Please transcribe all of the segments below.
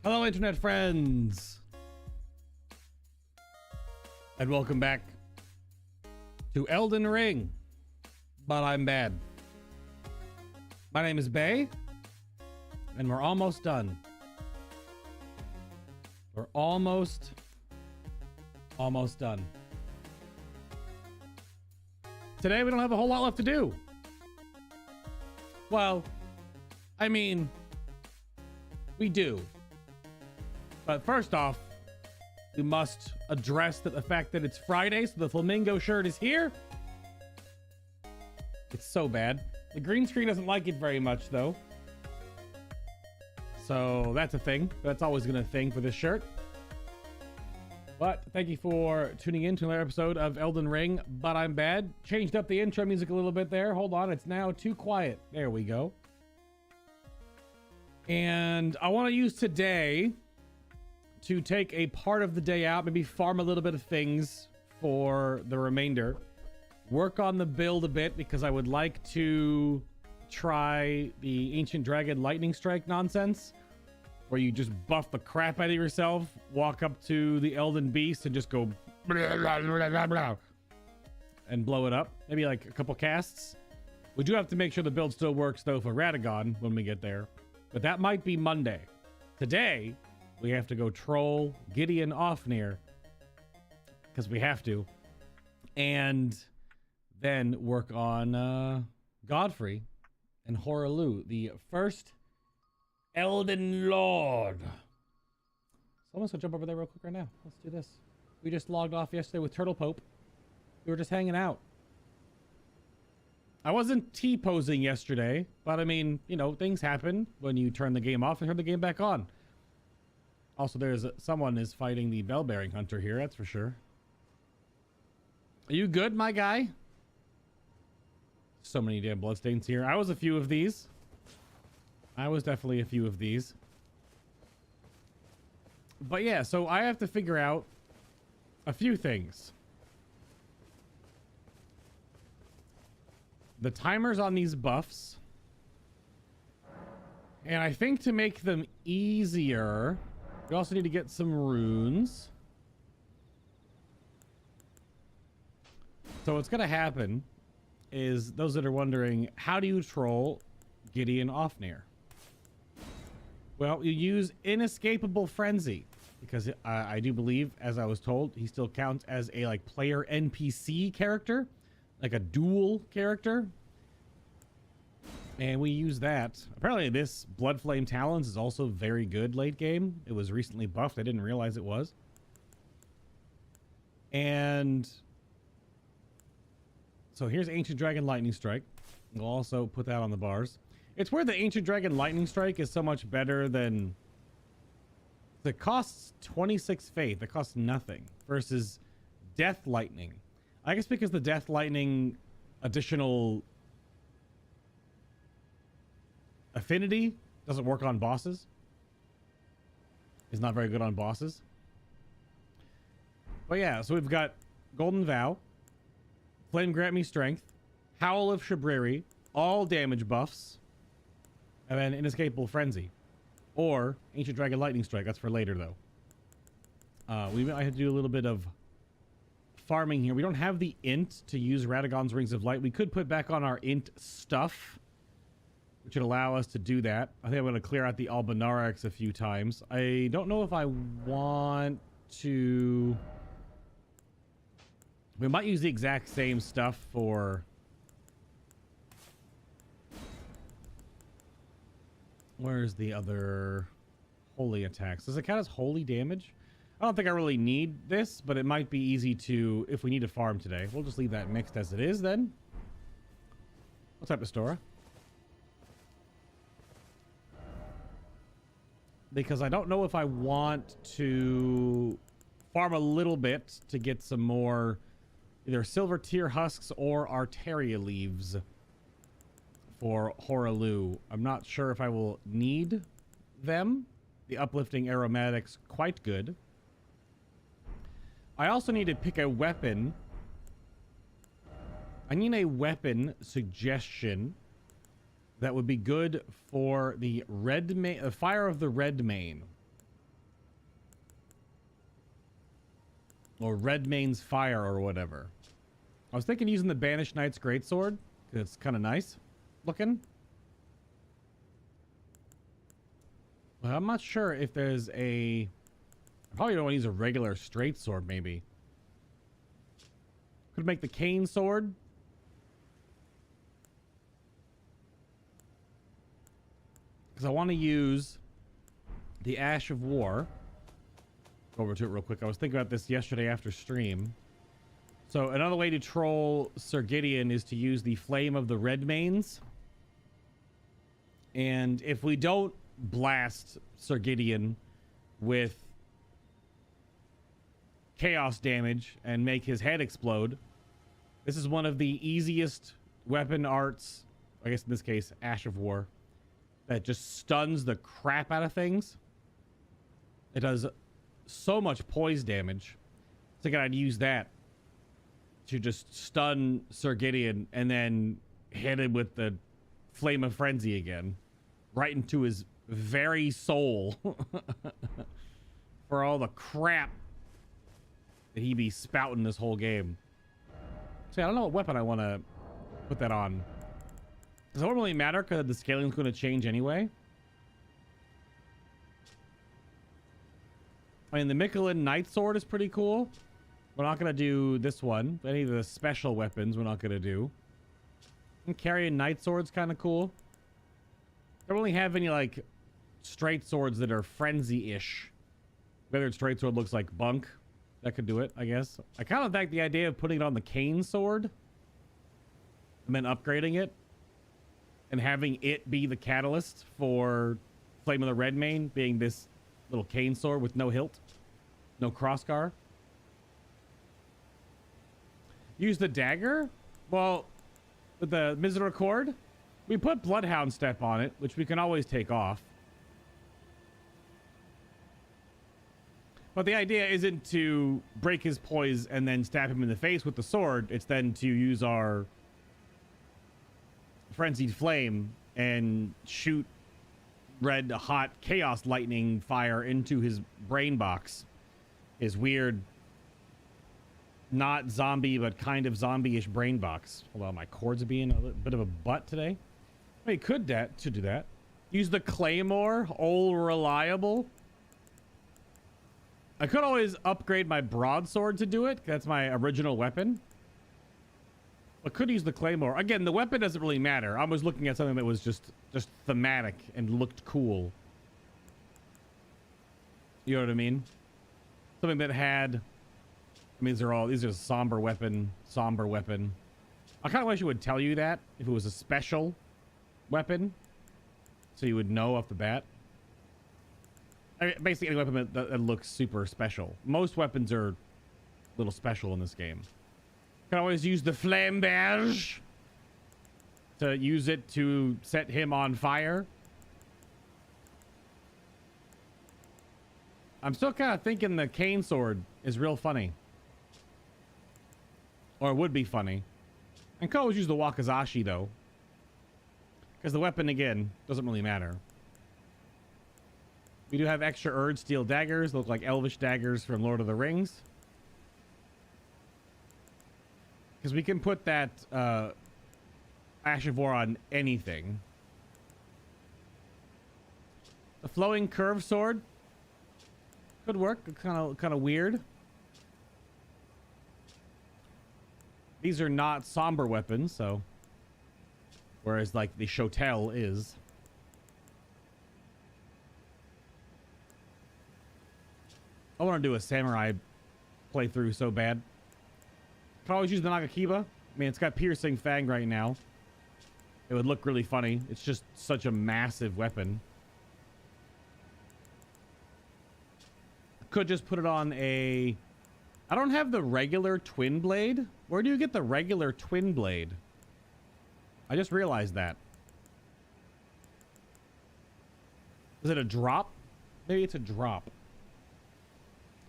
Hello, internet friends, and welcome back to Elden Ring, but I'm bad. My name is Bay, and we're almost done. We're almost done. Today, we don't have a whole lot left to do. Well, I mean, we do. But first off, we must address the fact that it's Friday, so the flamingo shirt is here. It's so bad. The green screen doesn't like it very much, though. So that's a thing. That's always gonna thing for this shirt. But thank you for tuning in to another episode of Elden Ring, but I'm bad. Changed up the intro music a little bit there. Hold on, it's now too quiet. There we go. And I want to use today to take a part of the day out, maybe farm a little bit of things for the remainder. Work on the build a bit because I would like to try the Ancient Dragon Lightning Strike nonsense, where you just buff the crap out of yourself, walk up to the Elden Beast and just go blah, blah, blah, blah, blah, and blow it up. Maybe like a couple casts. We do have to make sure the build still works though for Radagon when we get there, but that might be Monday. Today, we have to go troll Gideon Ofnir because we have to, and then work on Godfrey and Hoarah Loux, the first Elden Lord. So I'm just gonna jump over there real quick right now. Let's do this. We just logged off yesterday with Turtle Pope. We were just hanging out. I wasn't T-posing yesterday, but I mean, you know, things happen when you turn the game off and turn the game back on. Also, there's someone is fighting the bell-bearing hunter here, that's for sure. Are you good, my guy? So many damn bloodstains here. I was a few of these. I was definitely a few of these. But yeah, so I have to figure out a few things. The timers on these buffs. And I think to make them easier, we also need to get some runes. So what's going to happen is, those that are wondering, how do you troll Gideon Ofnir? Well, you use Inescapable Frenzy, because I do believe, as I was told, he still counts as a like player NPC character, like a dual character. And we use that. Apparently this Bloodflame Talons is also very good late game. It was recently buffed. I didn't realize it was. And so here's Ancient Dragon Lightning Strike. We'll also put that on the bars. It's weird that Ancient Dragon Lightning Strike is so much better than... It costs 26 faith. It costs nothing. Versus Death Lightning. I guess because the Death Lightning additional affinity doesn't work on bosses. It's not very good on bosses. But yeah, so we've got Golden Vow, Flame Grant Me Strength, Howl of Shabriri, all damage buffs, and then Inescapable Frenzy. Or Ancient Dragon Lightning Strike. That's for later, though. We might have to do a little bit of farming here. We don't have the int to use Radagon's Rings of Light. We could put back on our int stuff, which would allow us to do that. I think I'm going to clear out the Albinarex a few times. I don't know if I want to... We might use the exact same stuff for... Where's the other holy attacks? Does it count as holy damage? I don't think I really need this, but it might be easy to, if we need to farm today. We'll just leave that mixed as it is then. What's up, Astora? Because I don't know if I want to farm a little bit to get some more either Silver Tear Husks or Arteria Leaves for Hoarah Loux. I'm not sure if I will need them. The Uplifting Aromatics, quite good. I also need to pick a weapon. I need a weapon suggestion that would be good for the Fire of the Red Mane. Or Redmane's Fire or whatever. I was thinking using the Banished Knight's Greatsword. It's kind of nice looking. But I'm not sure if there's a... I probably don't want to use a regular straight sword, maybe. Could make the cane sword. Because I want to use the Ash of War. Go over to it real quick. I was thinking about this yesterday after stream. So another way to troll Sir Gideon is to use the Flame of the Redmanes. And if we don't blast Sir Gideon with chaos damage and make his head explode, this is one of the easiest weapon arts, I guess in this case Ash of War, that just stuns the crap out of things. It does so much poise damage. I think I'd use that to just stun Sir Gideon and then hit him with the Flame of Frenzy again, right into his very soul. For all the crap that he be spouting this whole game. See, I don't know what weapon I want to put that on. Does it won't really matter because the scaling is going to change anyway. I mean, the Michelin Knight Sword is pretty cool. We're not going to do this one. Any of the special weapons we're not going to do. And carrying Knight Sword's kind of cool. I don't really have any, like, straight swords that are frenzy-ish. Whether straight sword looks like bunk. That could do it, I guess. I kind of like the idea of putting it on the cane sword. And then upgrading it. And having it be the catalyst for Flame of the Redmane being this little cane sword with no hilt. No crossguard. Use the dagger? Well, with the Misericord, we put Bloodhound Step on it, which we can always take off. But the idea isn't to break his poise and then stab him in the face with the sword. It's then to use our Frenzied Flame and shoot red hot chaos lightning fire into his brain box. His weird, not zombie, but kind of zombie-ish brain box. Hold on, my cords are being a bit of a butt today. I mean, could do that. Use the Claymore, old reliable. I could always upgrade my broadsword to do it. That's my original weapon. I could use the Claymore. Again, the weapon doesn't really matter. I was looking at something that was just thematic and looked cool. You know what I mean? Something that had... I mean, these are somber weapon. I kind of wish it would tell you that if it was a special weapon. So you would know off the bat. I mean, basically any weapon that looks super special. Most weapons are a little special in this game. Can always use the Flamberge to use it to set him on fire. I'm still kind of thinking the cane sword is real funny. Or would be funny. And could always use the Wakizashi though. Because the weapon, again, doesn't really matter. We do have extra Erd steel daggers. Look like elvish daggers from Lord of the Rings. Because we can put that Ash of War on anything. The flowing curved sword could work. Kind of weird. These are not somber weapons, so whereas like the Shotel is. I want to do a samurai playthrough so bad. Can always use the Nagakiba. I mean, it's got piercing fang right now. It would look really funny. It's just such a massive weapon. Could just put it on a... I don't have the regular twin blade. Where do you get the regular twin blade? I just realized that. Is it a drop? Maybe it's a drop.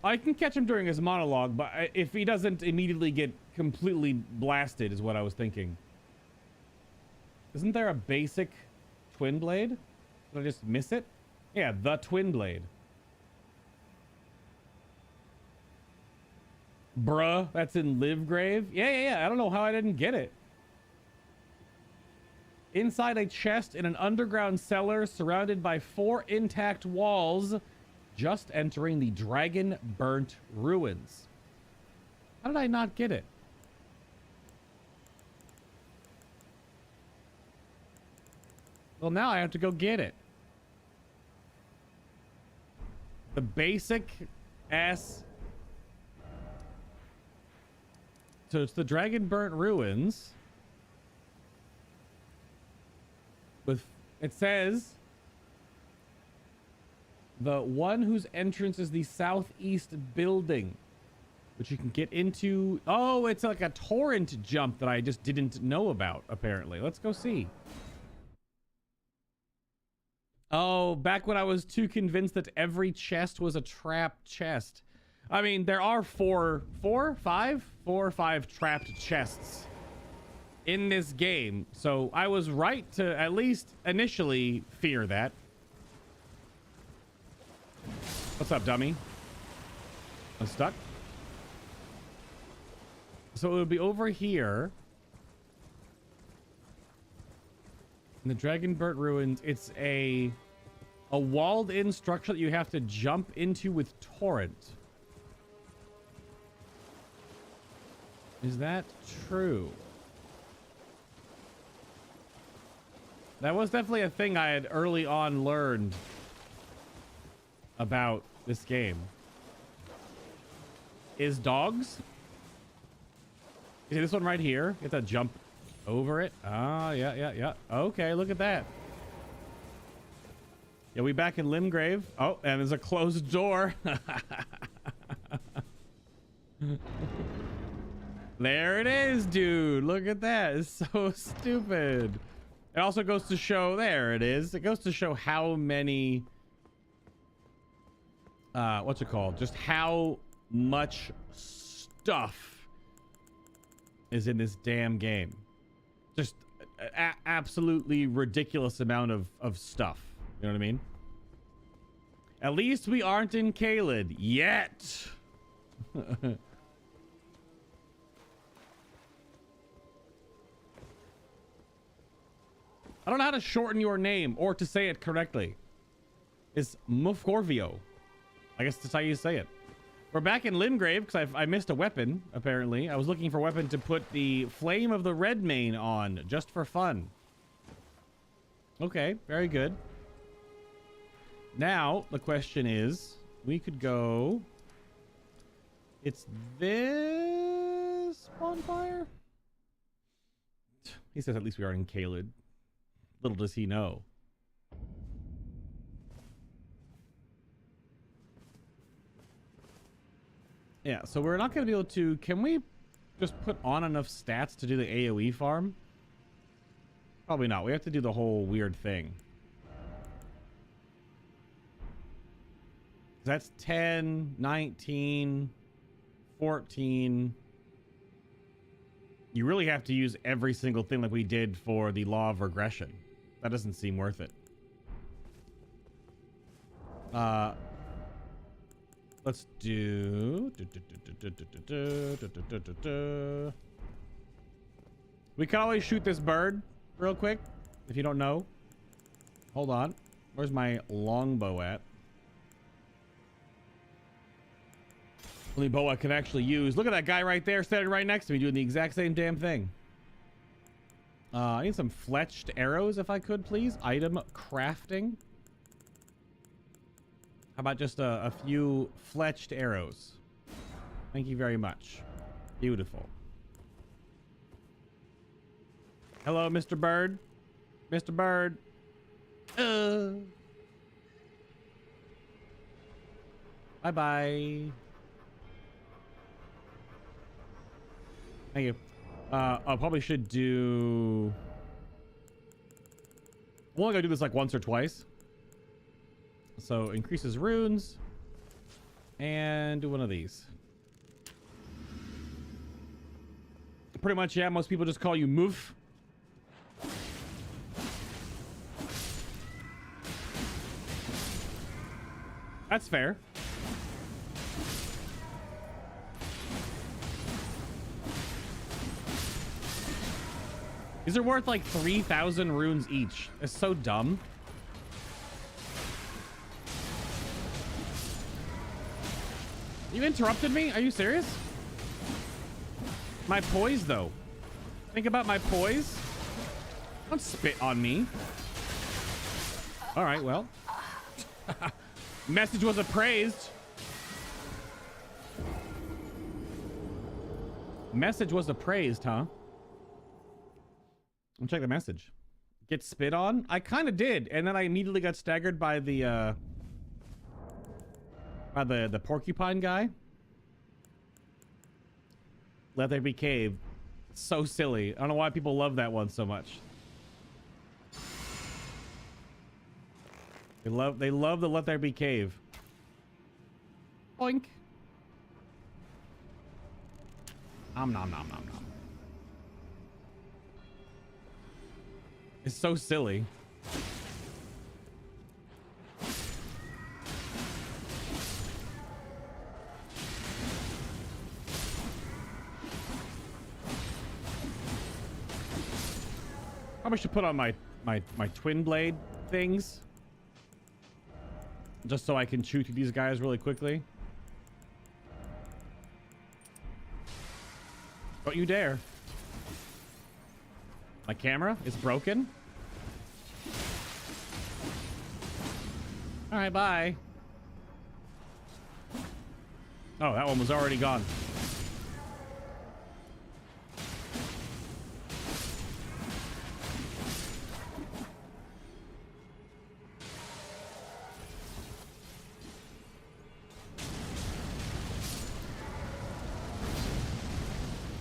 I can catch him during his monologue, but if he doesn't immediately get completely blasted is what I was thinking. Isn't there a basic twin blade? Did I just miss it? Yeah, the twin blade. Bruh, that's in Livegrave? Yeah. I don't know how I didn't get it. Inside a chest in an underground cellar surrounded by 4 intact walls, just entering the dragon burnt ruins. How did I not get it? Well, now I have to go get it. The basic ass. So it's the dragon burnt ruins. With, it says, the one whose entrance is the southeast building, which you can get into. Oh, it's like a torrent jump that I just didn't know about, apparently. Let's go see. Oh, back when I was too convinced that every chest was a trap chest. I mean, there are four or five trapped chests in this game, so I was right to at least initially fear that. What's up, dummy? I'm stuck. So it would be over here in the Dragon Burnt Ruins. It's a walled-in structure that you have to jump into with torrent. Is that true? That was definitely a thing I had early on learned about this game. Is dogs? You see this one right here? You have to jump over it. Ah, yeah. Okay, look at that. Yeah, we back in Limgrave. Oh, and there's a closed door. There it is, dude. Look at that. It's so stupid. It also goes to show, there it is. It goes to show how many, what's it called? Just how much stuff is in this damn game. Just absolutely ridiculous amount of stuff. You know what I mean? At least we aren't in Caelid yet. I don't know how to shorten your name or to say it correctly. It's Mufgorvio. I guess that's how you say it. We're back in Limgrave because I missed a weapon, apparently. I was looking for a weapon to put the Flame of the Redmane on, just for fun. Okay, very good. Now, the question is, we could go... It's this bonfire? He says at least we are in Caelid. Little does he know. Yeah, so we're not going to be able to... Can we just put on enough stats to do the AoE farm? Probably not. We have to do the whole weird thing. That's 10, 19, 14. You really have to use every single thing like we did for the Law of Regression. That doesn't seem worth it. Let's do... We can always shoot this bird real quick, if you don't know. Hold on. Where's my longbow at? Only bow I can actually use. Look at that guy right there standing right next to me doing the exact same damn thing. I need some fletched arrows if I could, please. Item crafting. How about just a few fletched arrows? Thank you very much. Beautiful. Hello, Mr. Bird. Mr. Bird. Bye-bye. Thank you. I probably should do... I'm only gonna do this like once or twice. So increases runes. And do one of these. Pretty much, yeah, most people just call you Moof. These are worth like 3,000 runes each. It's so dumb. You interrupted me? Are you serious? My poise, though. Think about my poise. Don't spit on me. All right, well. Message was appraised. Message was appraised, huh? I'll check the message. Get spit on? I kind of did, and then I immediately got staggered by the porcupine guy. Let there be cave. So silly. I don't know why people love that one so much. They love the let there be cave. Oink. Nom nom nom nom nom. It's so silly. Probably should put on my twin blade things. Just so I can chew through these guys really quickly. Don't you dare. My camera is broken. All right, bye. Oh, that one was already gone.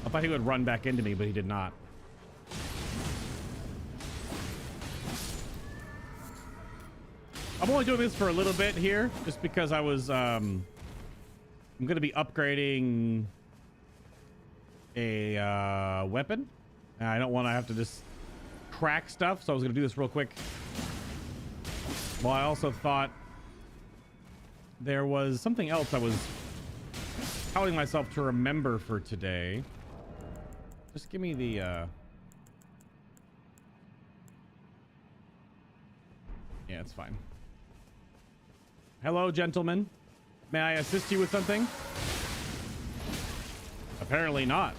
I thought he would run back into me, but he did not. I'm only doing this for a little bit here, just because I was, I'm going to be upgrading a weapon. And I don't want to have to just crack stuff, so I was going to do this real quick. Well, I also thought there was something else I was telling myself to remember for today. Just give me the, yeah, it's fine. Hello, gentlemen. May I assist you with something? Apparently not.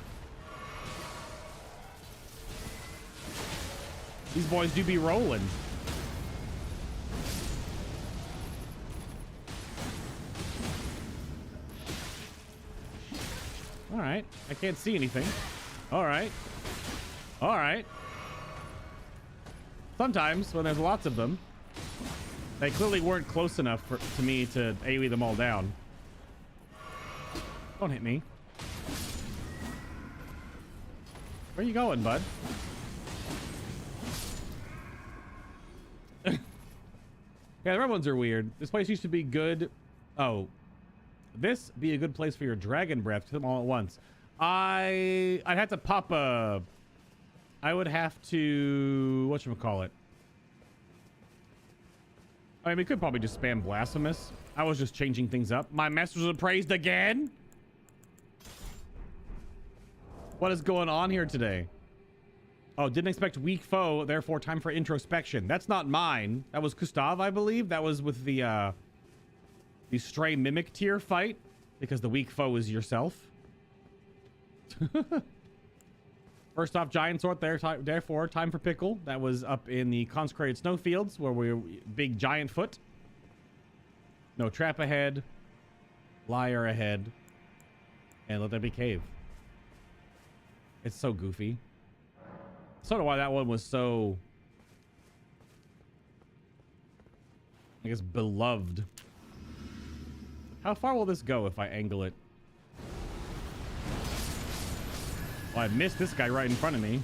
These boys do be rolling. All right. I can't see anything. All right. All right. Sometimes when there's lots of them, they clearly weren't close enough to me to AoE them all down. Don't hit me. Where are you going, bud? Yeah, the red ones are weird. This place used to be good. Oh, this be a good place for your dragon breath. Kill them all at once. I'd have to pop a. I would have to whatchamacallit. I mean, we could probably just spam blasphemous. I was just changing things up. My message was appraised again. What is going on here today? Oh, didn't expect weak foe, therefore time for introspection. That's not mine. That was Gustav, I believe. That was with the stray mimic tier fight, because the weak foe is yourself. First off, giant sword there, therefore time for pickle. That was up in the consecrated snowfields where we were big giant foot. No trap ahead, liar ahead, and let there be cave. It's so goofy. So do why that one was so, I guess, beloved. How far will this go if I angle it? Well, I missed this guy right in front of me.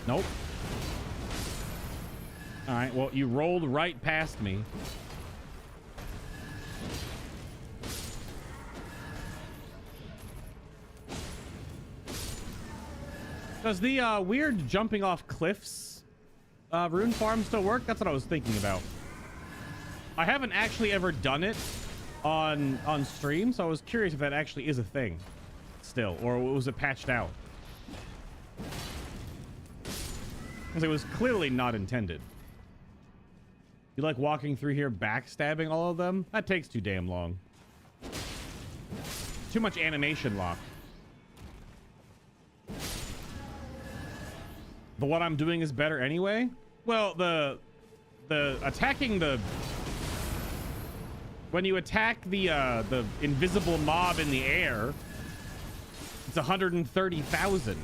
Nope. All right, well, you rolled right past me. Does the weird jumping off cliffs rune farm still work? That's what I was thinking about. I haven't actually ever done it on stream, so I was curious if that actually is a thing still, or was it patched out? Because it was clearly not intended. You like walking through here backstabbing all of them? That takes too damn long. Too much animation lock. But what I'm doing is better anyway? Well, the attacking the... When you attack the invisible mob in the air, it's 130,000.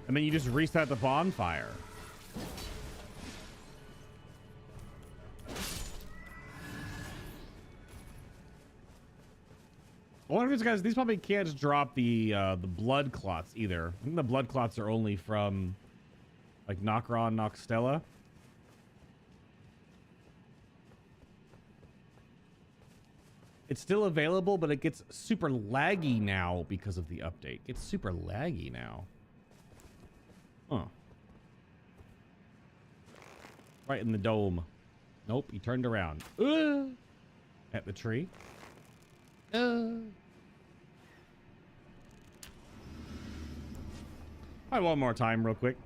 And then you just reset the bonfire. I wonder if these guys, these probably can't drop the blood clots either. I think the blood clots are only from like Nokron, Nokstella. It's still available, but it gets super laggy now because of the update. It's super laggy now. Huh. Right in the dome. Nope, he turned around. At the tree. I one more time real quick.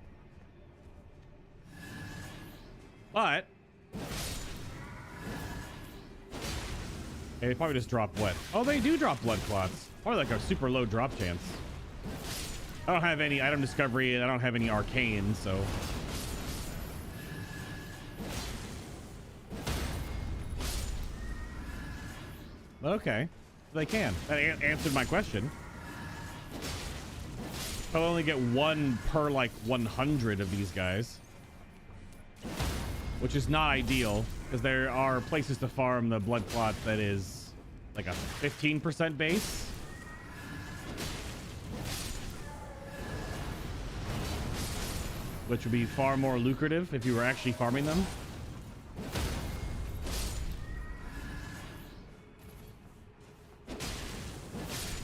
But they probably just drop what? Oh, they do drop blood clots. Probably like a super low drop chance. I don't have any item discovery and I don't have any arcane, so. Okay, they can. That answered my question. I'll only get one per like 100 of these guys, which is not ideal because there are places to farm the blood clot that is like a 15% base. Which would be far more lucrative if you were actually farming them.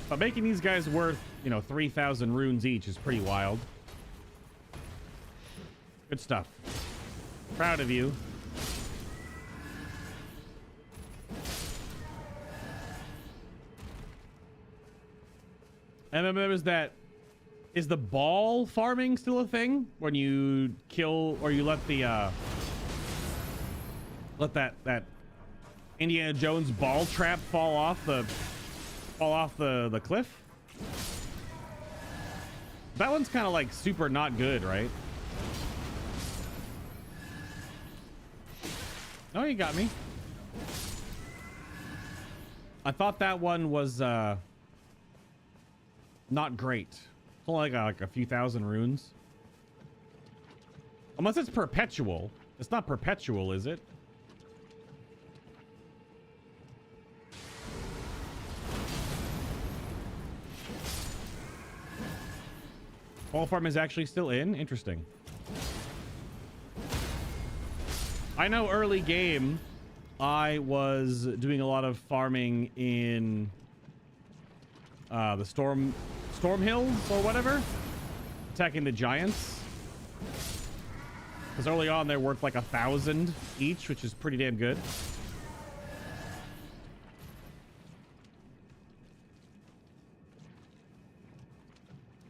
But making these guys worth, you know, 3,000 runes each is pretty wild. Good stuff. Proud of you. And then there was that. Is the ball farming still a thing? When you kill or you let the that Indiana Jones ball trap fall off the cliff? That one's kind of like super not good, right? Oh, you got me. I thought that one was not great. It's only like a few thousand runes. Unless it's perpetual. It's not perpetual, is it? Ball farm is actually still in? Interesting. I know early game, I was doing a lot of farming in the Storm Hills or whatever, attacking the giants. Because early on they're worth like 1,000 each, which is pretty damn good.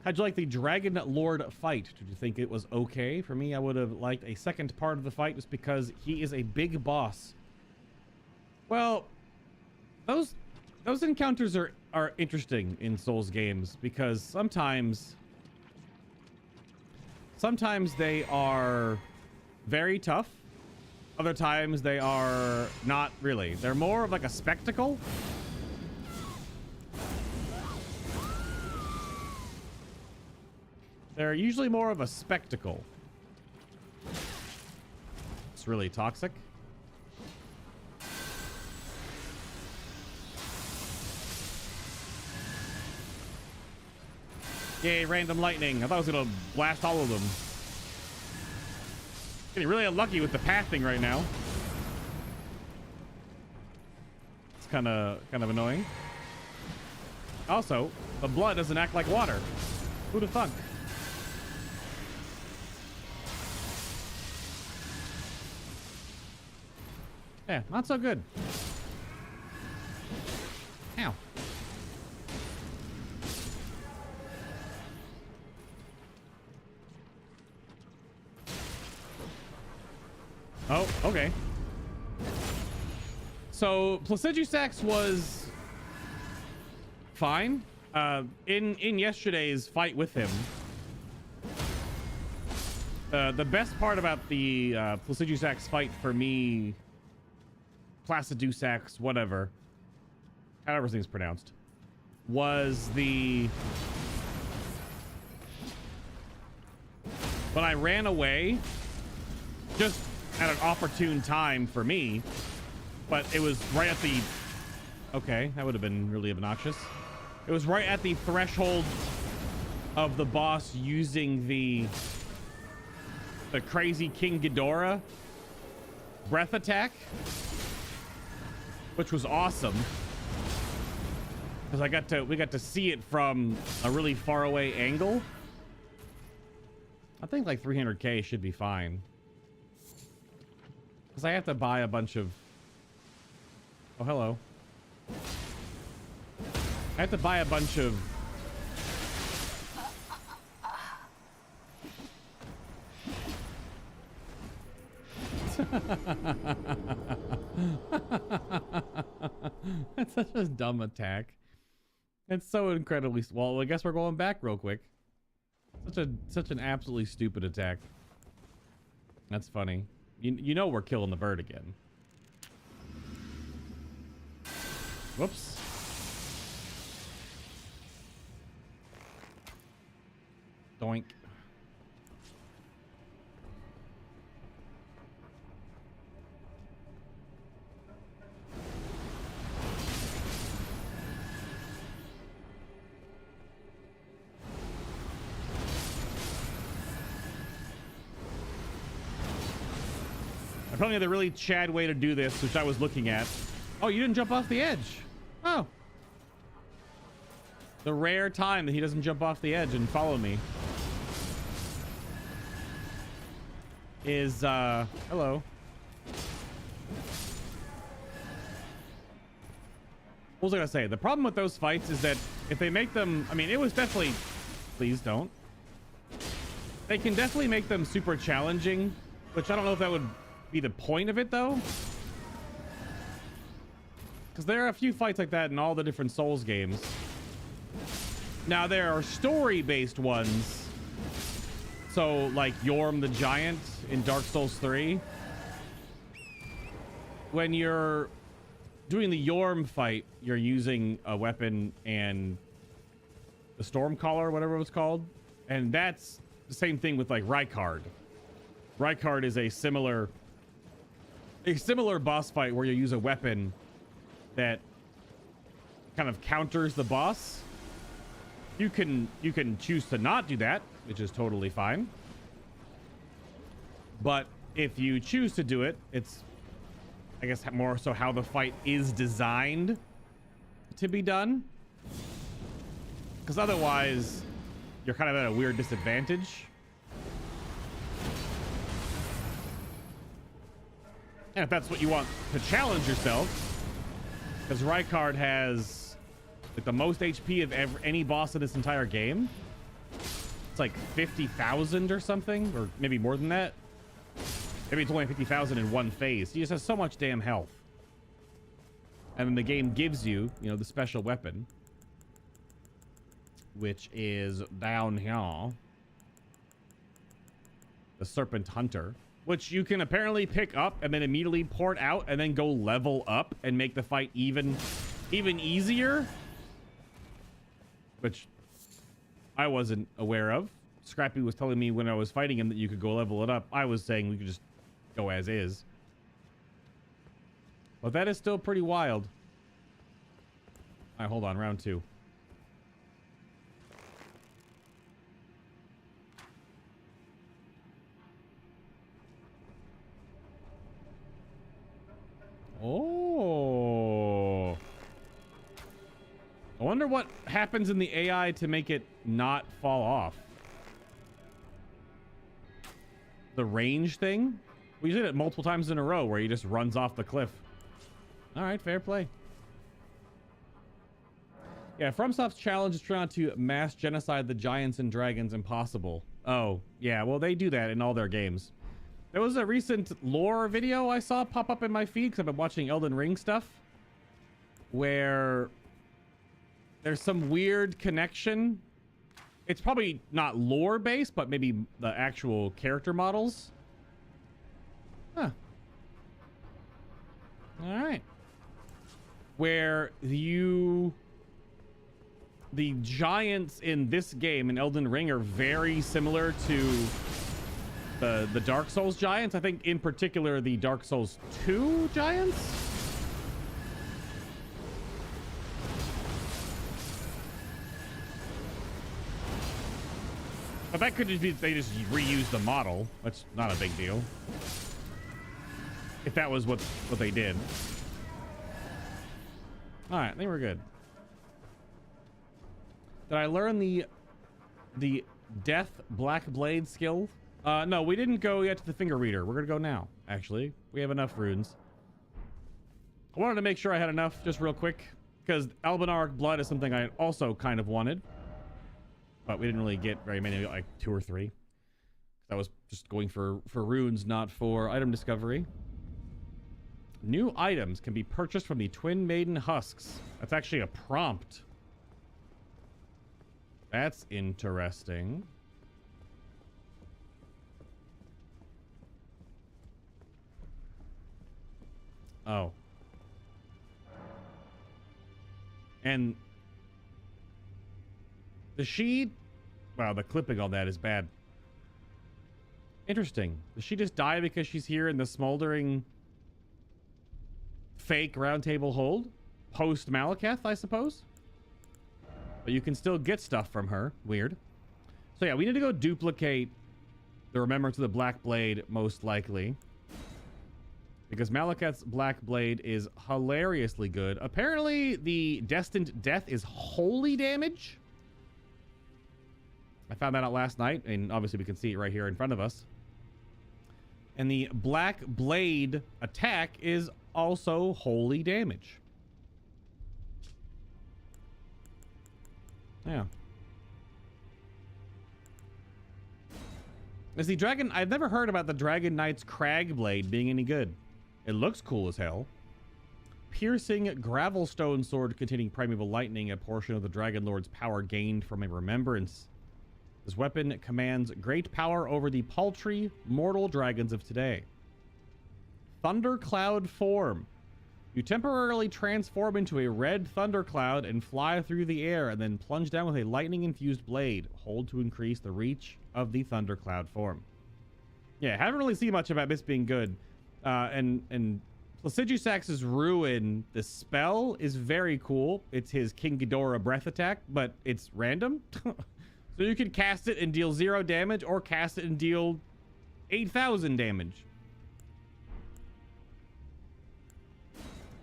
How'd you like the Dragon Lord fight? Did you think it was okay? For me, I would have liked a second part of the fight just because he is a big boss. Well, those encounters are interesting in Souls games because sometimes they are very tough. Other times they are not really. They're more of like a spectacle. They're usually more of a spectacle. It's really toxic. Yay, random lightning. I thought I was gonna blast all of them. Getting really unlucky with the pathing right now. It's kind of annoying. Also, the blood doesn't act like water. Who'd have thunk? Yeah, not so good. Ow. Oh, okay. So Placidusax was fine. In yesterday's fight with him, the best part about the Placidusax fight for me, Placidusax, whatever, however his name's pronounced, was when I ran away, just at an opportune time for me, but it was right at the, okay, that would have been really obnoxious. It was right at the threshold of the boss using the crazy King Ghidorah breath attack, which was awesome because we got to see it from a really far away angle. I think like 300k should be fine. Because I have to buy a bunch of... Oh, hello. I have to buy a bunch of... That's such a dumb attack. It's so incredibly... Well, I guess we're going back real quick. Such an absolutely stupid attack. That's funny. You know we're killing the bird again. Whoops. Doink. I'm telling you the really Chad way to do this, which I was looking at. Oh, you didn't jump off the edge. Oh. The rare time that he doesn't jump off the edge and follow me is, hello. What was I gonna say? The problem with those fights is that if they make them, I mean, it was definitely, please don't. They can definitely make them super challenging, which I don't know if that would be the point of it though, because there are a few fights like that in all the different Souls games. Now there are story-based ones, so like Yorm the Giant in Dark Souls 3. When you're doing the Yorm fight, you're using a weapon and the Stormcaller, whatever it was called, and that's the same thing with like Rykard. Rykard is a similar boss fight where you use a weapon that kind of counters the boss. You can choose to not do that, which is totally fine. But if you choose to do it, it's, I guess, more so how the fight is designed to be done. Because otherwise, you're kind of at a weird disadvantage. And if that's what you want to challenge yourself, because Rykard has like the most HP of any boss in this entire game. It's like 50,000 or something, or maybe more than that. Maybe it's only 50,000 in one phase. He just has so much damn health. And then the game gives you, you know, the special weapon, which is down here, the Serpent Hunter, which you can apparently pick up and then immediately port out and then go level up and make the fight even easier, which I wasn't aware of. Scrappy was telling me when I was fighting him that you could go level it up. I was saying we could just go as is. But that is still pretty wild. All right, hold on, round 2. Oh. I wonder what happens in the AI to make it not fall off. The range thing? We did it multiple times in a row where he just runs off the cliff. All right, fair play. Yeah, FromSoft's challenge is trying to mass genocide the giants and dragons impossible. Oh, yeah, well, they do that in all their games. There was a recent lore video I saw pop up in my feed because I've been watching Elden Ring stuff, where there's some weird connection. It's probably not lore based, but maybe the actual character models. Huh. All right. Where the giants in this game in Elden Ring are very similar to the Dark Souls giants. I think in particular the Dark Souls 2 giants. But that could just be they just reused the model. That's not a big deal. If that was what they did. All right, I think we're good. Did I learn the Death Black Blade skill? No, we didn't go yet to the finger reader. We're gonna go now, actually. We have enough runes. I wanted to make sure I had enough just real quick, because Albinaric Blood is something I also kind of wanted. But we didn't really get very many, like 2 or 3. That was just going for runes, not for item discovery. New items can be purchased from the Twin Maiden Husks. That's actually a prompt. That's interesting. Oh. And does she... Wow, the clipping on that is bad. Interesting. Does she just die because she's here in the smoldering fake round table hold? Post Malekith, I suppose? But you can still get stuff from her. Weird. So yeah, we need to go duplicate the Remembrance of the Black Blade, most likely. Because Malekith's Black Blade is hilariously good. Apparently, the Destined Death is holy damage. I found that out last night, and obviously we can see it right here in front of us. And the Black Blade attack is also holy damage. Yeah. Is the dragon... I've never heard about the Dragon Knight's Crag Blade being any good. It looks cool as hell. Piercing Gravelstone Sword containing Primeval Lightning, a portion of the Dragon Lord's power gained from a remembrance. This weapon commands great power over the paltry, mortal dragons of today. Thundercloud Form. You temporarily transform into a red thundercloud and fly through the air, and then plunge down with a lightning-infused blade. Hold to increase the reach of the thundercloud form. Yeah, haven't really seen much about this being good. And Placidusax's Ruin, the spell is very cool. It's his King Ghidorah breath attack, but it's random. So you can cast it and deal 0 damage, or cast it and deal 8,000 damage.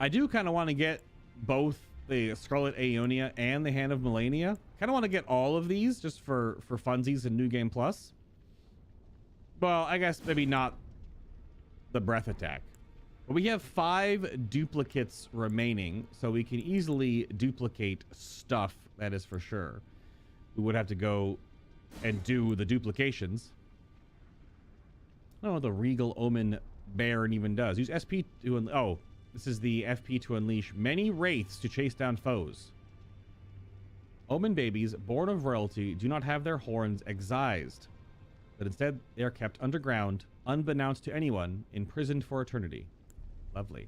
I do kind of want to get both the Scarlet Aeonia and the Hand of Melania. Kind of want to get all of these just for funsies and New Game Plus. Well, I guess maybe not the breath attack. But we have 5 duplicates remaining, so we can easily duplicate stuff, that is for sure. We would have to go and do the duplications. I don't know what the Regal Omen Baron even does. Use SP to... Oh, this is the FP to unleash many wraiths to chase down foes. Omen babies, born of royalty, do not have their horns excised, but instead they are kept underground, unbeknownst to anyone, imprisoned for eternity. Lovely.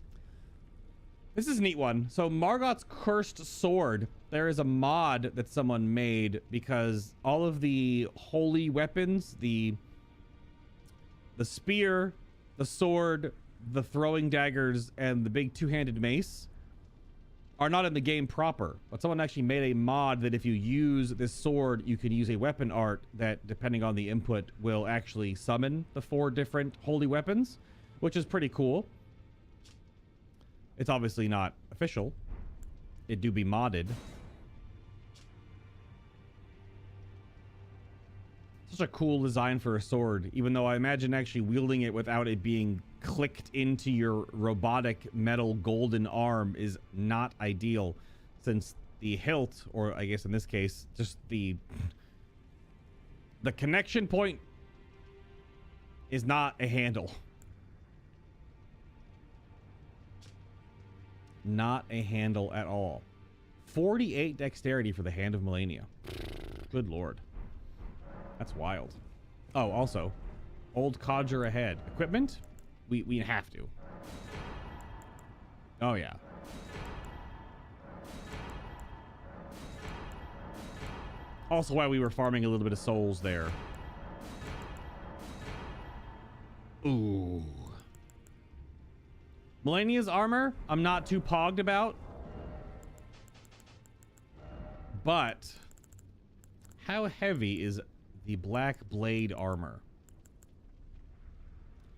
This is a neat one. So Margot's Cursed Sword, there is a mod that someone made because all of the holy weapons, the spear, the sword, the throwing daggers, and the big 2-handed mace are not in the game proper. But someone actually made a mod that if you use this sword, you can use a weapon art that, depending on the input, will actually summon the 4 different holy weapons, which is pretty cool. It's obviously not official. It do be modded. Such a cool design for a sword, even though I imagine actually wielding it without it being clicked into your robotic metal golden arm is not ideal, since the hilt, or I guess in this case, just the connection point is not a handle. Not a handle at all. 48 dexterity for the Hand of Melania. Good lord. That's wild. Oh, also, old codger ahead. Equipment? We have to. Oh, yeah. Also why we were farming a little bit of souls there. Ooh. Melania's armor, I'm not too pogged about. But how heavy is the black blade armor?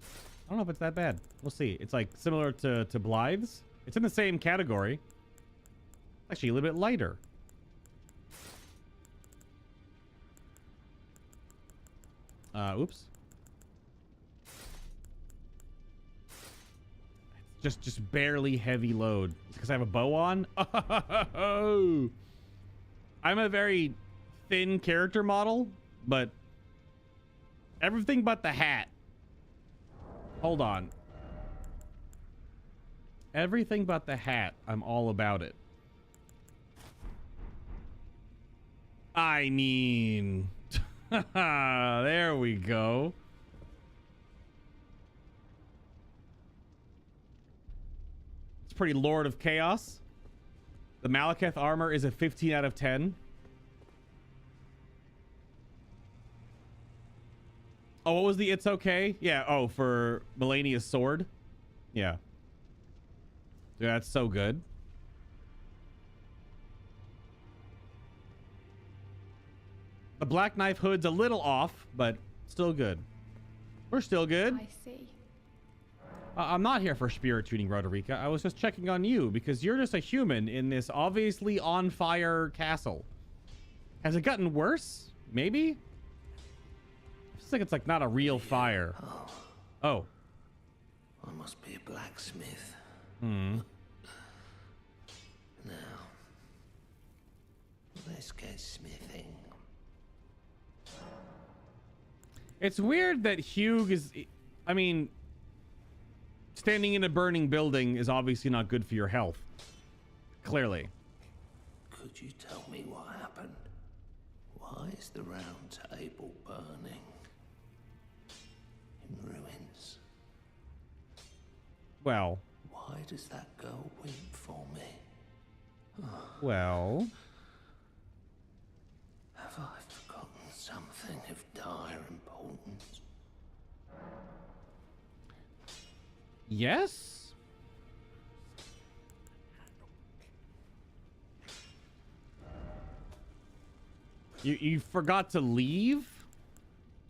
I don't know if it's that bad. We'll see. It's like similar to Blythe's. It's in the same category. Actually, a little bit lighter. Oops. It's just barely heavy load. Because I have a bow on? Oh. I'm a very thin character model, but everything but the hat. Hold on. Everything but the hat, I'm all about it. I mean, there we go. It's pretty Lord of Chaos. The Malekith armor is a 15 out of 10. Oh, what was the it's okay? Yeah, oh, for Melania's sword? Yeah. Dude, that's so good. The black knife hood's a little off, but still good. We're still good. I see. I'm not here for spirit tuning, Roderica. I was just checking on you because you're just a human in this obviously on fire castle. Has it gotten worse? Maybe? It's like it's like not a real fire. Oh. I must be a blacksmith. Hmm. Now, let's get smithing. It's weird that Hugh is... I mean, standing in a burning building is obviously not good for your health. Clearly. Could you tell me what happened? Why is the round table burning? In ruins. Well. Why does that girl weep for me? Well. Have I forgotten something of dire importance? Yes? You forgot to leave?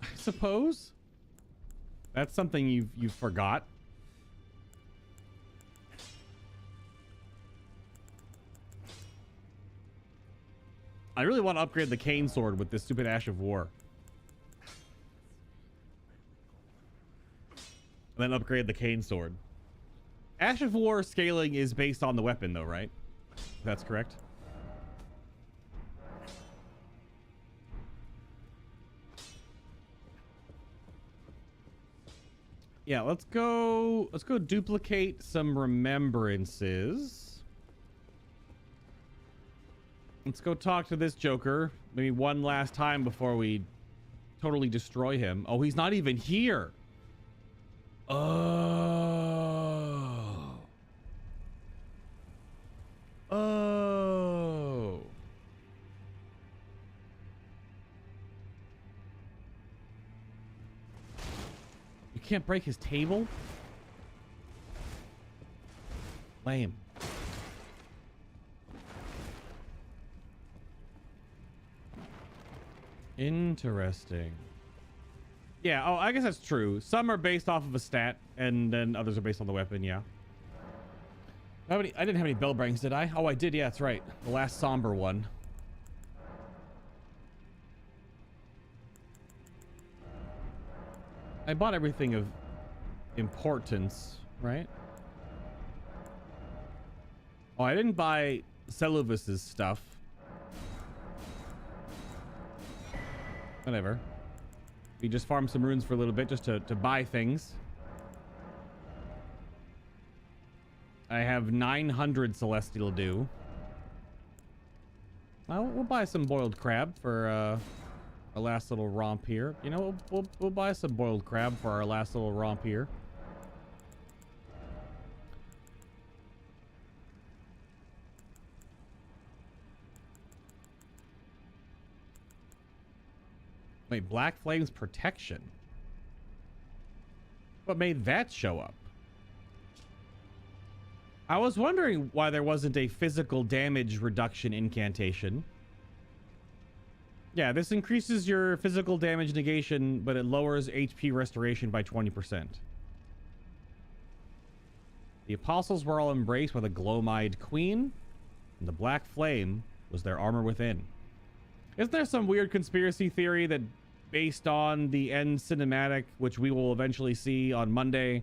I suppose? That's something you forgot. I really want to upgrade the cane sword with this stupid Ash of War. And then upgrade the cane sword. Ash of War scaling is based on the weapon though, right? That's correct. Yeah, let's go duplicate some remembrances. Let's go talk to this Joker maybe one last time before we totally destroy him. Oh, he's not even here. Oh. Oh. You can't break his table? Lame. Interesting. Yeah, oh, I guess that's true. Some are based off of a stat, and then others are based on the weapon, yeah. I didn't have any bell bearings, did I? Oh, I did, yeah, that's right. The last somber one. I bought everything of importance, right? Oh, I didn't buy Celovis's stuff. Whatever. We just farm some runes for a little bit just to buy things. I have 900 Celestial Dew. Well, we'll buy some boiled crab for our last little romp here. You know, we'll buy some boiled crab for our last little romp here. Wait, Black Flame's protection. What made that show up? I was wondering why there wasn't a physical damage reduction incantation. Yeah, this increases your physical damage negation, but it lowers HP restoration by 20%. The apostles were all embraced by the glow-eyed queen, and the black flame was their armor within. Isn't there some weird conspiracy theory that based on the end cinematic, which we will eventually see on Monday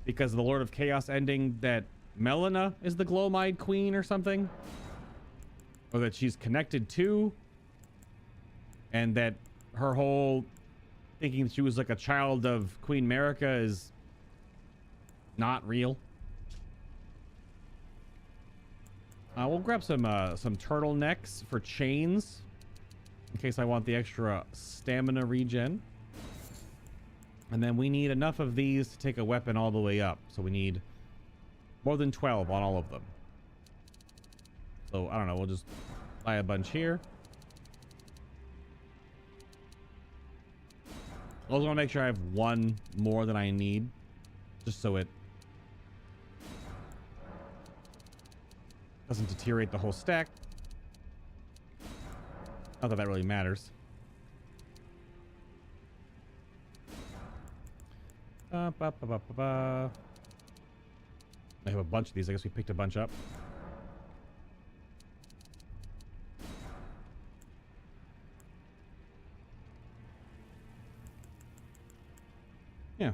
because of the Lord of Chaos ending, that Melina is the glow-eyed queen or something? Or that she's connected to? And that her whole thinking she was like a child of Queen Marika is not real? We'll grab some turtlenecks for chains in case I want the extra stamina regen. And then we need enough of these to take a weapon all the way up. So we need more than 12 on all of them. So I don't know, we'll just buy a bunch here. I also want to make sure I have one more than I need, just so it doesn't deteriorate the whole stack. Not that that really matters. I have a bunch of these. I guess we picked a bunch up. Yeah.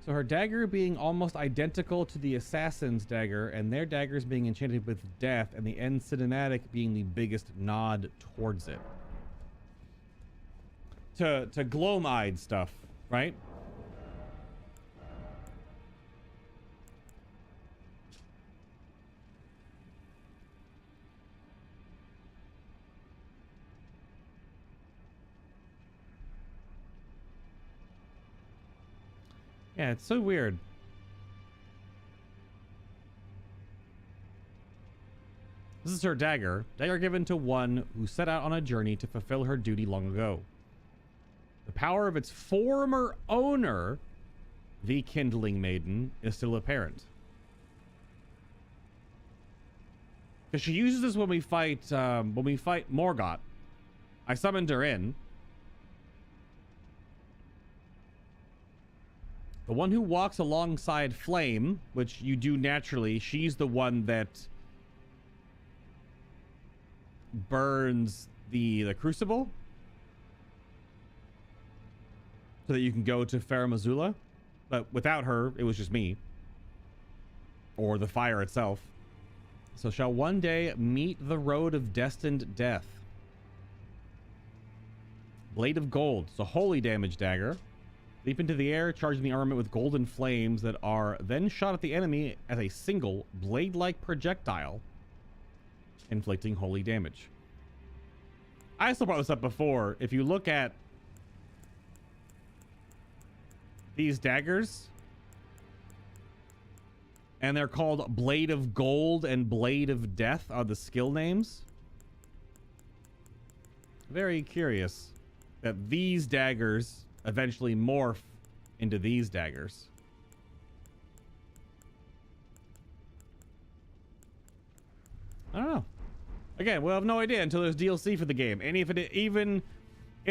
So her dagger being almost identical to the assassin's dagger, and their daggers being enchanted with death, and the end cinematic being the biggest nod towards it. To glow-eyed stuff, right? Yeah, it's so weird. This is her dagger. Dagger given to one who set out on a journey to fulfill her duty long ago. The power of its former owner, the Kindling Maiden, is still apparent. Because she uses this when we fight Margot. I summoned her in. The one who walks alongside Flame, which you do naturally, she's the one that burns the crucible so that you can go to Faramazula. But without her, it was just me. Or the fire itself. So shall one day meet the road of destined death. Blade of Gold. It's a holy damage dagger. Leap into the air, charging the armament with golden flames that are then shot at the enemy as a single blade-like projectile, inflicting holy damage. I also brought this up before. If you look at these daggers, and they're called Blade of Gold and Blade of Death are the skill names. Very curious that these daggers eventually morph into these daggers. I don't know. Again, we'll have no idea until there's DLC for the game. And if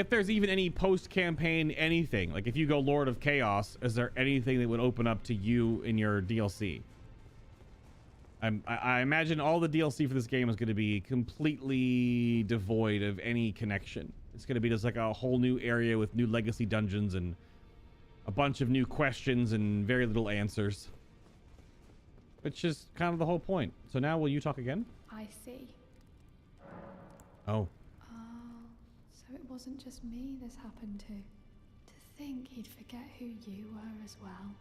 there's even any post-campaign anything, like if you go Lord of Chaos, is there anything that would open up to you in your DLC? I imagine all the DLC for this game is going to be completely devoid of any connection. It's going to be just like a whole new area with new legacy dungeons and a bunch of new questions and very little answers. which is kind of the whole point. So now will you talk again? I see. Oh. Oh, so it wasn't just me this happened to. To think he'd forget who you were as well.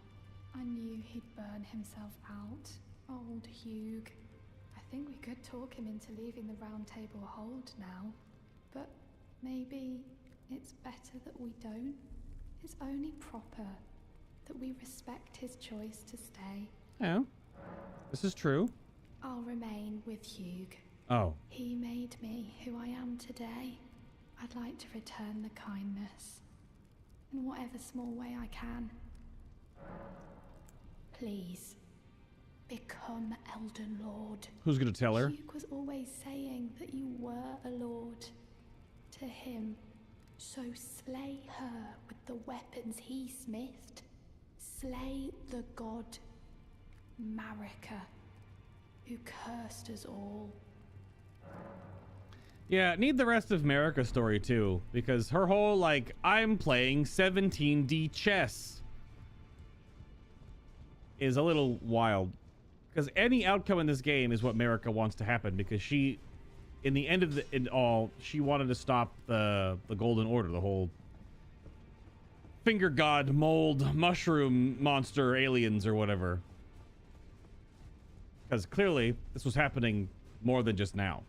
I knew he'd burn himself out. Old Hugh. I think we could talk him into leaving the Round Table hold now. But maybe it's better that we don't. It's only proper that we respect his choice to stay. Yeah. This is true. I'll remain with Hugh. Oh. He made me who I am today. I'd like to return the kindness in whatever small way I can. Please, become Elden Lord. Who's gonna tell her? Hugh was always saying that you were a lord to him. So slay her with the weapons he smithed. Slay the god Marika, who cursed us all. Yeah, need the rest of Marika's story too, because her whole, like, I'm playing 17D chess is a little wild. Because any outcome in this game is what Marika wants to happen, because she, in the end of it all, she wanted to stop the Golden Order, the whole finger god, mold, mushroom monster, aliens, or whatever. Because clearly, this was happening more than just now.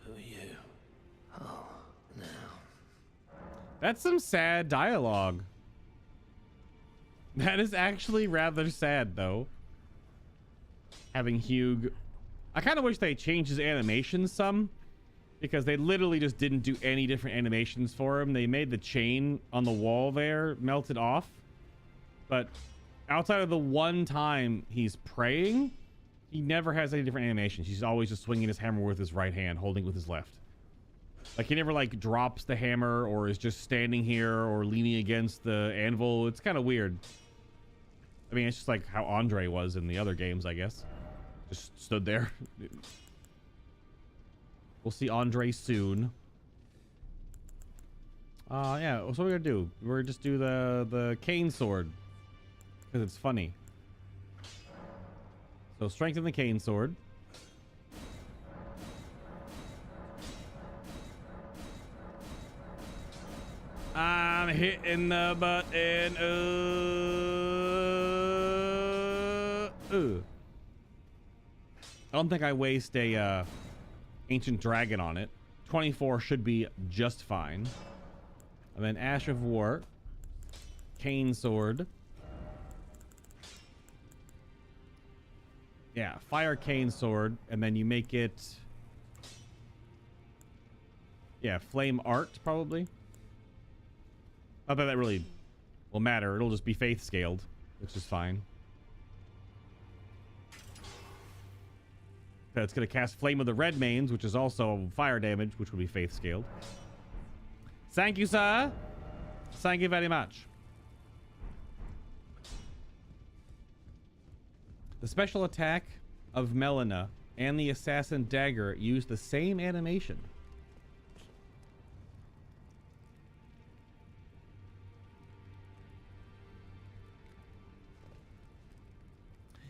Who are you? Oh, now. That's some sad dialogue. That is actually rather sad, though. Having Hugh... I kind of wish they changed his animations some, because they literally just didn't do any different animations for him. They made the chain on the wall there melted off, but outside of the one time he's praying, he never has any different animations. He's always just swinging his hammer with his right hand, holding it with his left. Like, he never, like, drops the hammer or is just standing here or leaning against the anvil. It's kind of weird. I mean, it's just like how Andre was in the other games, I guess. Just stood there. We'll see Andre soon. Yeah, so what we're gonna do? We're just do the cane sword, because it's funny. So strengthen the cane sword. I'm hitting the button. I don't think I waste a ancient dragon on it. 24 should be just fine. And then Ash of War, cane sword. Yeah, fire cane sword, and then you make it, yeah, flame art probably. Not that that really will matter. It'll just be faith scaled, which is fine. It's going to cast Flame of the Red Mains, which is also fire damage, which will be faith scaled. Thank you, sir. Thank you very much. The special attack of Melina and the Assassin Dagger use the same animation.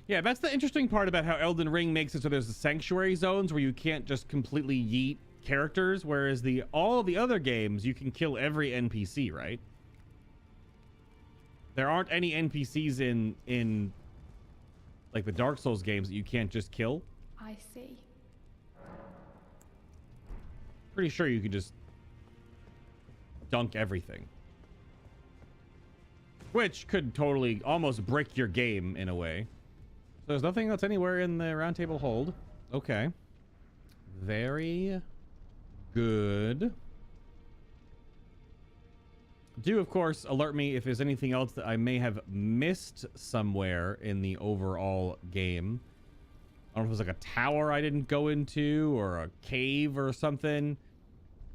Yeah, that's the interesting part about how Elden Ring makes it so there's the sanctuary zones where you can't just completely yeet characters, whereas all the other games you can kill every NPC, right? There aren't any NPCs in like the Dark Souls games that you can't just kill. I see. Pretty sure you could just dunk everything. Which could totally almost brick your game in a way. So there's nothing else anywhere in the round table hold. Okay. Very good. Do, of course, alert me if there's anything else that I may have missed somewhere in the overall game. I don't know if it was like a tower I didn't go into or a cave or something.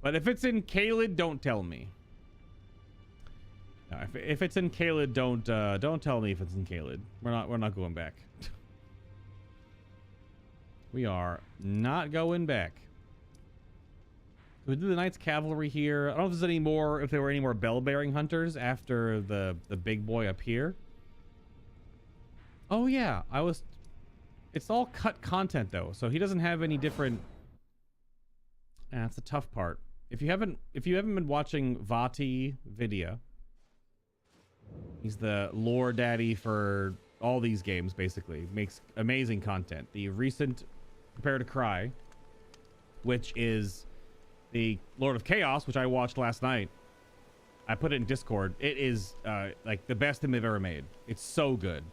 But if it's in Caelid, don't tell me. No, if it's in Caelid, don't tell me if it's in Caelid. We're not going back. We are not going back. We did the Knights Cavalry here. I don't know if there's any more, if there were any more bell-bearing hunters after the big boy up here. Oh yeah, I was It's all cut content though, so he doesn't have any different. That's the tough part. If you haven't been watching Vati Vidya, he's the lore daddy for all these games. Basically, makes amazing content. The recent Prepare to Cry, which is the Lord of Chaos, which I watched last night. I put it in Discord. It is like the best thing they've ever made. It's so good.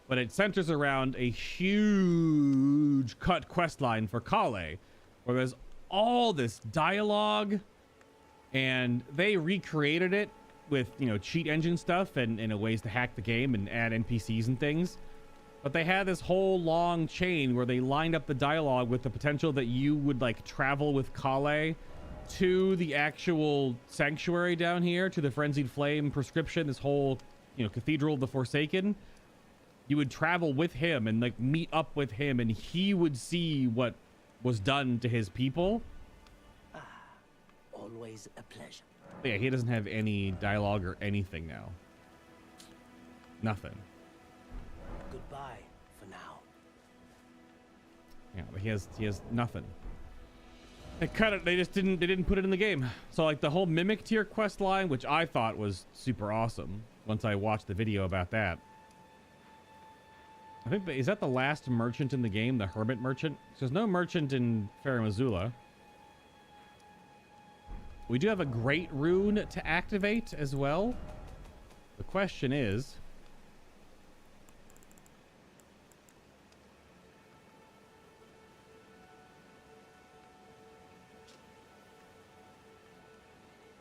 But it centers around a huge cut quest line for Kale, where there's all this dialogue, and they recreated it with, you know, cheat engine stuff and ways to hack the game and add NPCs and things. But they had this whole long chain where they lined up the dialogue with the potential that you would like travel with Kale to the actual sanctuary down here, to the Frenzied Flame prescription, this whole, you know, Cathedral of the Forsaken. You would travel with him and like meet up with him, and he would see what was done to his people. Always a pleasure. But yeah, he doesn't have any dialogue or anything now. Nothing. Goodbye for now. Yeah, but he has nothing. They cut it. They didn't put it in the game. So like the whole Mimic tier quest line, which I thought was super awesome once I watched the video about that. I think, is that the last merchant in the game, the Hermit Merchant? There's no merchant in Farum Azula. We do have a Great Rune to activate as well. The question is...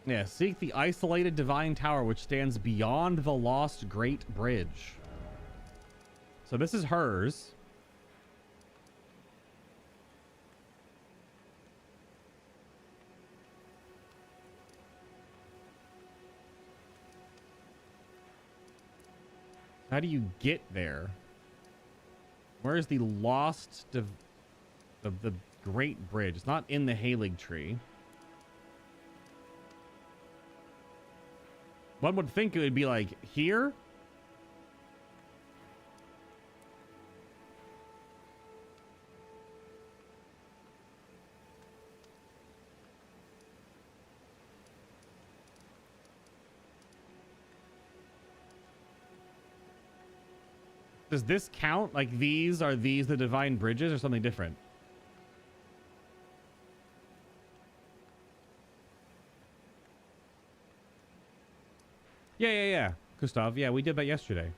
yeah, seek the isolated divine tower which stands beyond the lost Great Bridge. So this is hers. How do you get there? Where is the lost the Great Bridge? It's not in the Halig Tree. One would think it would be like here. Does this count? Like are these the divine bridges or something different? Yeah. Gustav, yeah, we did that yesterday.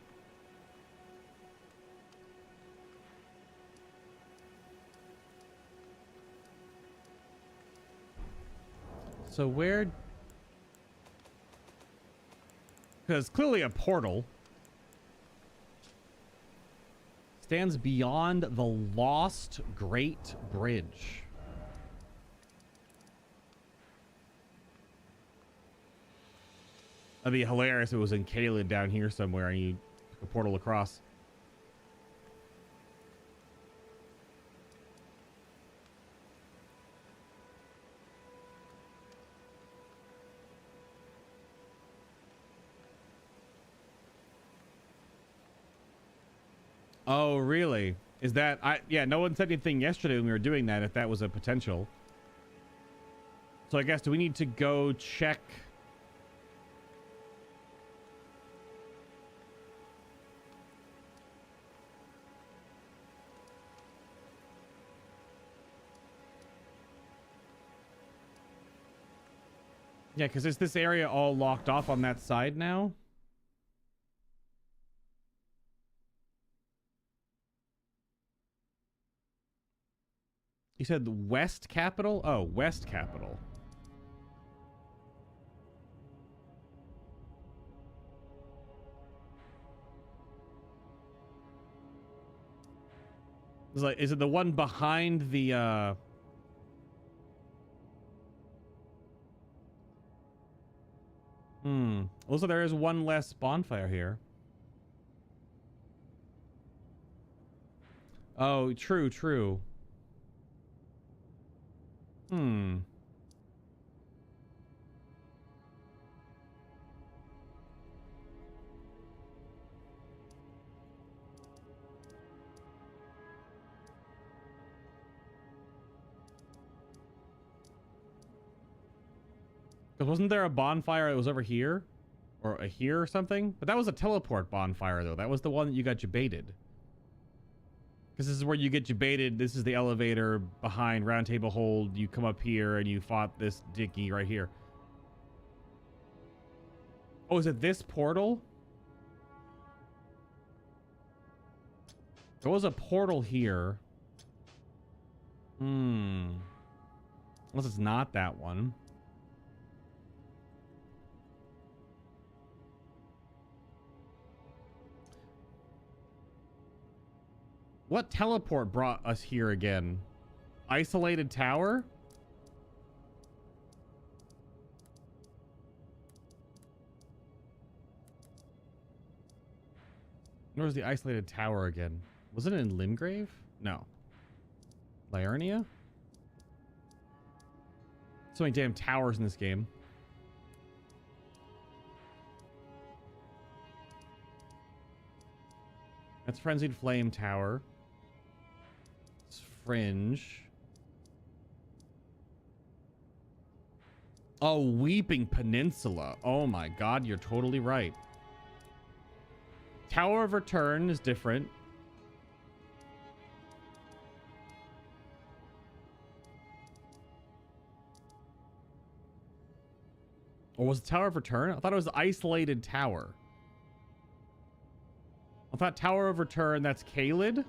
So where... because clearly a portal stands beyond the lost Great Bridge. That'd be hilarious if it was in Caelid down here somewhere and you took a portal across. Oh, really? Is that... yeah, no one said anything yesterday when we were doing that, if that was a potential. So I guess, do we need to go check... yeah, because is this area all locked off on that side now? You said the West Capital? Oh, West Capital. It's like, is it the one behind the Also, there is one less bonfire here. Oh, true. Because wasn't there a bonfire that was over here? Or a here or something? But that was a teleport bonfire, though. That was the one that you got jebaited. Because this is where you get jebaited. This is the elevator behind Round Table Hold. You come up here and you fought this dicky right here. Oh, is it this portal? There was a portal here. Unless it's not that one. What teleport brought us here again? Isolated tower? Where's the isolated tower again? Wasn't it in Limgrave? No. Liurnia? So many damn towers in this game. That's Frenzied Flame Tower. It's Fringe. Oh, Weeping Peninsula. Oh my god, you're totally right. Tower of Return is different. Or was it Tower of Return? I thought it was the Isolated Tower. I thought Tower of Return, that's Caelid.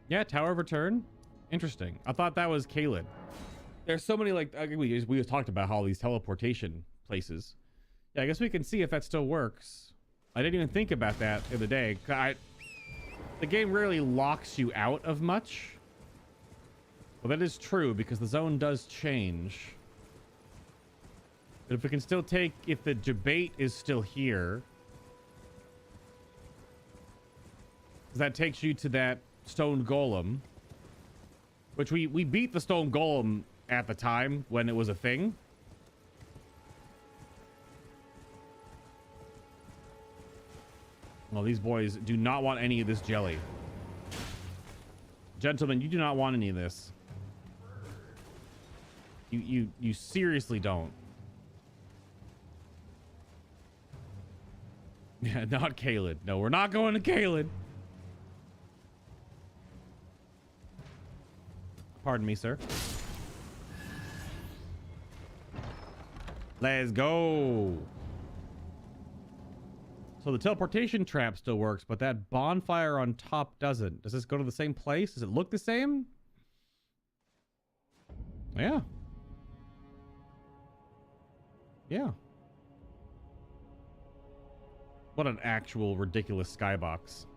Yeah, Tower of Return. Interesting. I thought that was Caelid. There's so many, like, we just talked about all these teleportation places. Yeah, I guess we can see if that still works. I didn't even think about that the other day. The game rarely locks you out of much. Well, that is true because the zone does change. But if we can still take, if the debate is still here, that takes you to that stone golem, which we beat the stone golem at the time when it was a thing. Well, these boys do not want any of this jelly. Gentlemen, you do not want any of this. You seriously don't. Yeah, not Caelid. No, we're not going to Caelid. Pardon me, sir. Let's go. So the teleportation trap still works, but that bonfire on top doesn't. Does this go to the same place? Does it look the same? Yeah. Yeah. What an actual ridiculous skybox.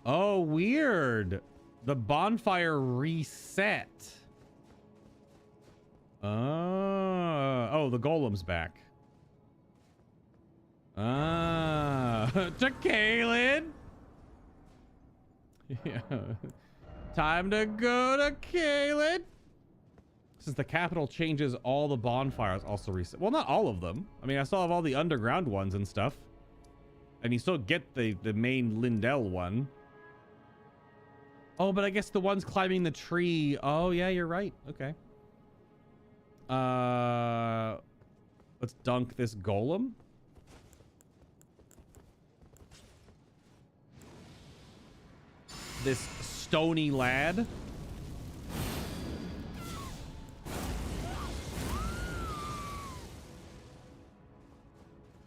Oh, weird. The bonfire reset. Oh, the golem's back. To Caelid. Yeah. Time to go to Caelid. Since the capital changes, all the bonfires also reset. Well, not all of them. I mean, I still have all the underground ones and stuff. And you still get the main Lindell one. Oh, but I guess the ones climbing the tree. Oh, yeah, you're right. Okay. Let's dunk this golem. This stony lad.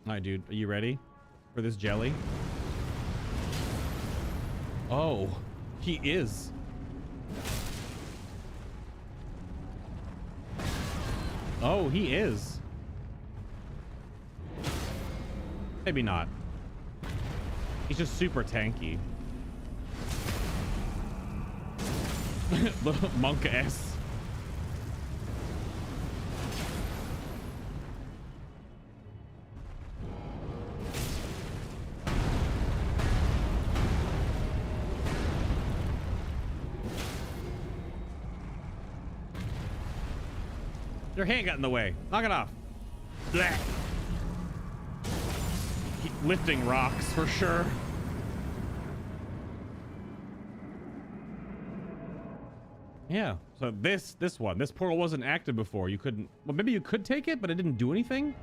All right, dude. Are you ready for this jelly? Oh, he is. Oh, he is. Maybe not. He's just super tanky. Little monk S. Your hand got in the way. Knock it off. Blech. Keep lifting rocks for sure. Yeah, so this portal wasn't active before. You couldn't, well, maybe you could take it, but it didn't do anything.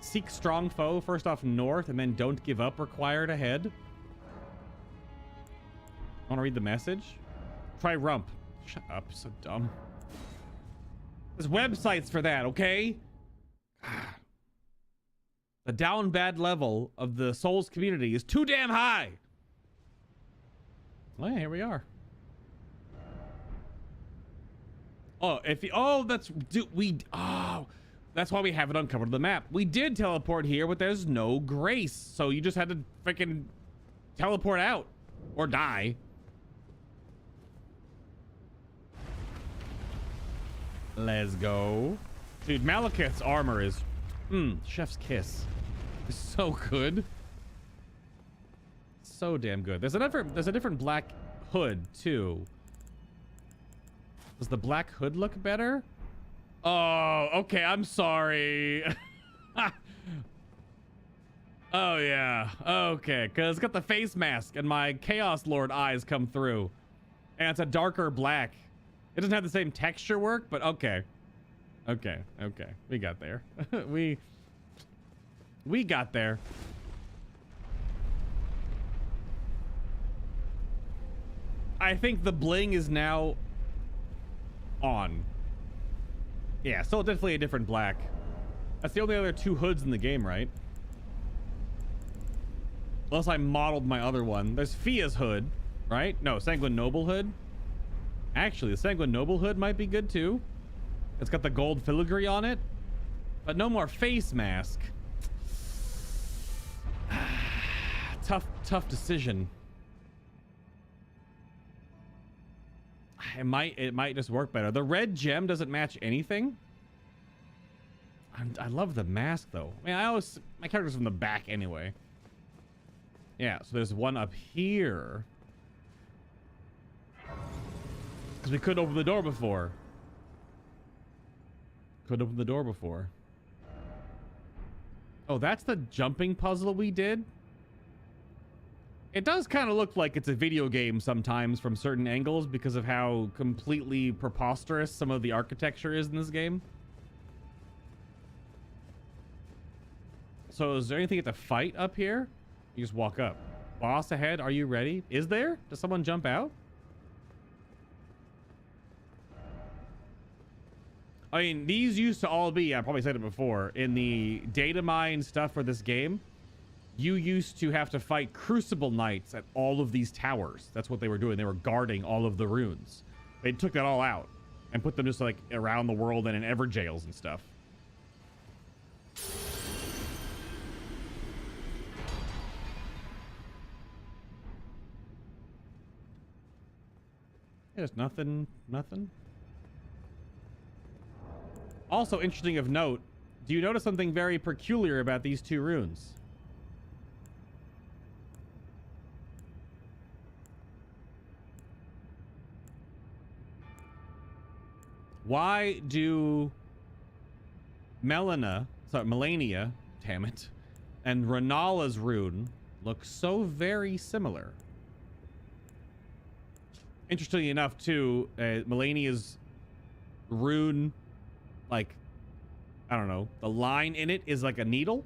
Seek strong foe, first off north, and then don't give up required ahead. I want to read the message. Try rump. Shut up, so dumb. There's websites for that, okay? The down bad level of the Souls community is too damn high. Well, yeah, here we are. Oh, that's why we haven't uncovered the map. We did teleport here, but there's no grace, so you just had to freaking teleport out or die. Let's go, dude. Malekith's armor is, chef's kiss. It's so good, so damn good. There's a different black hood too. Does the black hood look better? Oh, okay. I'm sorry. Oh, yeah. Okay. Because it's got the face mask and my Chaos Lord eyes come through. And it's a darker black. It doesn't have the same texture work, but okay. Okay. Okay. We got there. we got there. I think the bling is now on. Yeah, still definitely a different black. That's the only other two hoods in the game, right? Unless I modeled my other one. There's Fia's hood, right? No, Sanguine Noble hood. Actually, the Sanguine Noble hood might be good too. It's got the gold filigree on it, but no more face mask. Tough decision. It might just work better. The red gem doesn't match anything. I love the mask though. I mean, my character's from the back anyway. Yeah, so there's one up here. Because we couldn't open the door before. Couldn't open the door before. Oh, that's the jumping puzzle we did? It does kind of look like it's a video game sometimes from certain angles because of how completely preposterous some of the architecture is in this game. So is there anything you have to fight up here? You just walk up. Boss ahead, are you ready? Is there? Does someone jump out? I mean, these used to all be, I probably said it before, in the data mine stuff for this game. You used to have to fight Crucible Knights at all of these towers. That's what they were doing. They were guarding all of the runes. They took that all out and put them just like around the world and in ever jails and stuff. There's nothing. Also interesting of note, do you notice something very peculiar about these two runes? Why do Melania, damn it, and Renala's rune look so very similar? Interestingly enough, too, Melania's rune, like, I don't know, the line in it is like a needle.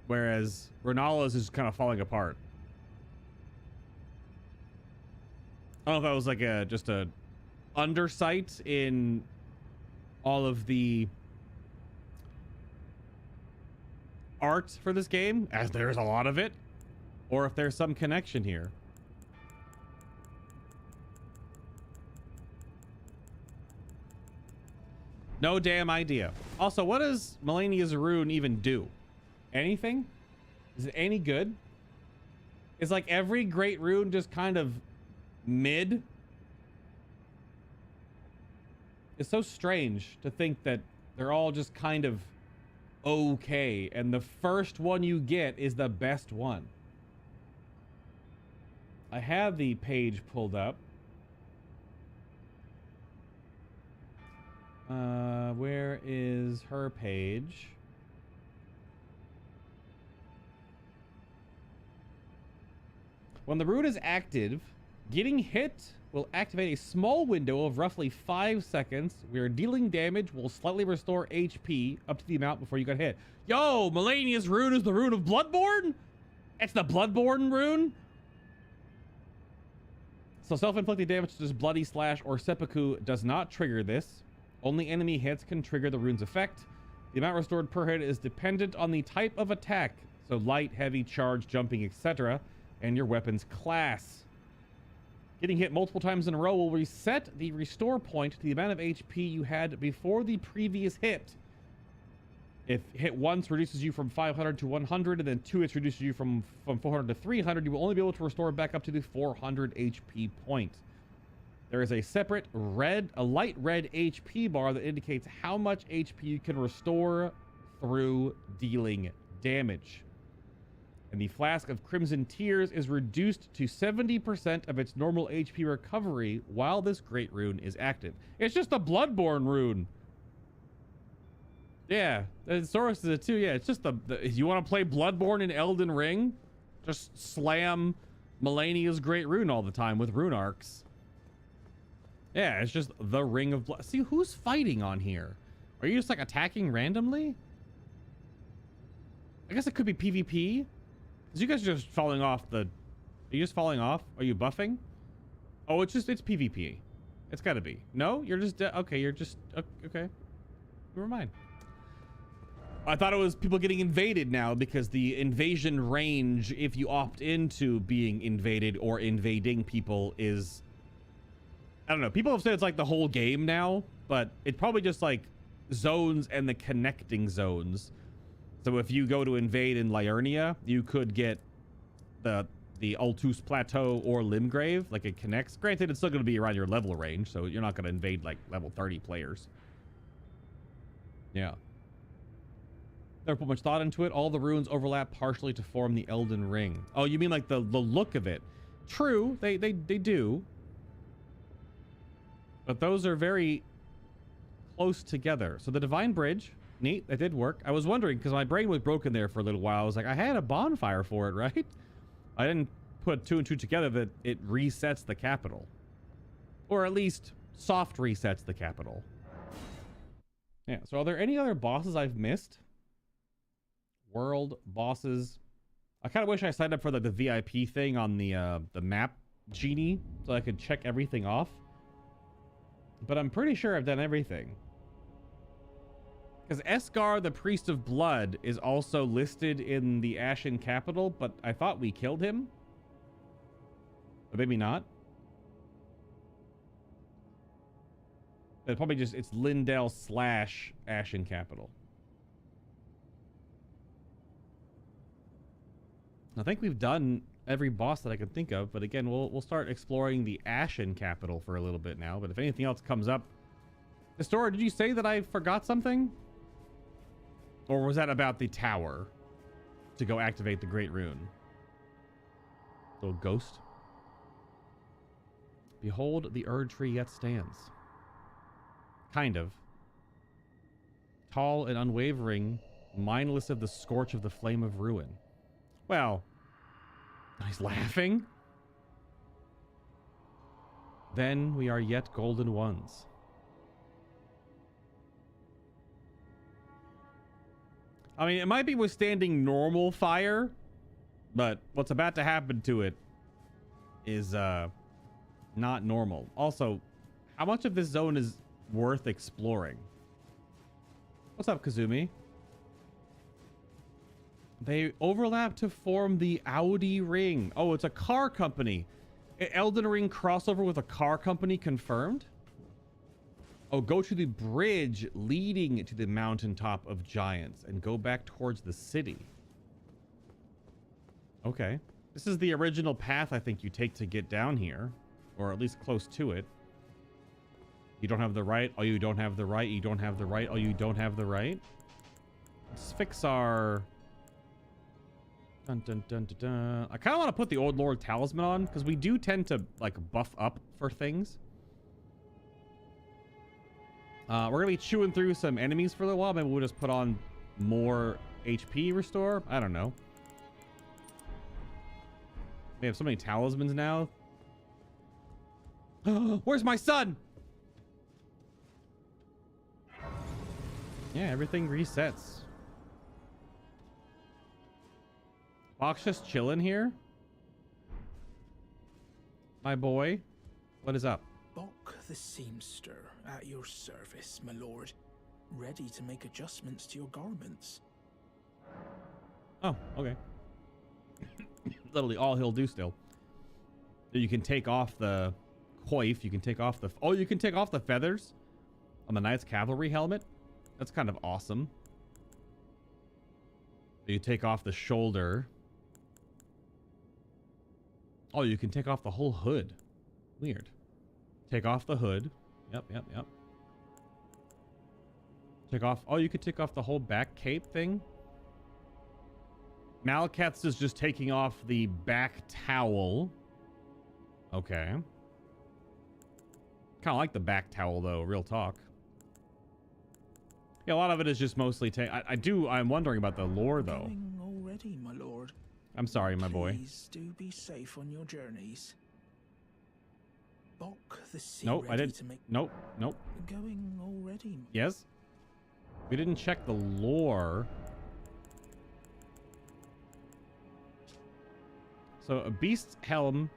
Whereas Renala's is kind of falling apart. I don't know if that was like just a undersight in all of the art for this game, as there's a lot of it, or if there's some connection here. No damn idea. Also, what does Melania's rune even do? Anything? Is it any good? Is like every great rune just kind of mid? It's so strange to think that they're all just kind of okay, and the first one you get is the best one. I have the page pulled up. Where is her page? When the rune is active, getting hit will activate a small window of roughly 5 seconds where dealing damage will slightly restore HP up to the amount before you got hit. Yo, Melania's rune is the rune of Bloodborne? It's the Bloodborne rune? So self-inflicted damage such as Bloody Slash or Seppuku does not trigger this. Only enemy hits can trigger the rune's effect. The amount restored per hit is dependent on the type of attack, so light, heavy, charge, jumping, etc., and your weapon's class. Getting hit multiple times in a row will reset the restore point to the amount of HP you had before the previous hit. If hit once reduces you from 500 to 100, and then 2 hits reduces you from 400 to 300, you will only be able to restore back up to the 400 HP point. There is a separate light red HP bar that indicates how much HP you can restore through dealing damage. And the Flask of Crimson Tears is reduced to 70% of its normal HP recovery while this great rune is active. It's just a Bloodborne rune. Yeah, the source is it too. Yeah, it's just you want to play Bloodborne in Elden Ring? Just slam Melania's great rune all the time with rune arcs. Yeah, it's just the Ring of Blood. See, who's fighting on here? Are you just like attacking randomly? I guess it could be PvP. Because you guys are just falling off the... Are you just falling off? Are you buffing? Oh, it's PvP. It's gotta be. No? You're just... okay, you're just... okay. Never mind. I thought it was people getting invaded now because the invasion range, if you opt into being invaded or invading people, is... I don't know. People have said it's like the whole game now, but it's probably just like zones and the connecting zones. So if you go to invade in Liurnia, you could get the Altus Plateau or Limgrave, like it connects. Granted, it's still going to be around your level range, so you're not going to invade like level 30 players. Yeah. Never put much thought into it. All the runes overlap partially to form the Elden Ring. Oh, you mean like the look of it? True, they do. But those are very close together. So the Divine Bridge, neat, that did work. I was wondering, because my brain was broken there for a little while. I was like, I had a bonfire for it, right? I didn't put 2 and 2 together that it resets the capital. Or at least soft resets the capital. Yeah, so are there any other bosses I've missed? World bosses. I kind of wish I signed up for the VIP thing on the map genie so I could check everything off. But I'm pretty sure I've done everything. Because Esgar, the Priest of Blood, is also listed in the Ashen Capital, but I thought we killed him. But maybe not. But probably just, it's Lindell / Ashen Capital. I think we've done every boss that I can think of, but again, we'll start exploring the Ashen Capital for a little bit now. But if anything else comes up, Astora, did you say that I forgot something, or was that about the tower to go activate the Great Rune? Little ghost. Behold, the Erdtree yet stands. Kind of. Tall and unwavering, mindless of the scorch of the flame of ruin. Well, he's laughing. Then we are yet golden ones. I mean, it might be withstanding normal fire, but what's about to happen to it is not normal. Also, how much of this zone is worth exploring? What's up, Kazumi? They overlap to form the Audi Ring. Oh, it's a car company. Elden Ring crossover with a car company confirmed? Oh, go to the bridge leading to the mountaintop of giants and go back towards the city. Okay. This is the original path I think you take to get down here, or at least close to it. You don't have the right. Oh, you don't have the right. You don't have the right. Oh, you don't have the right. Let's fix our... Dun, dun, dun, dun, dun. I kind of want to put the Old Lord Talisman on, because we do tend to, like, buff up for things. We're going to be chewing through some enemies for a little while. Maybe we'll just put on more HP restore. I don't know. We have so many talismans now. Where's my son? Yeah, everything resets. Fox just chilling here. My boy, what is up? Bok the seamster at your service, my lord. Ready to make adjustments to your garments. Oh, okay. Literally all he'll do still. You can take off the coif. You can take off the... Oh, you can take off the feathers on the Knight's Cavalry helmet. That's kind of awesome. You take off the shoulder. Oh, you can take off the whole hood. Weird. Take off the hood. Yep. Take off... Oh, you could take off the whole back cape thing. Malakath's is just taking off the back towel. Okay. Kind of like the back towel, though. Real talk. Yeah, a lot of it is just mostly... I'm wondering about the lore, though. Going already, my lord. I'm sorry, my boy. Please do be safe on your journeys. Bok the sea. Nope, I didn't. To make... Nope. Going already. Yes? We didn't check the lore. So, a beast's helm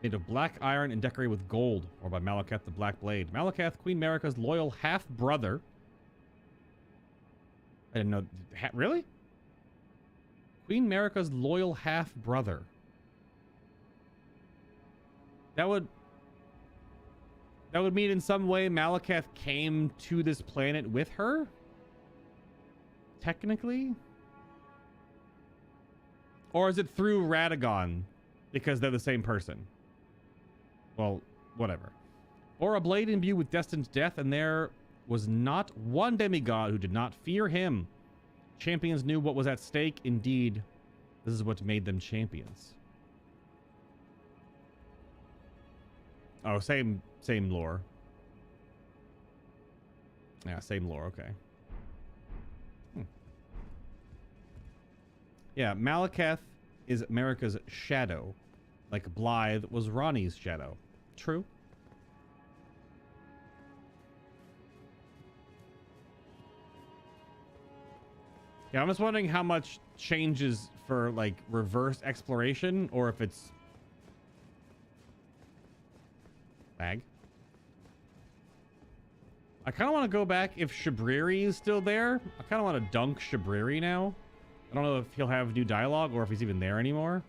made of black iron and decorated with gold, or by Malakath the Black Blade. Malakath, Queen Marika's loyal half-brother. I didn't know. Really? Queen Marika's loyal half-brother. That would mean in some way Malakath came to this planet with her? Technically? Or is it through Radagon? Because they're the same person. Well, whatever. Or a blade imbued with destined death, and there was not one demigod who did not fear him. Champions knew what was at stake. Indeed, this is what made them champions. Oh, same lore. Yeah, same lore, okay. Yeah, Malakath is Marika's shadow, like Blythe was Ronnie's shadow. True. Yeah, I'm just wondering how much changes for, like, reverse exploration, or if it's... Bag. I kind of want to go back if Shabriri is still there. I kind of want to dunk Shabriri now. I don't know if he'll have new dialogue or if he's even there anymore.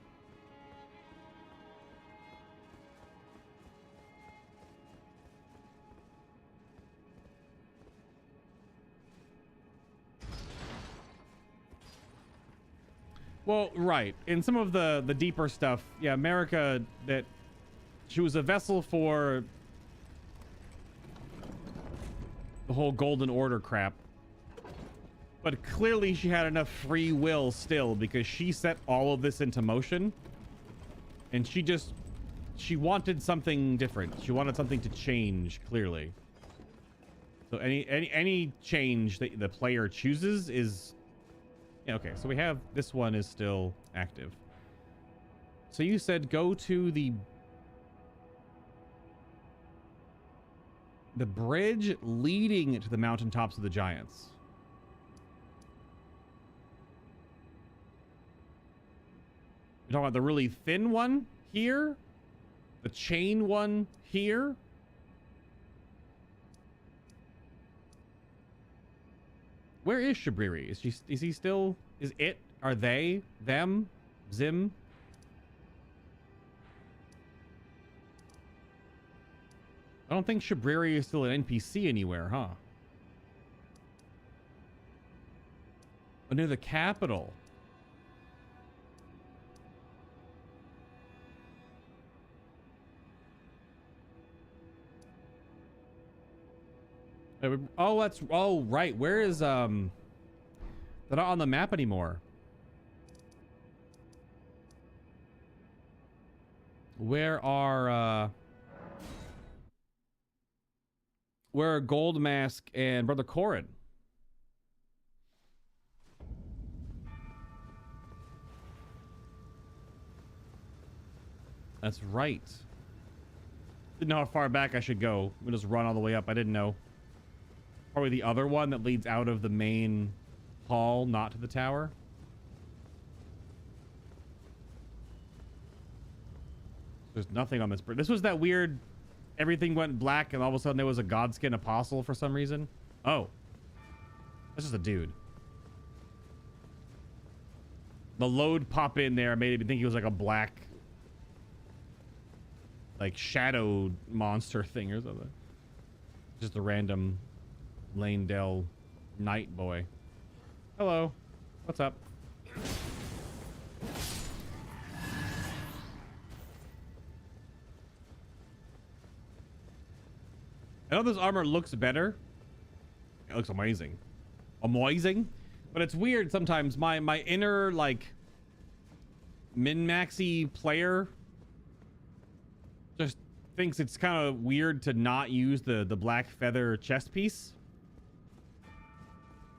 Well, right. In some of the deeper stuff, yeah, Marika, that she was a vessel for the whole Golden Order crap. But clearly she had enough free will still, because she set all of this into motion. And she wanted something different. She wanted something to change, clearly. So any change that the player chooses is... Yeah, okay, so we have... This one is still active. So you said go to the bridge leading to the mountaintops of the giants. You're talking about the really thin one here? The chain one here? Where is Shabriri? Is he still... Is it? Are they? Them? Zim? I don't think Shabriri is still an NPC anywhere, huh? But near the capital. Oh, that's... Oh, right. Where is... They're not on the map anymore. Where are Gold Mask and Brother Corrin? That's right. Didn't know how far back I should go. We'll just run all the way up. I didn't know. Probably the other one that leads out of the main hall, not to the tower. There's nothing on this bridge. This was that weird, everything went black and all of a sudden there was a godskin apostle for some reason. Oh. That's just a dude. The load pop in there made me think he was like a black, like shadow monster thing or something. Just a random Lanedale night boy. Hello. What's up? I know this armor looks better. It looks amazing. Amazing. But it's weird sometimes. My inner, like, min-maxy player just thinks it's kind of weird to not use the black feather chest piece.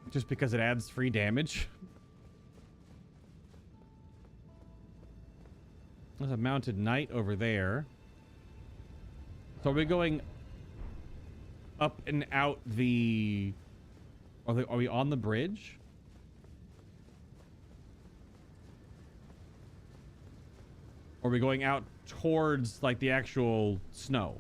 Just because it adds free damage. There's a mounted knight over there. So are we going up and out the... Are we on the bridge? Or are we going out towards, like, the actual snow?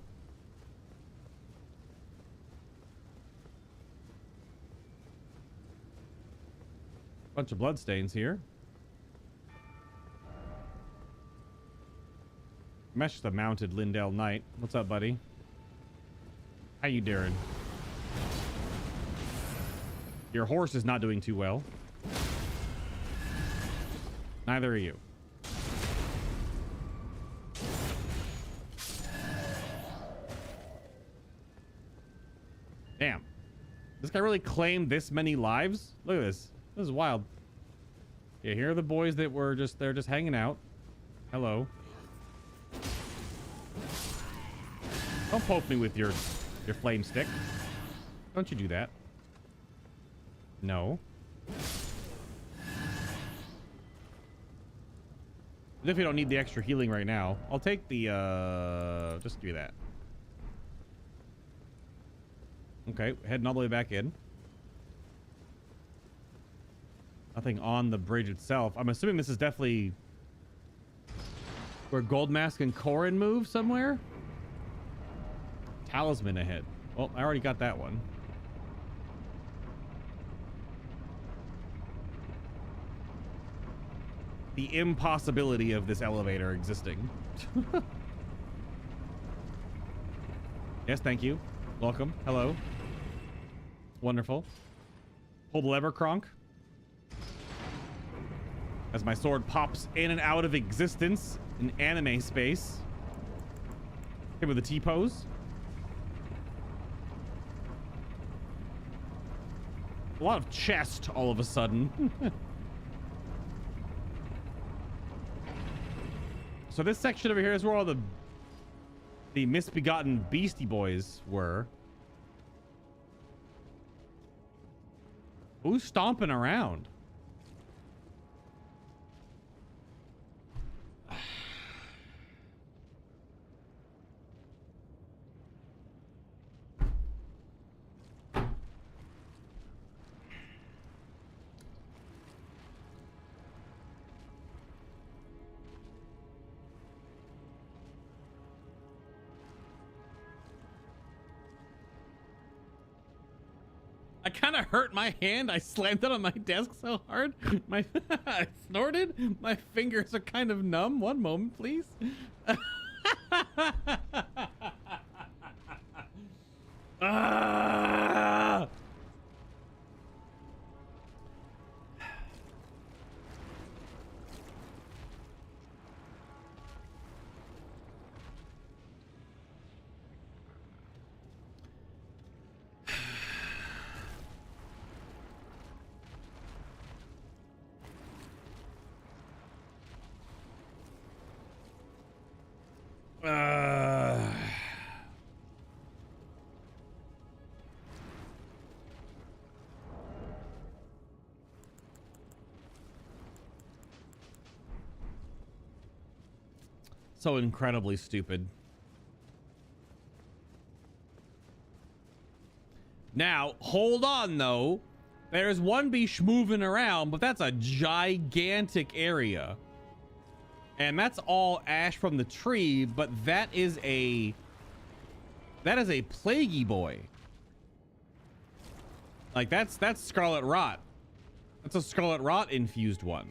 Bunch of bloodstains here. Mesh the mounted Lindell Knight. What's up, buddy? How you doing? Your horse is not doing too well. Neither are you. Damn. This guy really claimed this many lives? Look at this. This is wild. Yeah, here are the boys that were just, they're just hanging out. Hello. Don't poke me with your flame stick. Don't you do that. No. If we don't need the extra healing right now, I'll take the, just give me that. Okay, heading all the way back in. Nothing on the bridge itself. I'm assuming this is definitely where Goldmask and Corrin move somewhere. Talisman ahead. Well, I already got that one. The impossibility of this elevator existing. Yes, thank you. Welcome. Hello. Wonderful. Pull the lever, Kronk. As my sword pops in and out of existence in anime space. Hit with a T-pose. A lot of chest all of a sudden. So this section over here is where all the misbegotten Beastie Boys were. Who's stomping around? I kind of hurt my hand. I slammed it on my desk so hard. I snorted. My fingers are kind of numb. One moment, please. Ah! So incredibly stupid. Now, hold on though. There's one beast moving around, but that's a gigantic area. And that's all ash from the tree, but that is a plaguey boy. Like that's Scarlet Rot. That's a Scarlet Rot infused one.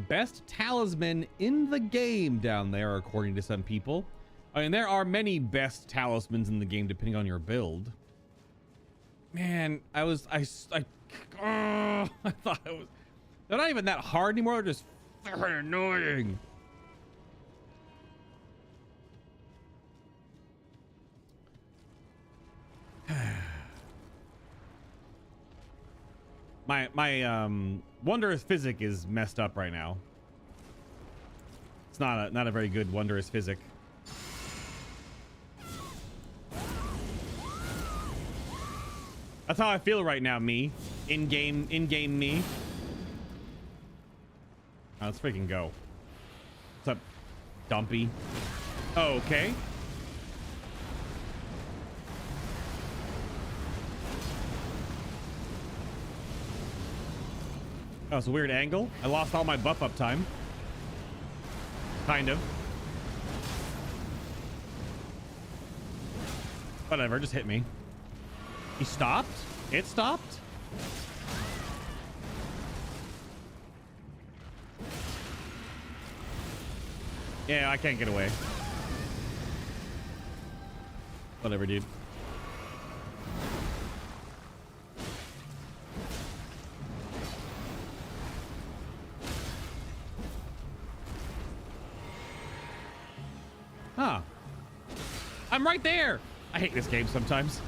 Best talisman in the game down there, according to some people. I mean, there are many best talismans in the game depending on your build. Man, I thought it was, they're not even that hard anymore. They're just freaking annoying. my wondrous physic is messed up right now. It's not a very good wondrous physic. That's how I feel right now, me. In-game me. Oh, let's freaking go. What's up, Dumpy? Oh, okay. Oh, it's a weird angle. I lost all my buff up time. Kind of. Whatever, just hit me. He stopped? It stopped? Yeah, I can't get away. Whatever, dude. Huh. I'm right there. I hate this game sometimes.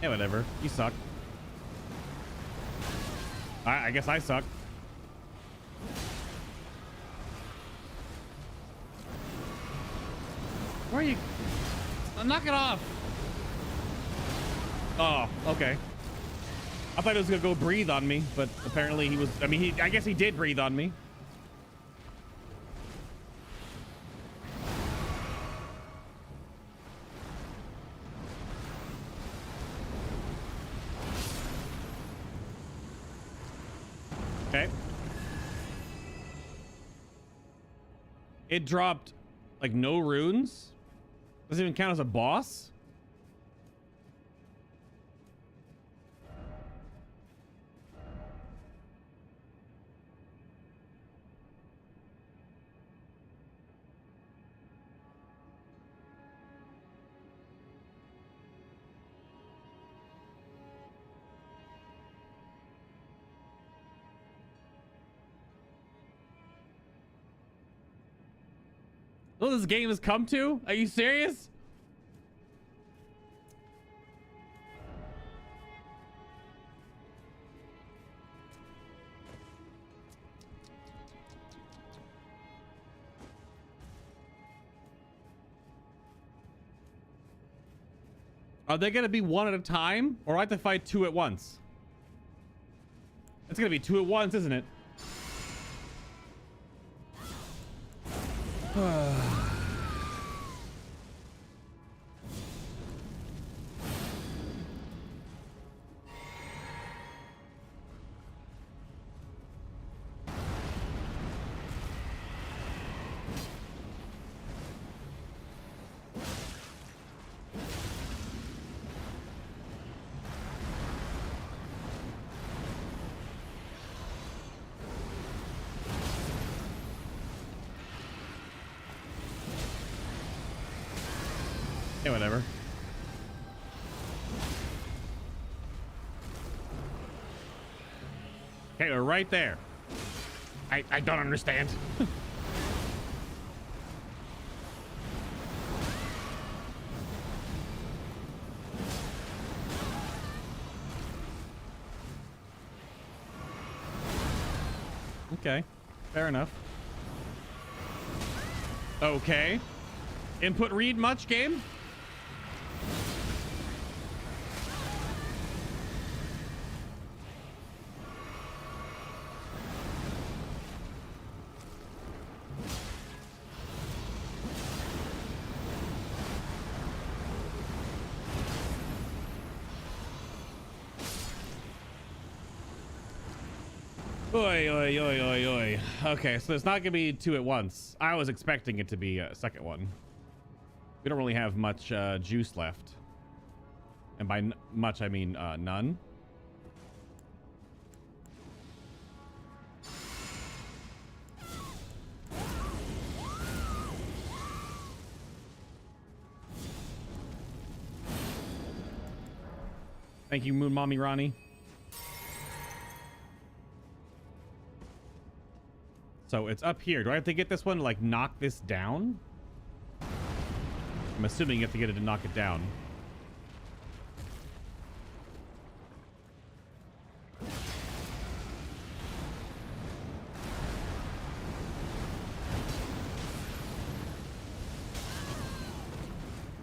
Yeah, whatever. You suck. I guess I suck. Where are you? Knock it off. Oh, okay. I thought he was gonna go breathe on me, but apparently he was. I mean, I guess he did breathe on me. Okay. It dropped like no runes. Doesn't even count as a boss. Oh, this game has come to? Are you serious? Are they gonna be one at a time, or do I have to fight two at once? It's gonna be two at once, isn't it? Yeah, whatever. Okay, we're right there. I don't understand. Okay, fair enough. Okay. Input read much, game? Oi, oi, oi, oi, oi. Okay, so it's not gonna be 2 at once. I was expecting it to be a second one. We don't really have much juice left. And by much, I mean none. Thank you, Moon Mommy Ronnie. So it's up here. Do I have to get this one to like knock this down? I'm assuming you have to get it to knock it down.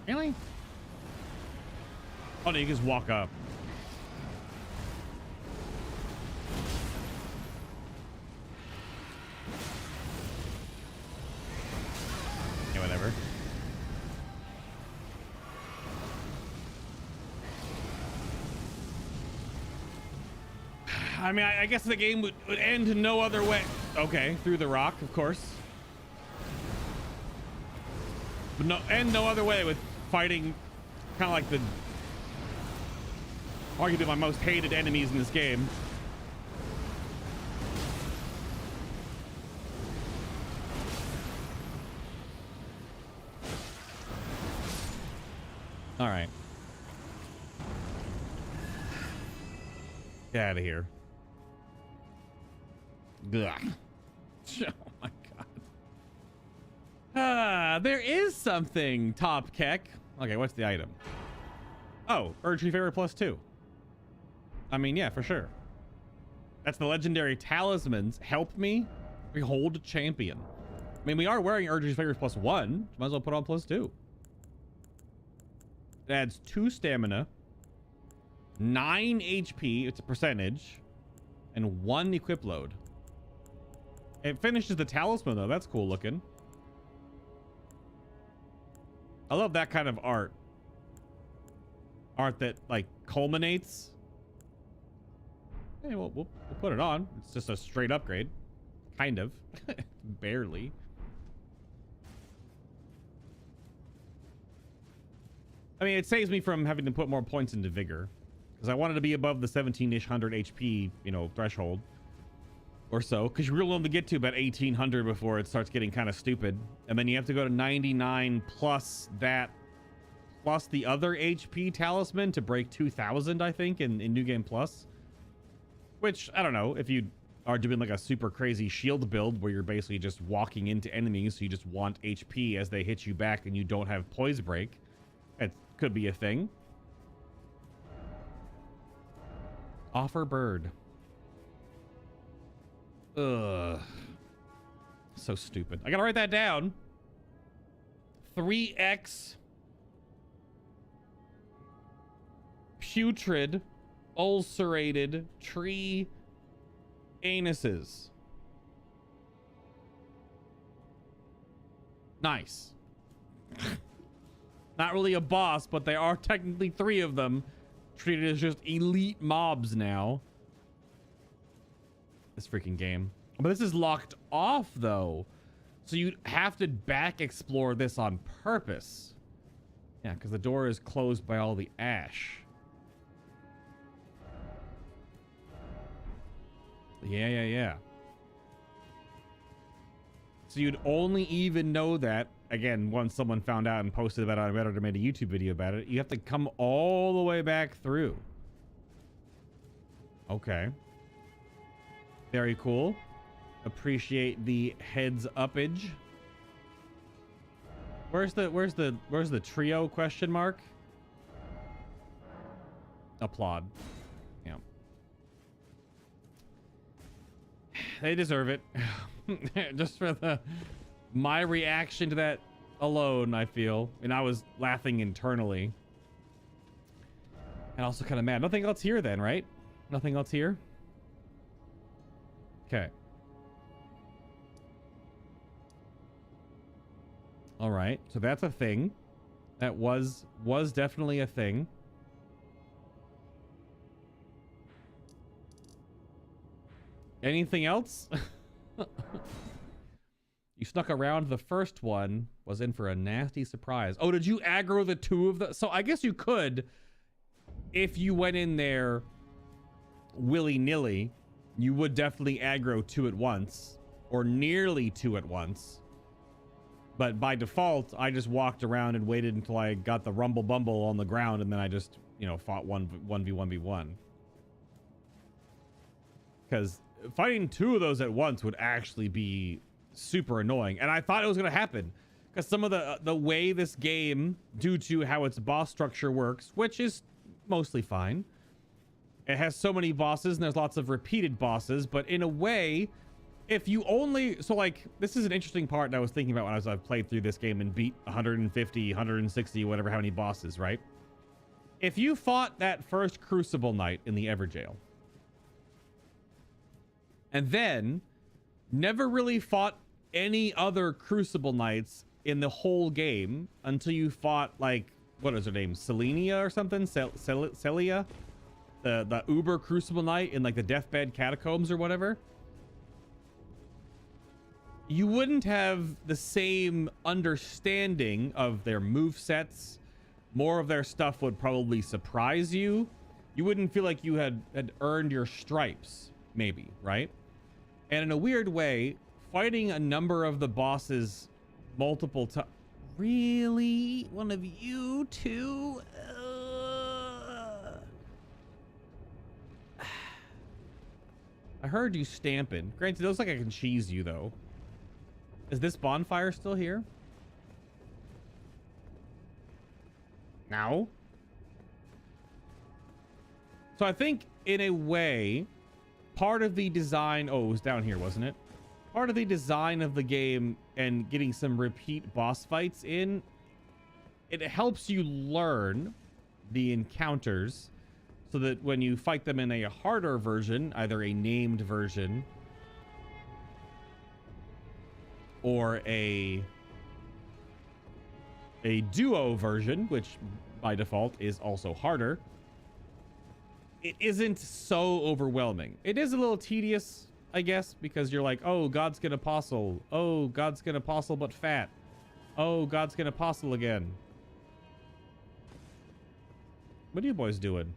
Really? Oh no, you can just walk up. Yeah, whatever. I mean, I guess the game would end no other way. Okay, through the rock, of course. But end no other way with fighting kind of like the arguably my most hated enemies in this game. All right. Get out of here. Ugh. Oh my god. There is something, Top Keck. Okay, what's the item? Oh, Erdtree favorite +2. I mean, yeah, for sure. That's the legendary talismans. Help me behold champion. I mean, we are wearing Erdtree's favorites +1. Might as well put on +2. It adds 2 stamina, 9 HP, it's a percentage, and 1 equip load. It finishes the talisman though. That's cool looking. I love that kind of art. Art that like culminates. Hey, well, we'll put it on. It's just a straight upgrade. Kind of. Barely. I mean, it saves me from having to put more points into vigor. Because I wanted to be above the 17-ish 100 HP, you know, threshold. Or so. Because you really want to get to about 1800 before it starts getting kind of stupid. And then you have to go to 99 plus that. Plus the other HP talisman to break 2000, I think, in New Game Plus. Which, I don't know, if you are doing like a super crazy shield build where you're basically just walking into enemies, so you just want HP as they hit you back and you don't have poise break. It could be a thing. Offer bird. Ugh. So stupid. I gotta write that down. 3x putrid ulcerated tree anuses. Nice. Not really a boss, but they are technically 3 of them, treated as just elite mobs now. This freaking game. But this is locked off though, so you have to back explore this on purpose. Yeah, because the door is closed by all the ash. Yeah. So you'd only even know that, again, once someone found out and posted about it on Reddit or made a YouTube video about it. You have to come all the way back through. Okay. Very cool. Appreciate the heads upage. Where's the trio question mark? Applaud. Yeah. They deserve it. Just for my reaction to that alone, I feel. And I was laughing internally. And also kind of mad. Nothing else here then, right? Nothing else here? Okay. All right. So that's a thing. That was definitely a thing. Anything else? You snuck around. The first one was in for a nasty surprise. Oh, did you aggro the two of the... So I guess you could, if you went in there willy-nilly, you would definitely aggro two at once, or nearly two at once. But by default, I just walked around and waited until I got the rumble bumble on the ground, and then I just, you know, fought 1v1v1. Because fighting two of those at once would actually be super annoying, and I thought it was going to happen because some of the way this game, due to how its boss structure works, which is mostly fine, it has so many bosses and there's lots of repeated bosses. But in a way, if you only, so like, this is an interesting part that I was thinking about when I played through this game and beat 150, 160, whatever, how many bosses, right? If you fought that first Crucible Knight in the Everjail and then never really fought any other Crucible Knights in the whole game until you fought, like, what is her name, Selenia or something, Celia, the Uber Crucible Knight in like the Deathbed Catacombs or whatever, you wouldn't have the same understanding of their move sets. More of their stuff would probably surprise you. You wouldn't feel like you had earned your stripes, maybe, right? And in a weird way, fighting a number of the bosses multiple times. Really? One of you two? I heard you stamping. Granted, it looks like I can cheese you, though. Is this bonfire still here? No. So I think, in a way, part of the design... Oh, it was down here, wasn't it? Part of the design of the game and getting some repeat boss fights in, it helps you learn the encounters so that when you fight them in a harder version, either a named version or a duo version, which by default is also harder, it isn't so overwhelming. It is a little tedious, I guess, because you're like, oh, Godskin Apostle. Oh, Godskin Apostle, but fat. Oh, Godskin Apostle again. What are you boys doing?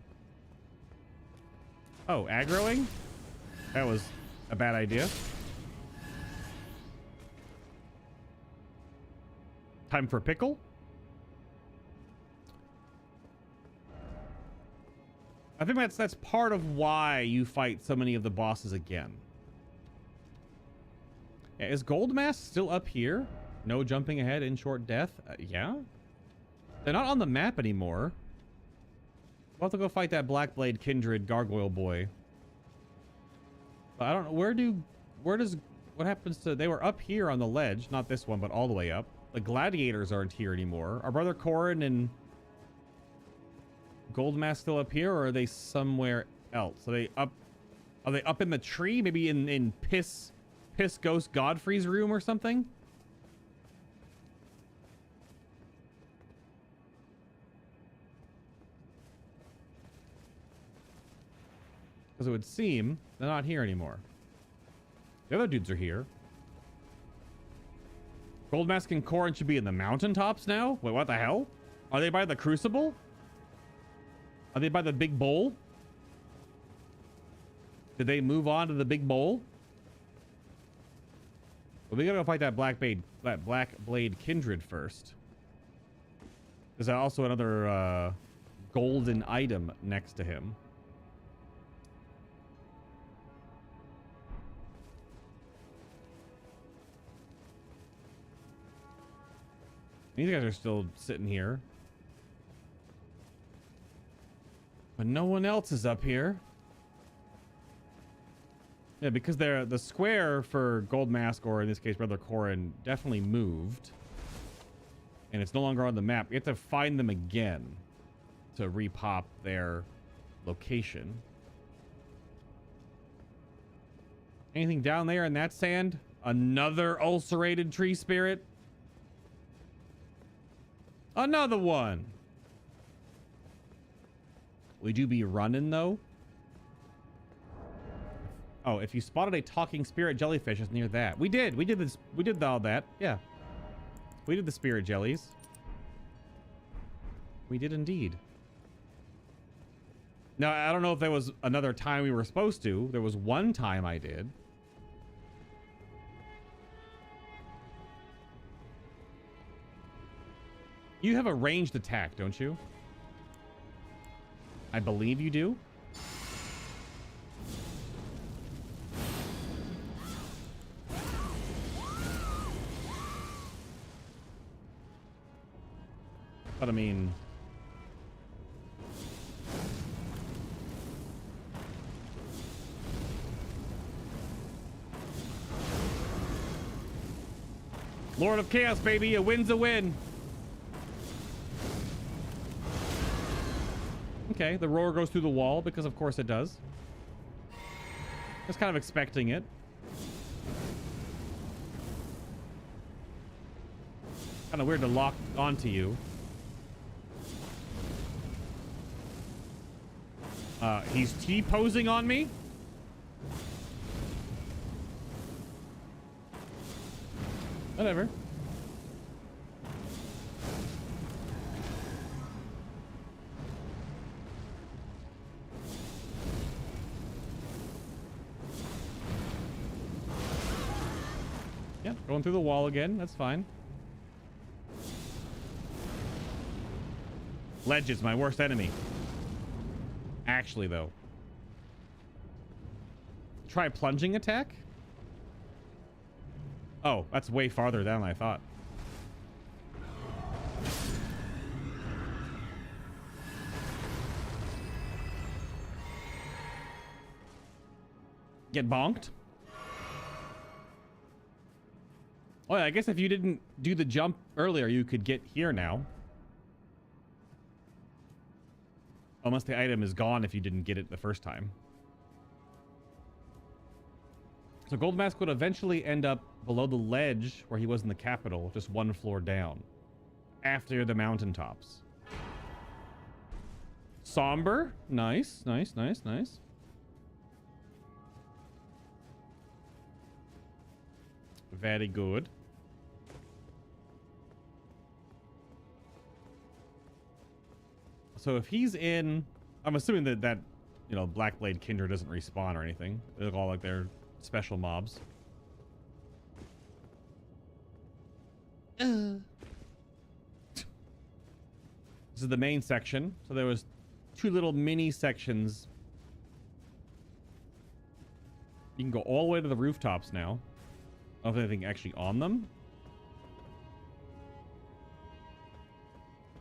Oh, aggroing? That was a bad idea. Time for pickle? I think that's part of why you fight so many of the bosses again. Yeah, is Gold Mask still up here? No jumping ahead in short death? Yeah? They're not on the map anymore. We'll have to go fight that Blackblade Kindred Gargoyle boy. But I don't know, what happens to, they were up here on the ledge, not this one, but all the way up. The gladiators aren't here anymore. Are Brother Corrin and Gold Mask still up here, or are they somewhere else? Are they up in the tree? Maybe in Piss Ghost Godfrey's room or something? Because it would seem they're not here anymore. The other dudes are here. Gold Mask and Corrin should be in the mountaintops now? Wait, what the hell? Are they by the Crucible? Are they by the big bowl? Did they move on to the big bowl? Well, we gotta go fight that Blackblade Kindred first. There's also another golden item next to him. These guys are still sitting here. But no one else is up here. Yeah, because the square for Gold Mask, or in this case, Brother Corrin, definitely moved. And it's no longer on the map. You have to find them again to repop their location. Anything down there in that sand? Another ulcerated tree spirit? Another one. Would you be running, though? Oh, if you spotted a talking spirit jellyfish, it's near that. We did this. We did all that. Yeah. We did the spirit jellies. We did indeed. Now, I don't know if there was another time we were supposed to. There was one time I did. You have a ranged attack, don't you? I believe you do. But I mean... Lord of Chaos, baby. A win's a win. Okay, the roar goes through the wall because of course it does. I was kind of expecting it. Kind of weird to lock onto you. He's T-posing on me. Whatever. Yeah, going through the wall again. That's fine. Ledge is my worst enemy. Actually, though. Try plunging attack? Oh, that's way farther down than I thought. Get bonked? Oh, yeah, I guess if you didn't do the jump earlier, you could get here now. Unless the item is gone if you didn't get it the first time. So Gold Mask would eventually end up below the ledge where he was in the capital, just one floor down. After the mountaintops. Somber. Nice, nice, nice, nice. Very good. So if he's in... I'm assuming that you know, Blackblade Kindred doesn't respawn or anything. They look all like they're special mobs. This is the main section. So there was two little mini sections. You can go all the way to the rooftops now. I don't know if anything actually on them.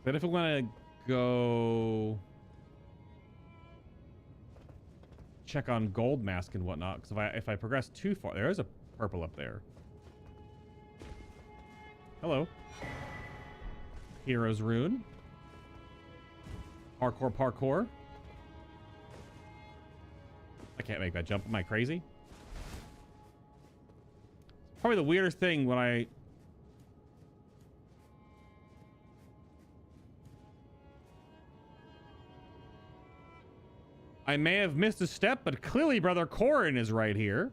But if we want to go check on Gold Mask and whatnot, because if I progress too far, there is a purple up there. Hello. Hero's Rune. Parkour, parkour. I can't make that jump. Am I crazy? Probably the weirdest thing when I may have missed a step, but clearly Brother Corin is right here.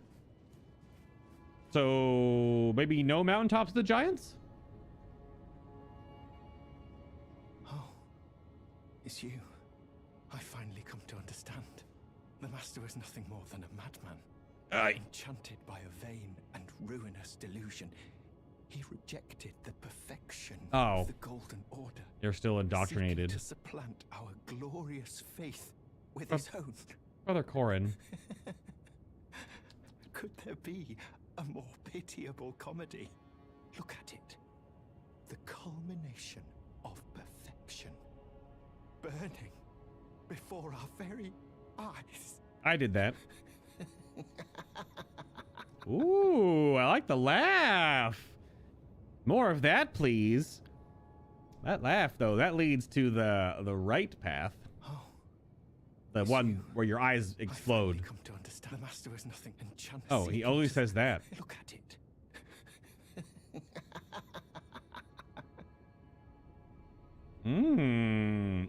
So maybe no mountaintops of the giants? Oh, it's you. I finally come to understand. The Master was nothing more than a madman. Enchanted by a vain and ruinous delusion, he rejected the perfection of the Golden Order. You're still indoctrinated. To supplant our glorious faith with his own. Brother Corin. Could there be a more pitiable comedy? Look at it. The culmination of perfection. Burning before our very eyes. I did that. Ooh, I like the laugh. More of that, please. That laugh, though, that leads to the right path. Oh, the one where your eyes explode. Come to understand. The Master is nothing enchanted. Oh, he always says that. Look at it.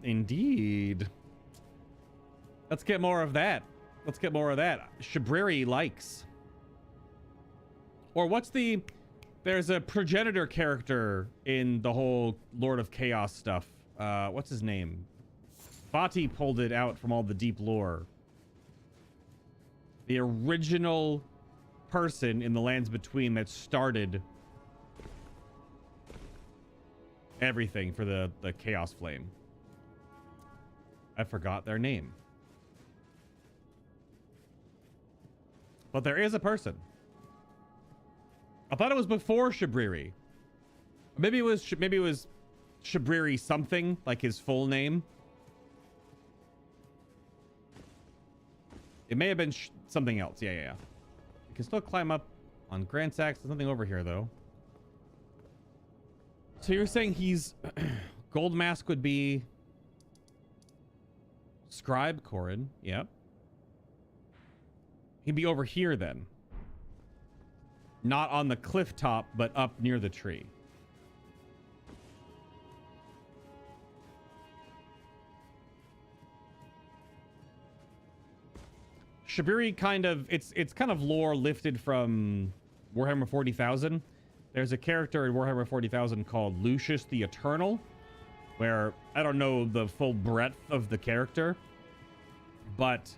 Indeed. Let's get more of that. let's get more of that. Shabriri likes. Or what's the... There's a progenitor character in the whole Lord of Chaos stuff. What's his name? Vati pulled it out from all the deep lore. The original person in the Lands Between that started everything for the Chaos Flame. I forgot their name. But there is a person. I thought it was before Shabriri. Maybe it was Shabriri something, like his full name. It may have been something else. Yeah. You can still climb up on Grand Sax. There's nothing over here, though. So you're saying he's... Gold Mask would be... Scribe Corin. Yep. He'd be over here, then. Not on the cliff top, but up near the tree. Shabriri kind of... It's kind of lore lifted from Warhammer 40,000. There's a character in Warhammer 40,000 called Lucius the Eternal, where I don't know the full breadth of the character, but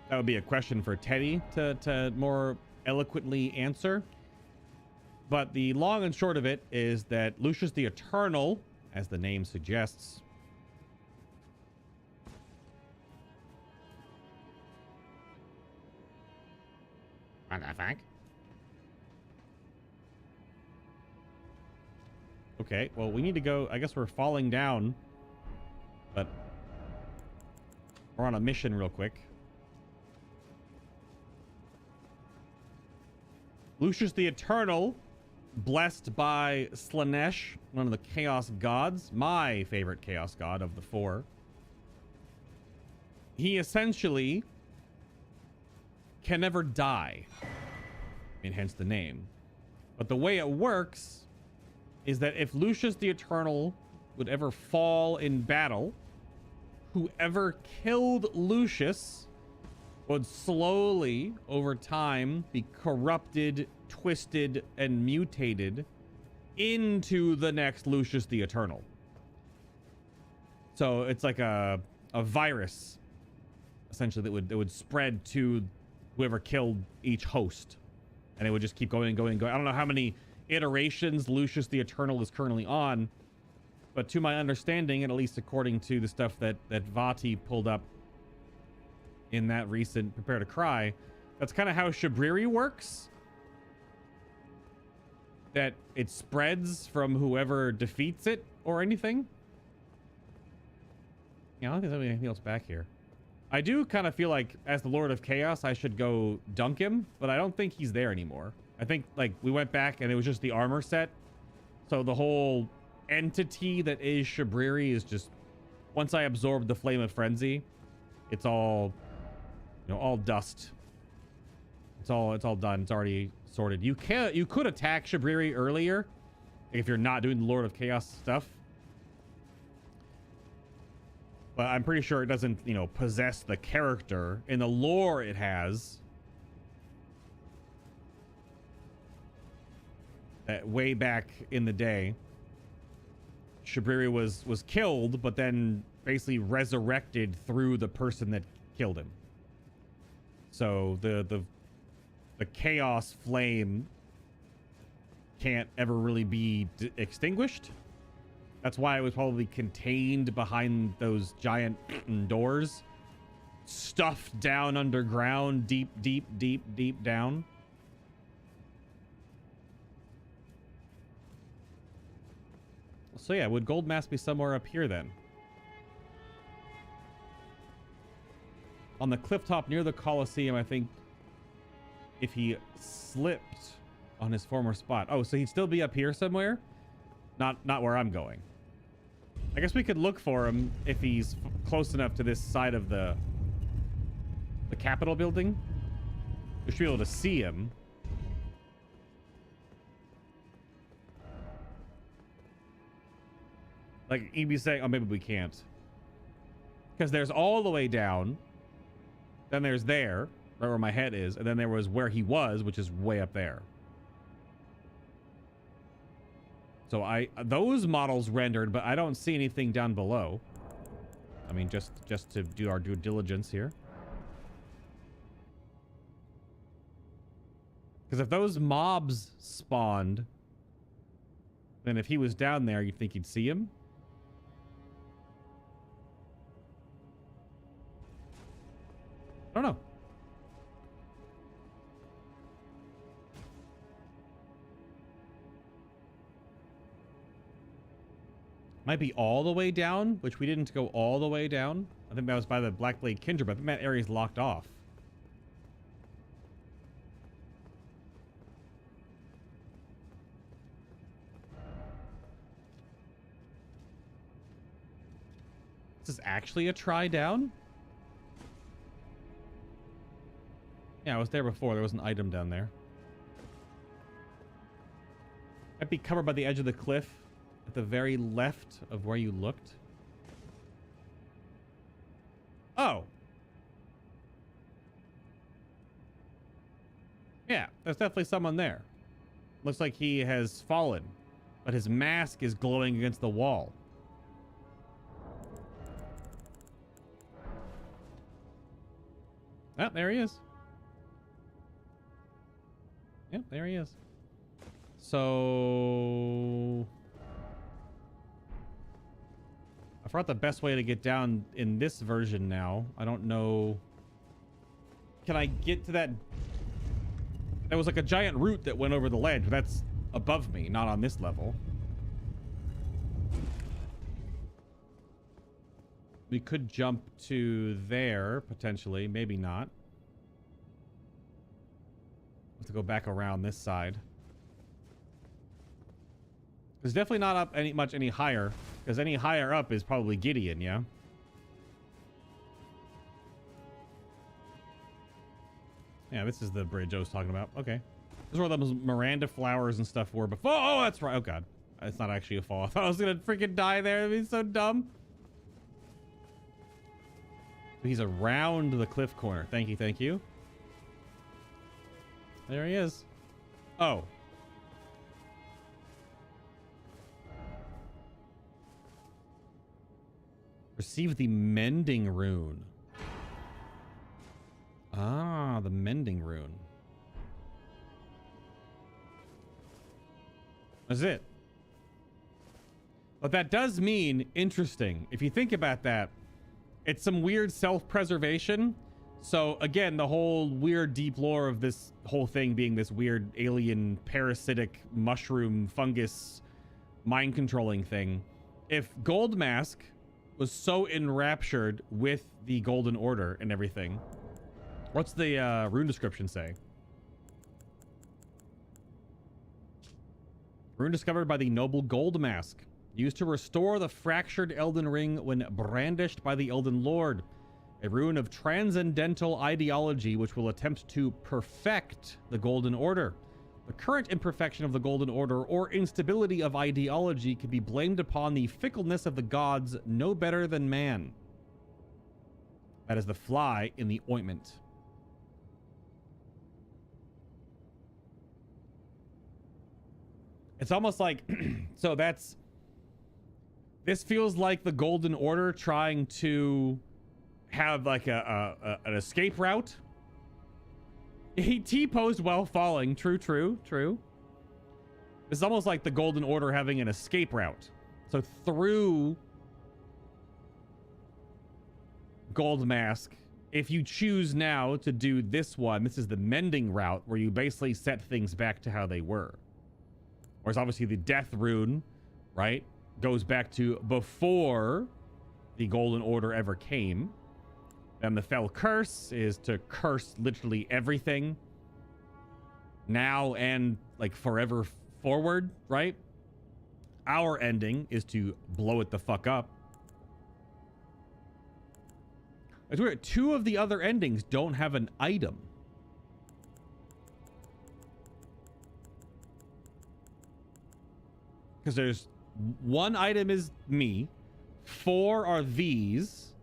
that would be a question for Teddy to more eloquently answer. But the long and short of it is that Lucius the Eternal, as the name suggests, what the fuck? Okay, well, we need to go. I guess we're falling down, but we're on a mission real quick. Lucius the Eternal, blessed by Slanesh, one of the Chaos Gods, my favorite Chaos God of the four. He essentially can never die. I mean, hence the name. But the way it works is that if Lucius the Eternal would ever fall in battle, whoever killed Lucius would slowly, over time, be corrupted, twisted, and mutated into the next Lucius the Eternal. So it's like a virus, essentially, that would spread to whoever killed each host. And it would just keep going and going and going. I don't know how many iterations Lucius the Eternal is currently on, but to my understanding, and at least according to the stuff that Vati pulled up in that recent Prepare to Cry, that's kind of how Shabriri works. That it spreads from whoever defeats it or anything. Yeah, I don't think there's anything else back here. I do kind of feel like, as the Lord of Chaos, I should go dunk him, but I don't think he's there anymore. I think, like, we went back and it was just the armor set. So the whole entity that is Shabriri is just... Once I absorb the Flame of Frenzy, it's all... You know, all dust. It's all done. It's already sorted. You could attack Shabriri earlier if you're not doing the Lord of Chaos stuff. But I'm pretty sure it doesn't, you know, possess the character. In the lore, it has. Way back in the day, Shabriri was killed, but then basically resurrected through the person that killed him. So the chaos flame can't ever really be extinguished. That's why it was probably contained behind those giant doors, stuffed down underground, deep down. So yeah, would Gold Mask be somewhere up here then? On the cliff top near the Colosseum, I think, if he slipped on his former spot. Oh, so he'd still be up here somewhere? Not where I'm going. I guess we could look for him if he's close enough to this side of the Capitol building. We should be able to see him. Like, he'd be saying, oh, maybe we can't. Because there's all the way down. Then there's there, right where my head is. And then there was where he was, which is way up there. So those models rendered, but I don't see anything down below. I mean, just to do our due diligence here. Because if those mobs spawned, then if he was down there, you'd think you'd see him. I don't know. Might be all the way down, which we didn't go all the way down. I think that was by the Blackblade Kindred, but I think that area's locked off. This is actually a try down? Yeah, I was there before. There was an item down there. Might be covered by the edge of the cliff at the very left of where you looked. Oh. Yeah, there's definitely someone there. Looks like he has fallen, but his mask is glowing against the wall. Oh, there he is. Yep, there he is. So I forgot the best way to get down in this version now. I don't know. Can I get to that? There was like a giant root that went over the ledge, but that's above me, not on this level. We could jump to there, potentially. Maybe not. Have to go back around this side. It's definitely not up much any higher, because any higher up is probably Gideon, yeah? Yeah, this is the bridge I was talking about. Okay. This is where those Miranda flowers and stuff were before. Oh, that's right. Oh, God. It's not actually a fall. I thought I was going to freaking die there. That'd be so dumb. He's around the cliff corner. Thank you, thank you. There he is. Oh. Receive the Mending Rune. Ah, the Mending Rune. That's it. But that does mean interesting. If you think about that, it's some weird self-preservation. So again, the whole weird deep lore of this whole thing being this weird alien parasitic mushroom fungus mind controlling thing. If Gold Mask was so enraptured with the Golden Order and everything, what's the rune description say? Rune discovered by the noble Gold Mask, used to restore the fractured Elden Ring when brandished by the Elden Lord. A rune of transcendental ideology which will attempt to perfect the Golden Order. The current imperfection of the Golden Order or instability of ideology can be blamed upon the fickleness of the gods no better than man. That is the fly in the ointment. It's almost like, so that's, this feels like the Golden Order trying to have like an escape route. He T-posed while falling. True. It's almost like the Golden Order having an escape route. So through Gold Mask, if you choose now to do this one, this is the Mending route where you basically set things back to how they were. Whereas obviously the Death Rune, right, goes back to before the Golden Order ever came. And the Fell Curse is to curse literally everything now and like forever forward, right? Our ending is to blow it the fuck up. It's weird. Two of the other endings don't have an item. Because there's one item is me, 4 are these,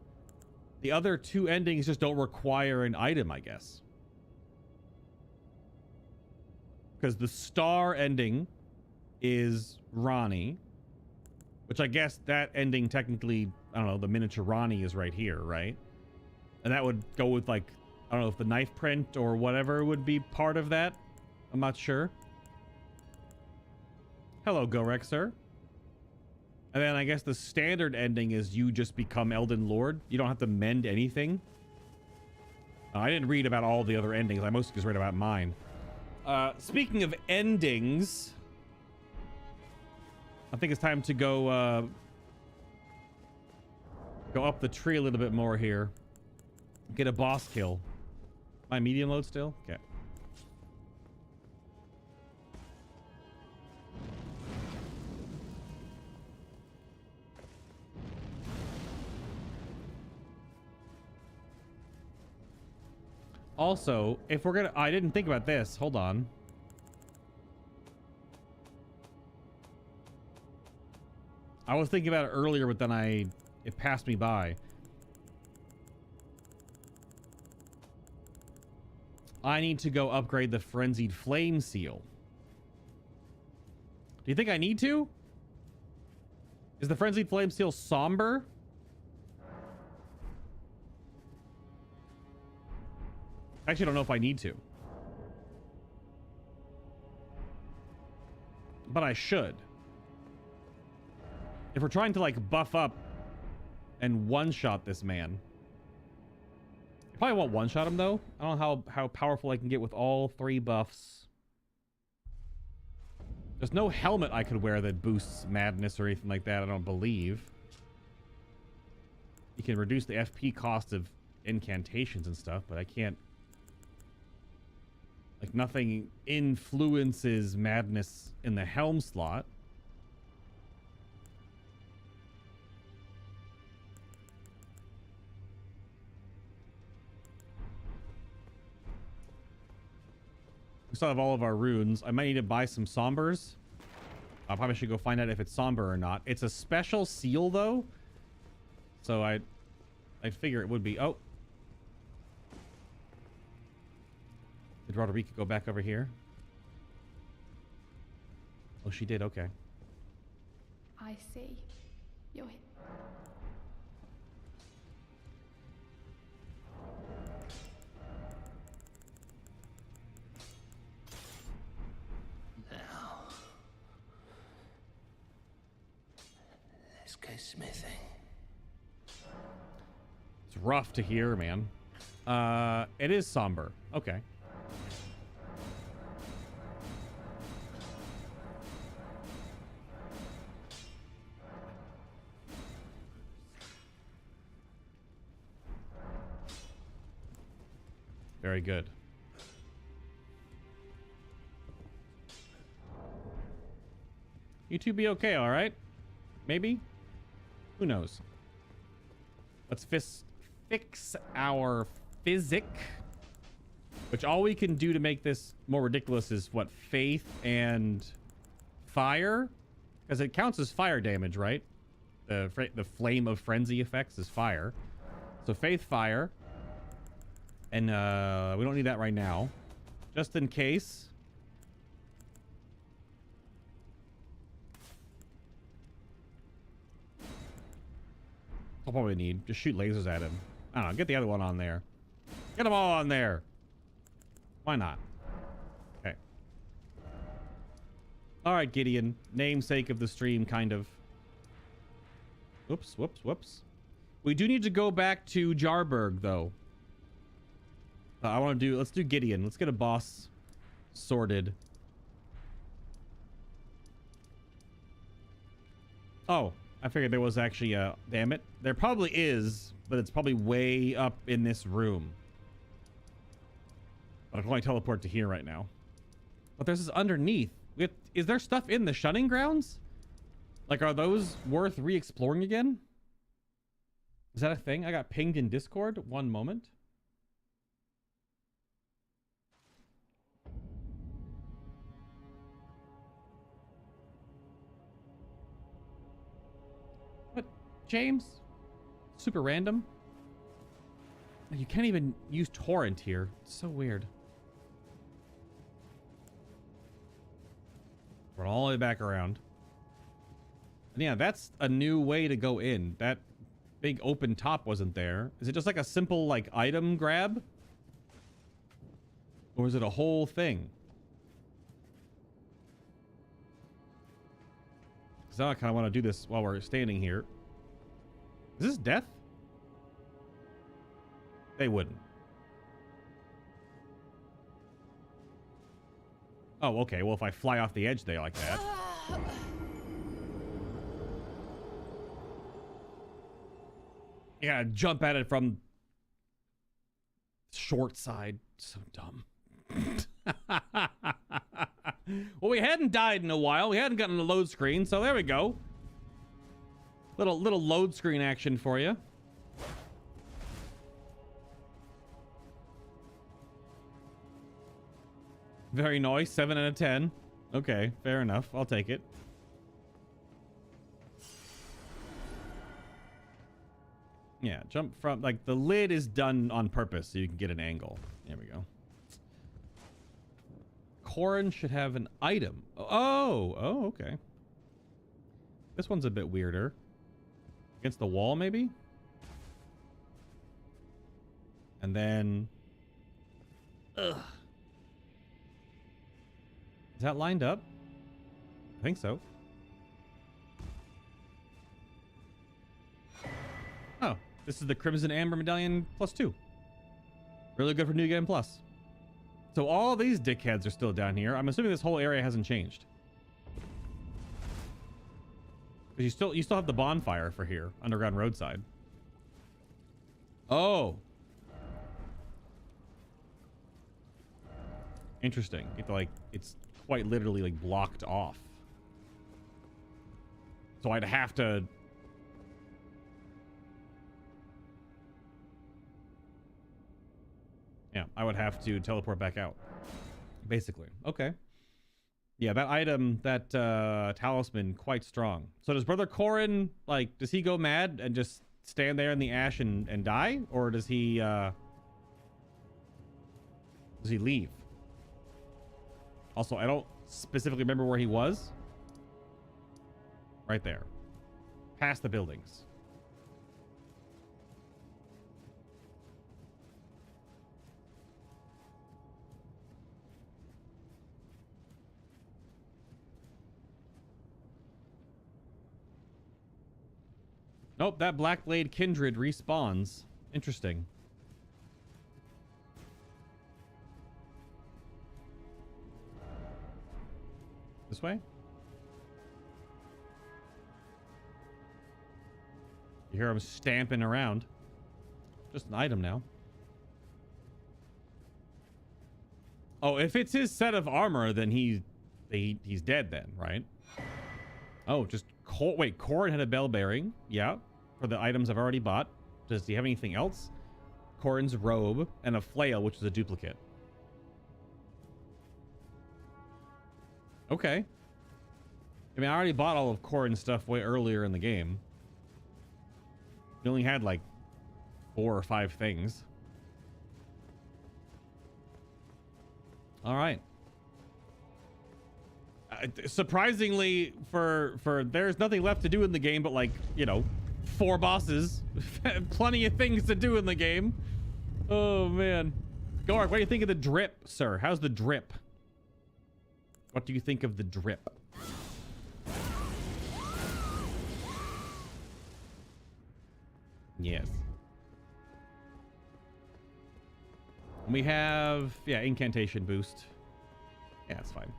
The other two endings just don't require an item, I guess. Because the star ending is Ronnie, which I guess that ending technically, I don't know, the miniature Ronnie is right here, right? And that would go with, like, I don't know if the knife print or whatever would be part of that. I'm not sure. Hello, Gorek, sir. And then I guess the standard ending is you just become Elden Lord. You don't have to mend anything. I didn't read about all the other endings. I mostly just read about mine. Speaking of endings, I think it's time to go up the tree a little bit more here. Get a boss kill. My medium load still? Okay. Also, if we're gonna... I didn't think about this. Hold on. I was thinking about it earlier, but then it passed me by. I need to go upgrade the Frenzied Flame Seal. Do you think I need to? Is the Frenzied Flame Seal somber? I actually don't know if I need to. But I should. If we're trying to, like, buff up and one-shot this man. I probably won't one-shot him, though. I don't know how powerful I can get with all three buffs. There's no helmet I could wear that boosts madness or anything like that, I don't believe. You can reduce the FP cost of incantations and stuff, but I can't... Like, nothing influences madness in the helm slot. We still have all of our runes. I might need to buy some sombers. I probably should go find out if it's somber or not. It's a special seal, though. So I figure it would be. Oh. Did Roderica go back over here? Oh, she did. Okay. I see. You're here. Now, let's go smithing. It's rough to hear, man. It is somber. Okay. Very good. You two be okay, all right? Maybe? Who knows? Let's fix our physic. Which all we can do to make this more ridiculous is, what, faith and fire? Because it counts as fire damage, right? The flame of frenzy effects is fire. So faith, fire. And we don't need that right now. Just in case. I'll probably need. Just shoot lasers at him. I don't know. Get the other one on there. Get them all on there. Why not? Okay. All right, Gideon. Namesake of the stream, kind of. Whoops, whoops, whoops. We do need to go back to Jarburg, though. I want to do... Let's do Gideon. Let's get a boss sorted. Oh, I figured there was actually a... Damn it. There probably is, but it's probably way up in this room. But I can only teleport to here right now. But there's this underneath. Is there stuff in the shunning grounds? Like, are those worth re-exploring again? Is that a thing? I got pinged in Discord. One moment. What? James? Super random? You can't even use torrent here. It's so weird. Run all the way back around. And yeah, that's a new way to go in. That big open top wasn't there. Is it just like a simple like item grab? Or is it a whole thing? Because now I kind of want to do this while we're standing here. Is this death? They wouldn't. Oh, okay. Well, if I fly off the edge there like that. You gotta jump at it from short side. So dumb. Well, we hadn't died in a while. We hadn't gotten a load screen, so there we go. Little load screen action for you. Very nice. 7 out of 10. Okay, fair enough. I'll take it. Yeah, jump from, like, the lid is done on purpose so you can get an angle. There we go. Corrin should have an item. Oh, okay. This one's a bit weirder. Against the wall, maybe? And then... Ugh. Is that lined up? I think so. Oh, this is the Crimson Amber Medallion +2. Really good for New Game Plus. So all these dickheads are still down here. I'm assuming this whole area hasn't changed. But you still have the bonfire for here, underground roadside. Oh. Interesting. It's quite literally like blocked off. So I'd have to... Yeah, I would have to teleport back out. Basically. Okay. Yeah, that item, that talisman, quite strong. So does Brother Corrin, like, does he go mad and just stand there in the ash and die? Or does he leave? Also, I don't specifically remember where he was. Right there. Past the buildings. Nope, that Blackblade Kindred respawns. Interesting. This way? You hear him stamping around. Just an item now. Oh, if it's his set of armor, then he's dead then, right? Oh, just... Wait, Corrin had a bell bearing. Yeah. For the items I've already bought. Does he have anything else? Corrin's robe and a flail, which is a duplicate. Okay. I mean, I already bought all of Corrin's stuff way earlier in the game. We only had like 4 or 5 things. All right. Surprisingly, for there's nothing left to do in the game but, like, you know, 4 bosses. Plenty of things to do in the game. Oh man. Gorg, what do you think of the drip, sir? How's the drip? What do you think of the drip? Yes. We have, yeah, incantation boost. Yeah, it's fine.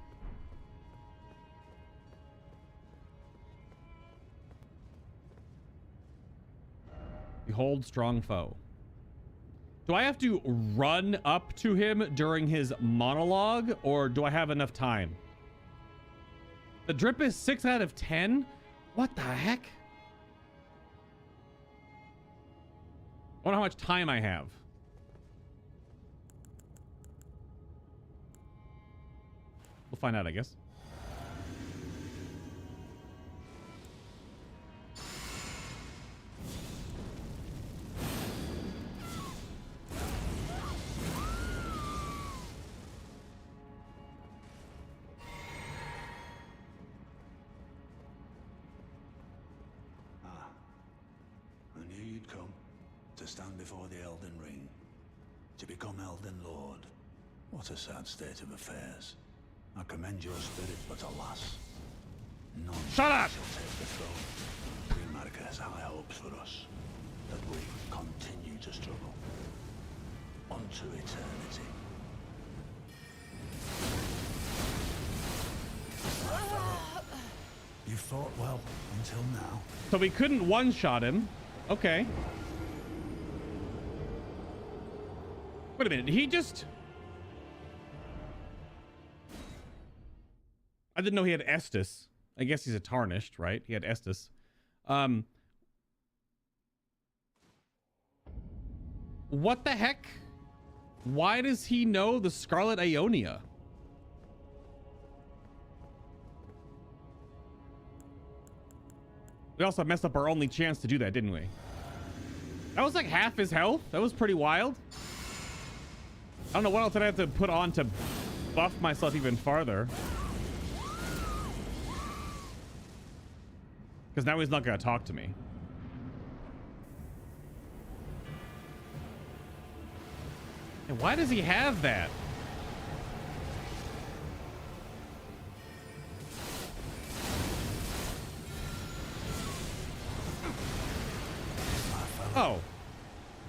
Behold strong foe. Do I have to run up to him during his monologue, or do I have enough time? The drip is 6 out of 10? What the heck? I wonder how much time I have. We'll find out, I guess. come to stand before the Elden Ring, to become Elden Lord. What a sad state of affairs. I commend your spirit, but alas, none Shut up! shall take the throne. Queen Marika has high hopes for us, that we continue to struggle unto eternity. You fought well until now. So we couldn't one-shot him. Okay. Wait a minute. He just... I didn't know he had Estus. I guess he's a Tarnished, right? He had Estus. What the heck? Why does he know the Scarlet Ionia? We also messed up our only chance to do that, didn't we? That was like half his health. That was pretty wild. I don't know what else I'd have to put on to buff myself even farther. Because now he's not going to talk to me. And why does he have that? Oh.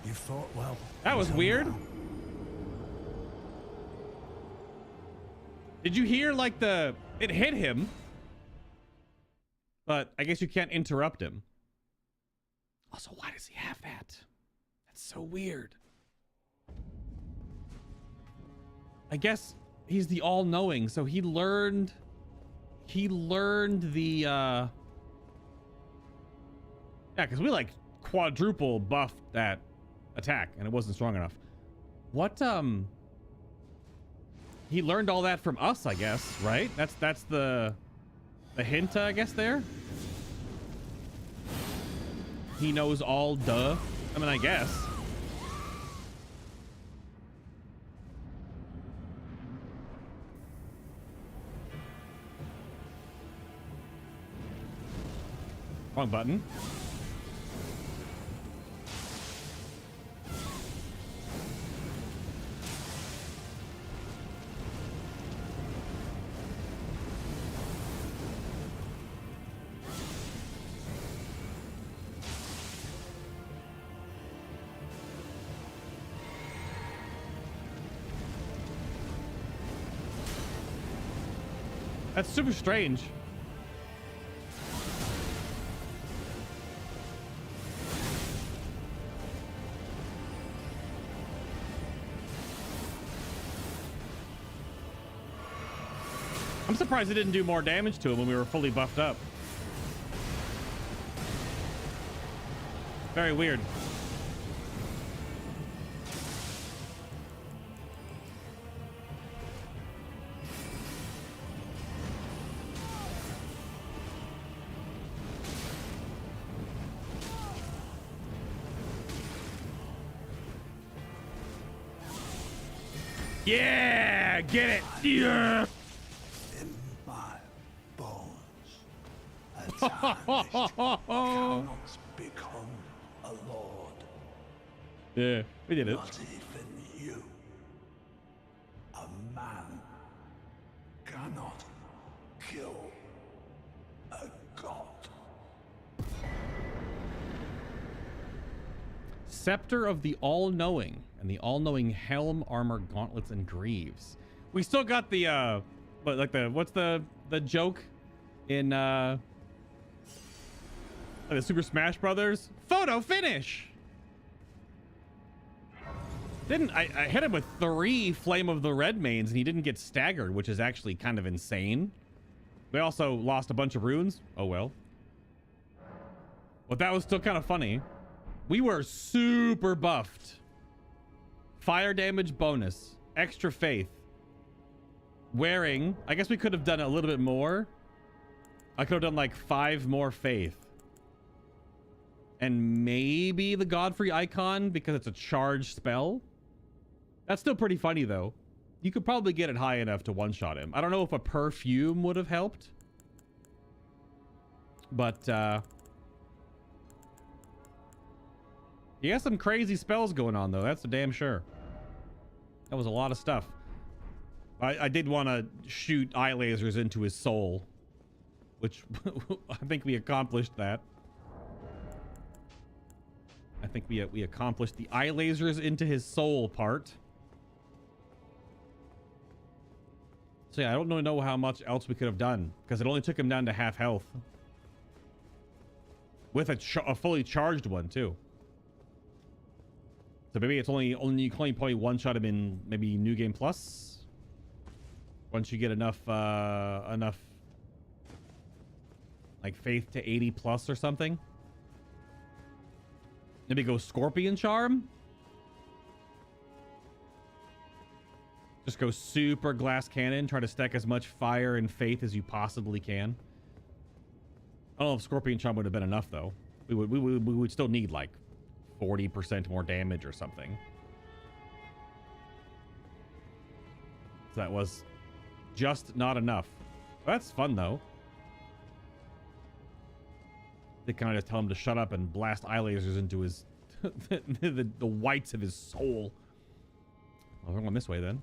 You fought well. That was until weird. now. Did you hear like it hit him? But I guess you can't interrupt him. Also, why does he have that? That's so weird. I guess he's the all-knowing, so he learned the yeah, because we like quadruple buffed that attack and it wasn't strong enough. What he learned all that from us, I guess, right? That's the hint, I guess, there. He knows all, duh. I mean, I guess. Wrong button. That's super strange. I'm surprised it didn't do more damage to him when we were fully buffed up. Very weird. Yeah, get it. Yeah. In my bones, a tarnished cannot become a lord. Yeah, we did it. Not even you. A man cannot kill a god. Scepter of the All-Knowing and the All-Knowing Helm, Armor, Gauntlets, and Greaves. We still got the but like what's the joke in the Super Smash Brothers? Photo finish. I hit him with 3 Flame of the Red Mains and he didn't get staggered, which is actually kind of insane. We also lost a bunch of runes. Oh well. But that was still kind of funny. We were super buffed. Fire damage bonus, extra faith. Wearing, I guess we could have done a little bit more. I could have done like 5 more faith. And maybe the Godfrey icon because it's a charged spell. That's still pretty funny though. You could probably get it high enough to one-shot him. I don't know if a perfume would have helped. But He has some crazy spells going on, though. That's for damn sure. That was a lot of stuff. I did want to shoot eye lasers into his soul, which I think we accomplished that. I think we accomplished the eye lasers into his soul part. So yeah, I don't really know how much else we could have done, because it only took him down to half health. With a fully charged one, too. So maybe it's only you can only probably one-shot him in maybe New Game Plus. Once you get enough like faith to 80 plus or something. Maybe go Scorpion Charm. Just go super glass cannon. Try to stack as much fire and faith as you possibly can. I don't know if Scorpion Charm would have been enough, though. We would still need like 40% more damage or something. So that was just not enough. That's fun, though. They kind of just tell him to shut up and blast eye lasers into his the whites of his soul. Well, we're going this way then.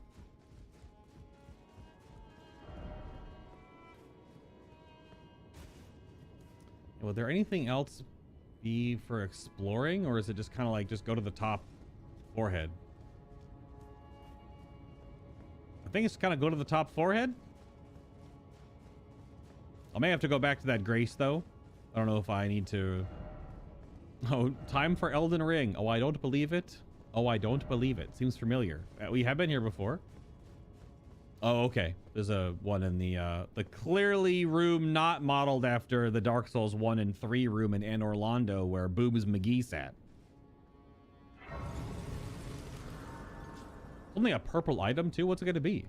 Was there anything else be for exploring, or is it just kind of like just go to the top forehead? I think it's kind of go to the top forehead. I may have to go back to that Grace, though. I don't know if I need to. Oh, time for Elden Ring. Oh, I don't believe it. Oh, I don't believe it. Seems familiar. We have been here before. Oh, okay. There's a one in the clearly room not modeled after the Dark Souls 1 and 3 room in Anne Orlando where Boobs McGee sat. Only a purple item too? What's it gonna be?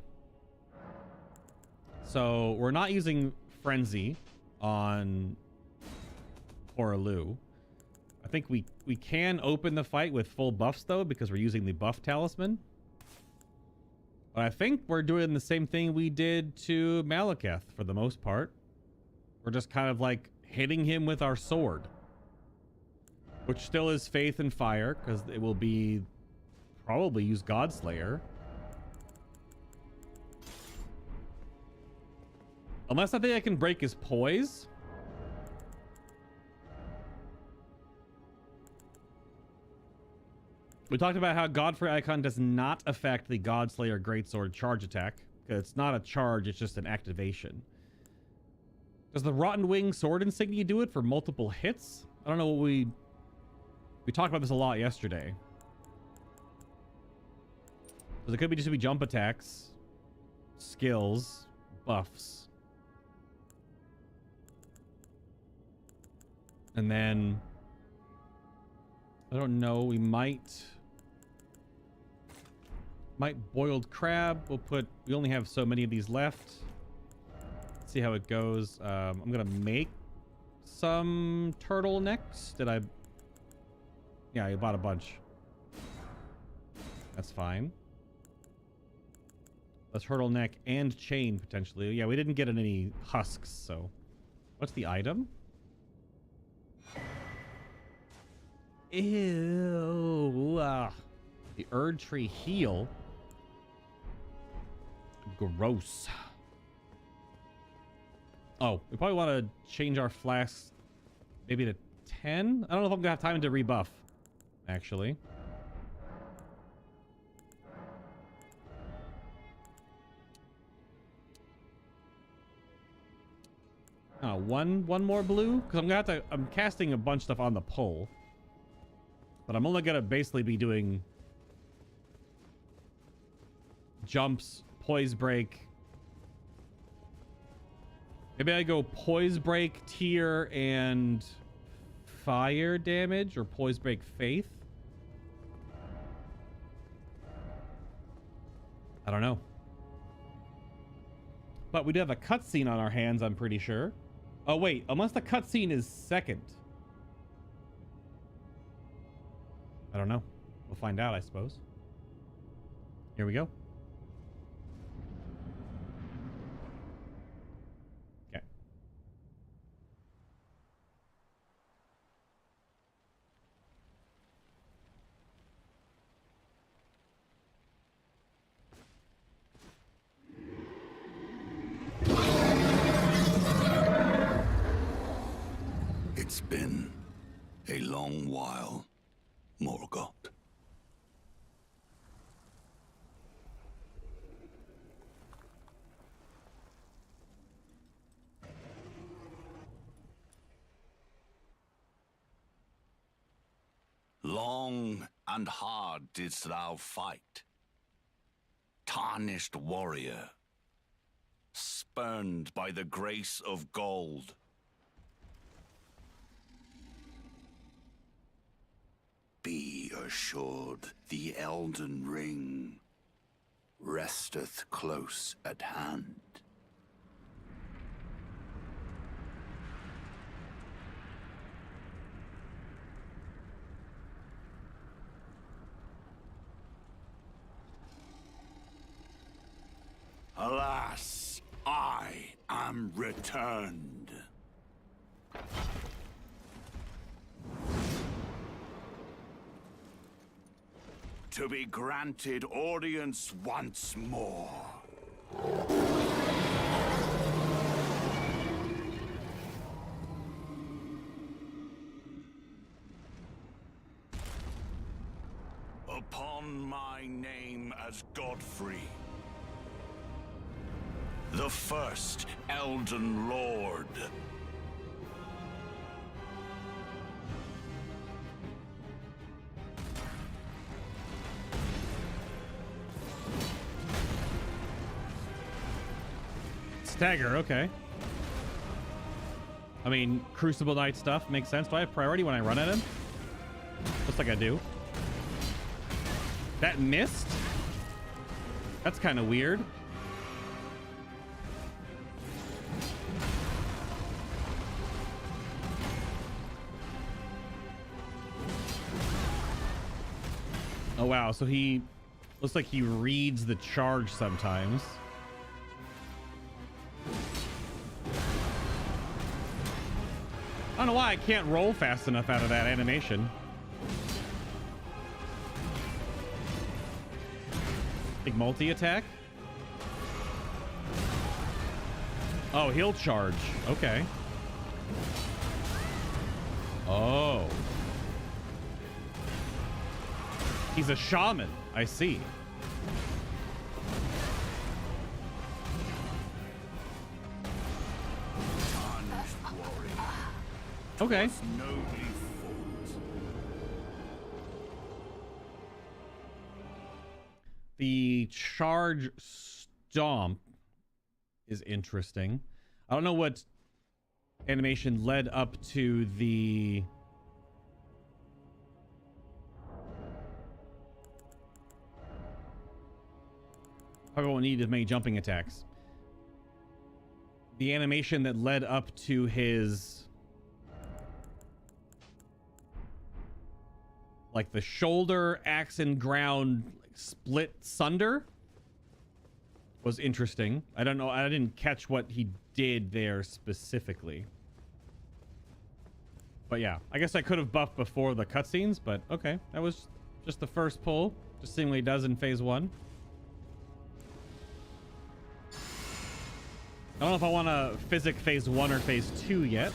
So we're not using Frenzy on Hoarah Loux. I think we can open the fight with full buffs though, because we're using the buff talisman. But I think we're doing the same thing we did to Malekith for the most part. We're just kind of like hitting him with our sword, which still is faith and fire, because it will be probably use Godslayer. Unless I think I can break his poise. We talked about how Godfrey icon does not affect the Godslayer Greatsword charge attack. It's not a charge, it's just an activation. Does the Rotten Wing Sword Insignia do it for multiple hits? I don't know what we talked about this a lot yesterday. Because it could be just be jump attacks, skills, buffs. And then I don't know, we might boiled crab. We only have so many of these left. Let's see how it goes. I'm gonna make some turtlenecks. Yeah, I bought a bunch. That's fine. A turtleneck and chain potentially. Yeah, we didn't get any husks, so. What's the item? Ew. The Erdtree heal. Gross. Oh, we probably want to change our flasks maybe to 10. I don't know if I'm gonna have time to rebuff, actually. Oh, one more blue, because I'm casting a bunch of stuff on the pole, but I'm only gonna basically be doing jumps, poise break. Maybe I go poise break, tear, and fire damage, or poise break faith. I don't know. But we do have a cutscene on our hands, I'm pretty sure. Oh wait, unless the cutscene is second. I don't know. We'll find out, I suppose. Here we go. Okay. It's been a long while, Margot. Long and hard didst thou fight, tarnished warrior, spurned by the grace of gold. Be assured the Elden Ring resteth close at hand. Alas, I am returned. To be granted audience once more. Upon my name as Godfrey, the first Elden Lord. Stagger, okay. I mean, Crucible Knight stuff makes sense. Do I have priority when I run at him? Looks like I do. That missed? That's kind of weird. Oh, wow. So he looks like he reads the charge sometimes. I don't know why I can't roll fast enough out of that animation. Big multi-attack? Oh, he'll charge. Okay. Oh. He's a shaman. I see. Okay. The charge stomp is interesting. I don't know what animation led up to the probably won't need as many jumping attacks. The animation that led up to his like the shoulder axe and ground split sunder was interesting. I don't know. I didn't catch what he did there specifically. But yeah, I guess I could have buffed before the cutscenes, but okay. That was just the first pull. Just seeing what he does in phase 1. I don't know if I want to physic phase 1 or phase 2 yet.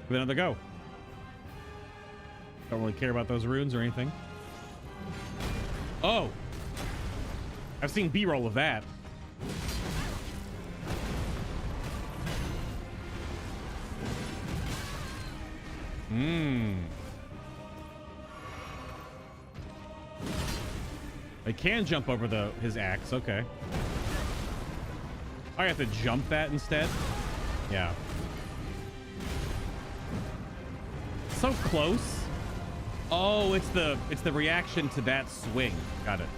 Give it another go. Don't really care about those runes or anything. Oh! I've seen B-roll of that. I can jump over his axe, okay. I have to jump that instead? Yeah. So close. Oh, it's the reaction to that swing. Got it.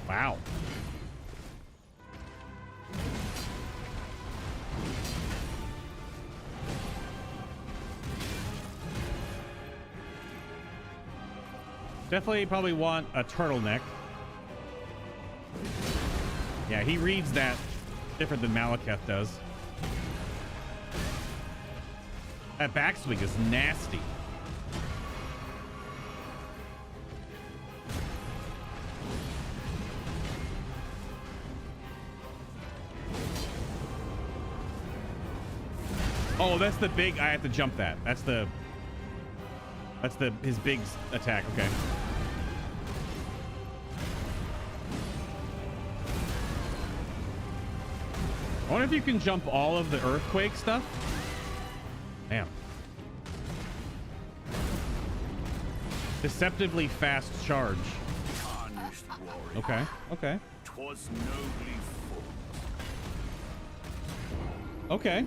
Wow. Definitely probably want a turtleneck. Yeah, he reads that different than Malekith does. That backswing is nasty. Oh, that's the big. I have to jump that. That's his big attack. Okay. I wonder if you can jump all of the earthquake stuff. Damn. Deceptively fast charge. Tarnished warrior. Okay. Okay. 'Twas nobly fought. Okay.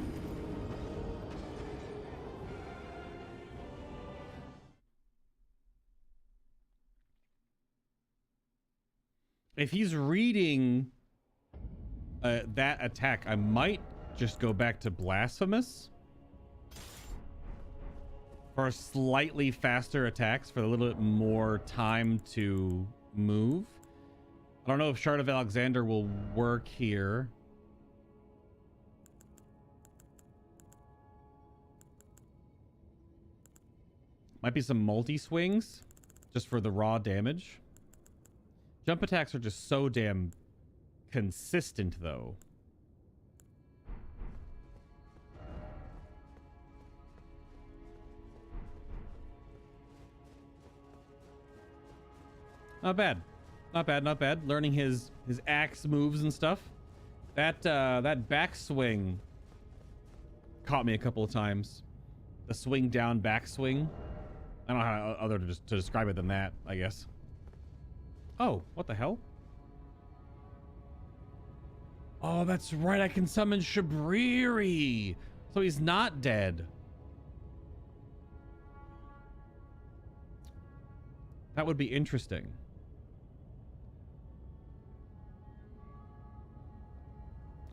If he's reading that attack, I might just go back to Blasphemous for slightly faster attacks for a little bit more time to move. I don't know if Shard of Alexander will work here. Might be some multi-swings just for the raw damage. Jump attacks are just so damn consistent, though. Not bad. Not bad, not bad. Learning his axe moves and stuff. That backswing caught me a couple of times. The swing down backswing. I don't know how other to describe it than that, I guess. Oh, what the hell? Oh, that's right. I can summon Shabriri. So he's not dead. That would be interesting.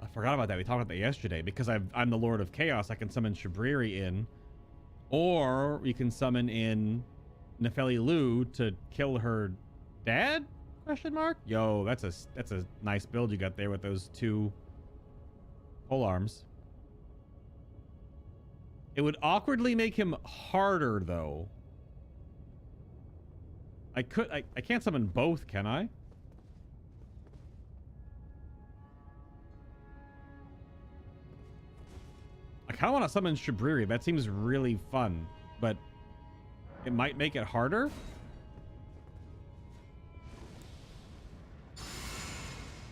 I forgot about that. We talked about that yesterday. Because I'm the Lord of Chaos, I can summon Shabriri in. Or you can summon in Nefeli Loux to kill her dad? Question mark? Yo, that's a nice build you got there with those two pole arms. It would awkwardly make him harder, though. I can't summon both, can I? I kind of want to summon Shabriri. That seems really fun, but it might make it harder.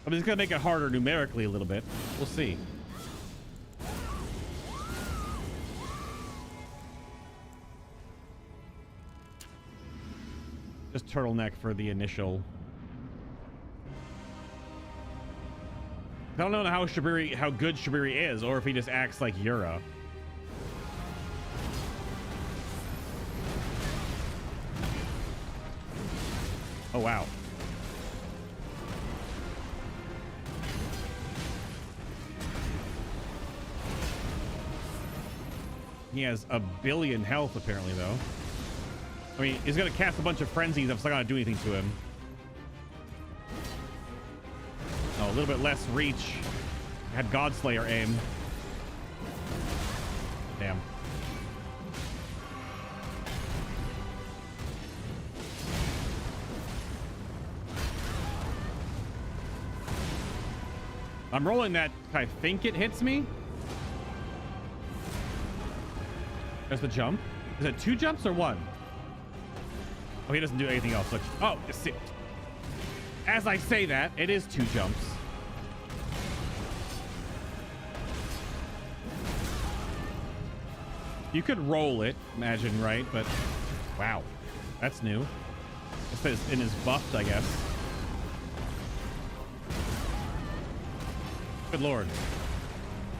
I'm just gonna make it harder numerically a little bit. We'll see. Just turtleneck for the initial. I don't know how good Shabriri is, or if he just acts like Yura. Oh wow. He has a billion health, apparently, though. I mean, he's going to cast a bunch of frenzies. It's not going to do anything to him. Oh, a little bit less reach. Had Godslayer aim. Damn. I'm rolling that. I think it hits me. There's the jump. Is it 2 jumps or 1? Oh, he doesn't do anything else. Look. Oh, as I say that, it is 2 jumps. You could roll it, imagine, right? But wow, that's new. It's in his buffed, I guess. Good lord.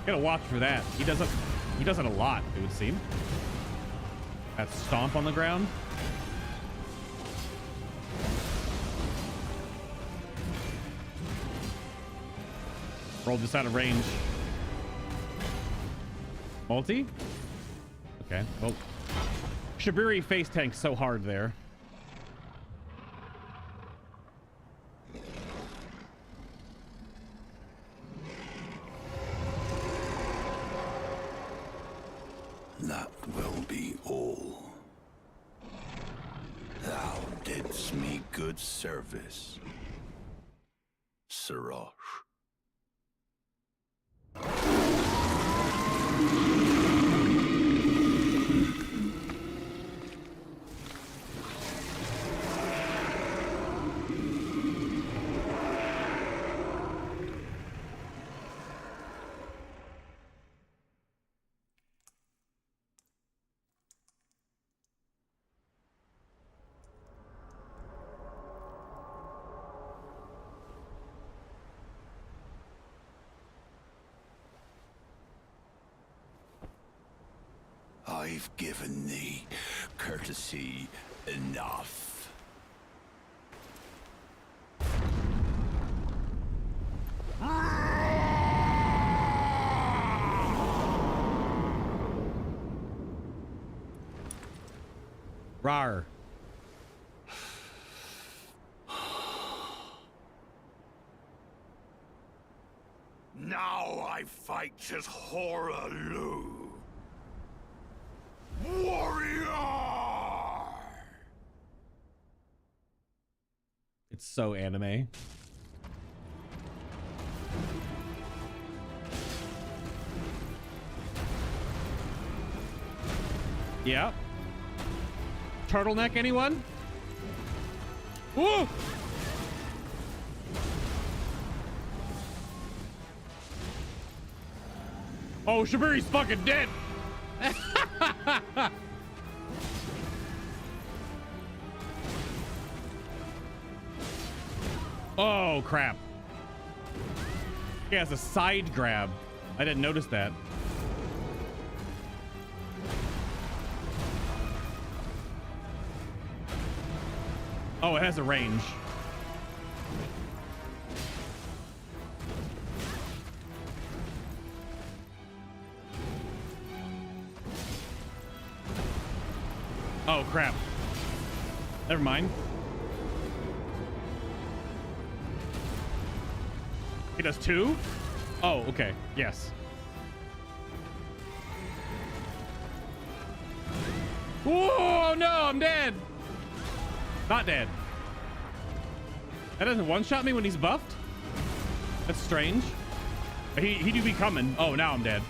Gotta watch for that. He does it a lot, it would seem. That stomp on the ground. Rolled this out of range. Multi? Okay. Well, Shabriri face tanks so hard there. That will be all. Thou didst me good service, Sirach. I've given thee courtesy enough. Rar. Now I fight as Hoarah Loux. Warrior! It's so anime. Yeah. Turtleneck, anyone? Woo! Oh, Shabiri's fucking dead. Oh, crap. He has a side grab. I didn't notice that. Oh, it has a range. Oh, crap. Never mind. He does 2? Oh, okay. Yes. Whoa, no, I'm dead. Not dead. That doesn't one-shot me when he's buffed? That's strange. He do be coming. Oh, now I'm dead.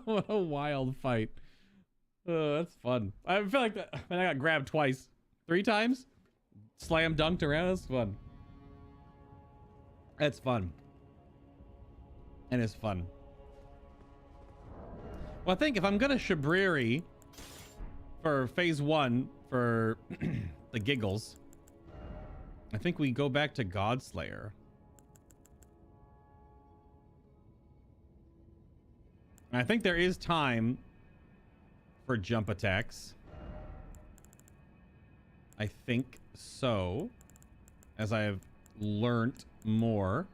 What a wild fight. That's fun. I feel like that. I got grabbed twice. 3 times? Slam dunked around. That's fun. That's fun. And it's fun. Well, I think if I'm gonna Shabriri for phase 1 for the giggles, I think we go back to Godslayer. And I think there is time for jump attacks. I think so, as I have learnt more.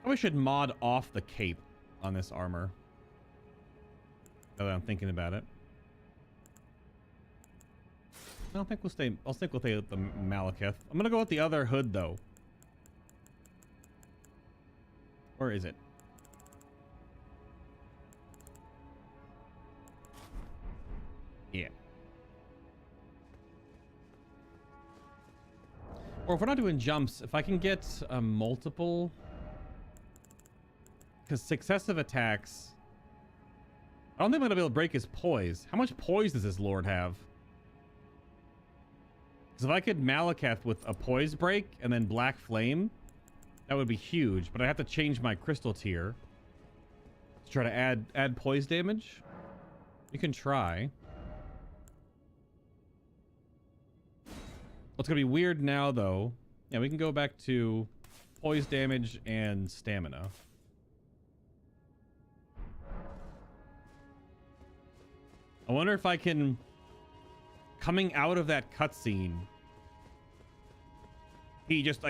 We should mod off the cape on this armor. Now that I'm thinking about it. I don't think we'll stay. I'll stick with the Malekith. I'm gonna go with the other hood though. Or is it? Yeah. Or if we're not doing jumps, if I can get multiple, because successive attacks, I don't think I'm gonna be able to break his poise. How much poise does this Lord have? Because if I could Malekith with a poise break and then Black Flame, that would be huge. But I have to change my crystal tier to try to add poise damage. You can try. What's gonna be weird now though? Yeah, we can go back to poise damage and stamina. I wonder if I can, coming out of that cutscene, he just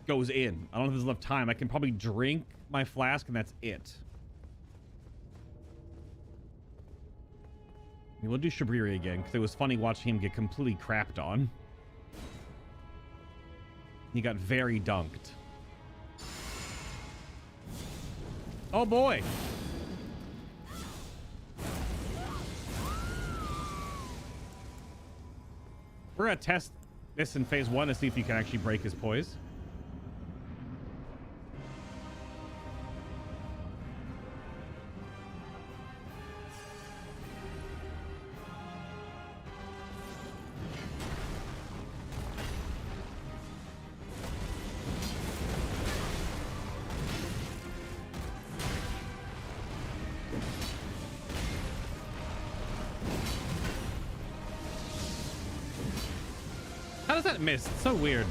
goes in. I don't know if there's enough time. I can probably drink my flask and that's it. We'll do Shabriri again because it was funny watching him get completely crapped on. He got very dunked. Oh boy. We're gonna test this in phase 1 to see if you can actually break his poise. does that miss? It's so weird.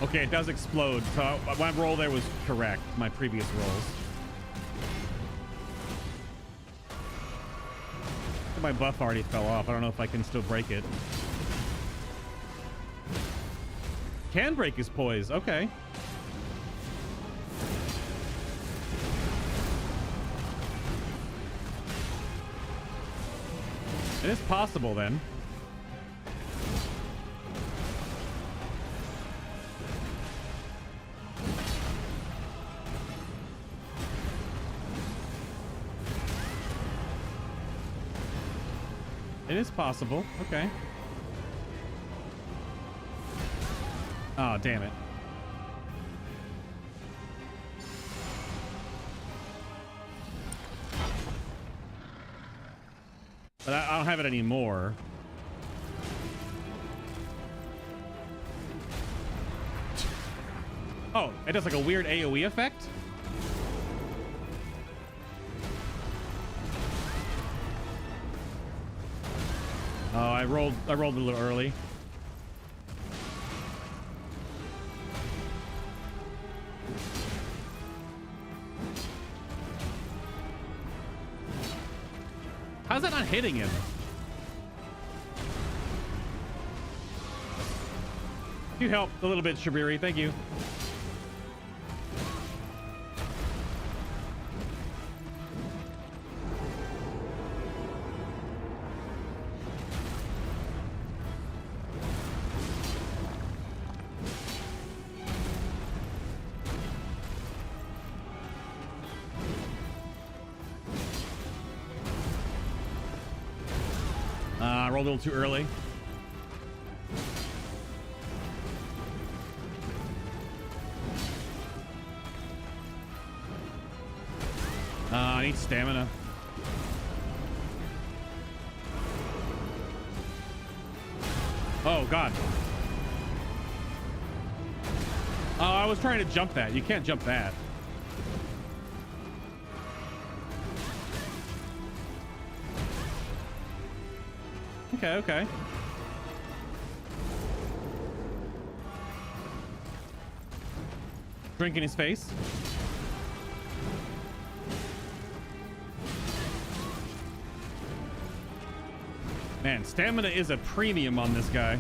Okay, it does explode. So my roll there was correct. My previous rolls. My buff already fell off. I don't know if I can still break it. Can break his poise. Okay. It is possible then. It is possible. Okay. Oh, damn it. But I don't have it anymore. Oh, it does like a weird AoE effect? Oh, I rolled a little early. How's that not hitting him? You helped a little bit, Shabiri. Thank you. A little too early. I need stamina. Oh god. Oh, I was trying to jump that. You can't jump that. Okay, okay. Drink in his face. Man, stamina is a premium on this guy.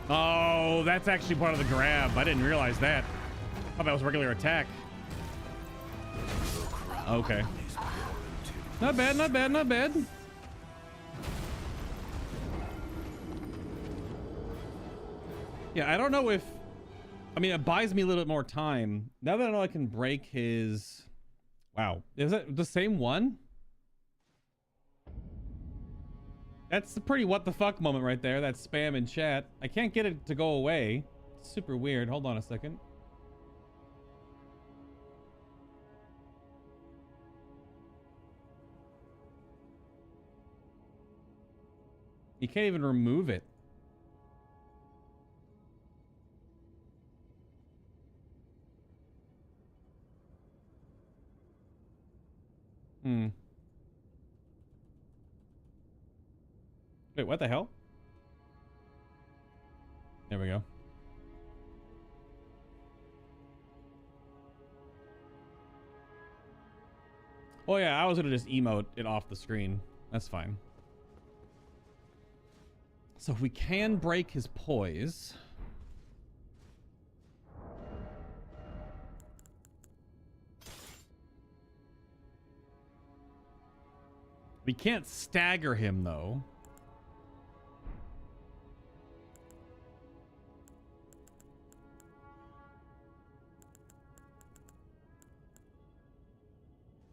Oh, that's actually part of the grab. I didn't realize that. I thought that was a regular attack. Okay. Not bad, not bad, not bad. Yeah, I don't know if... I mean, it buys me a little bit more time. Now that I know I can break his... Wow. Is that the same one? That's a pretty what the fuck moment right there. That spam in chat. I can't get it to go away. It's super weird. Hold on a second. You can't even remove it. Wait, what the hell? There we go. Oh yeah, I was gonna just emote it off the screen. That's fine. So if we can break his poise. We can't stagger him though.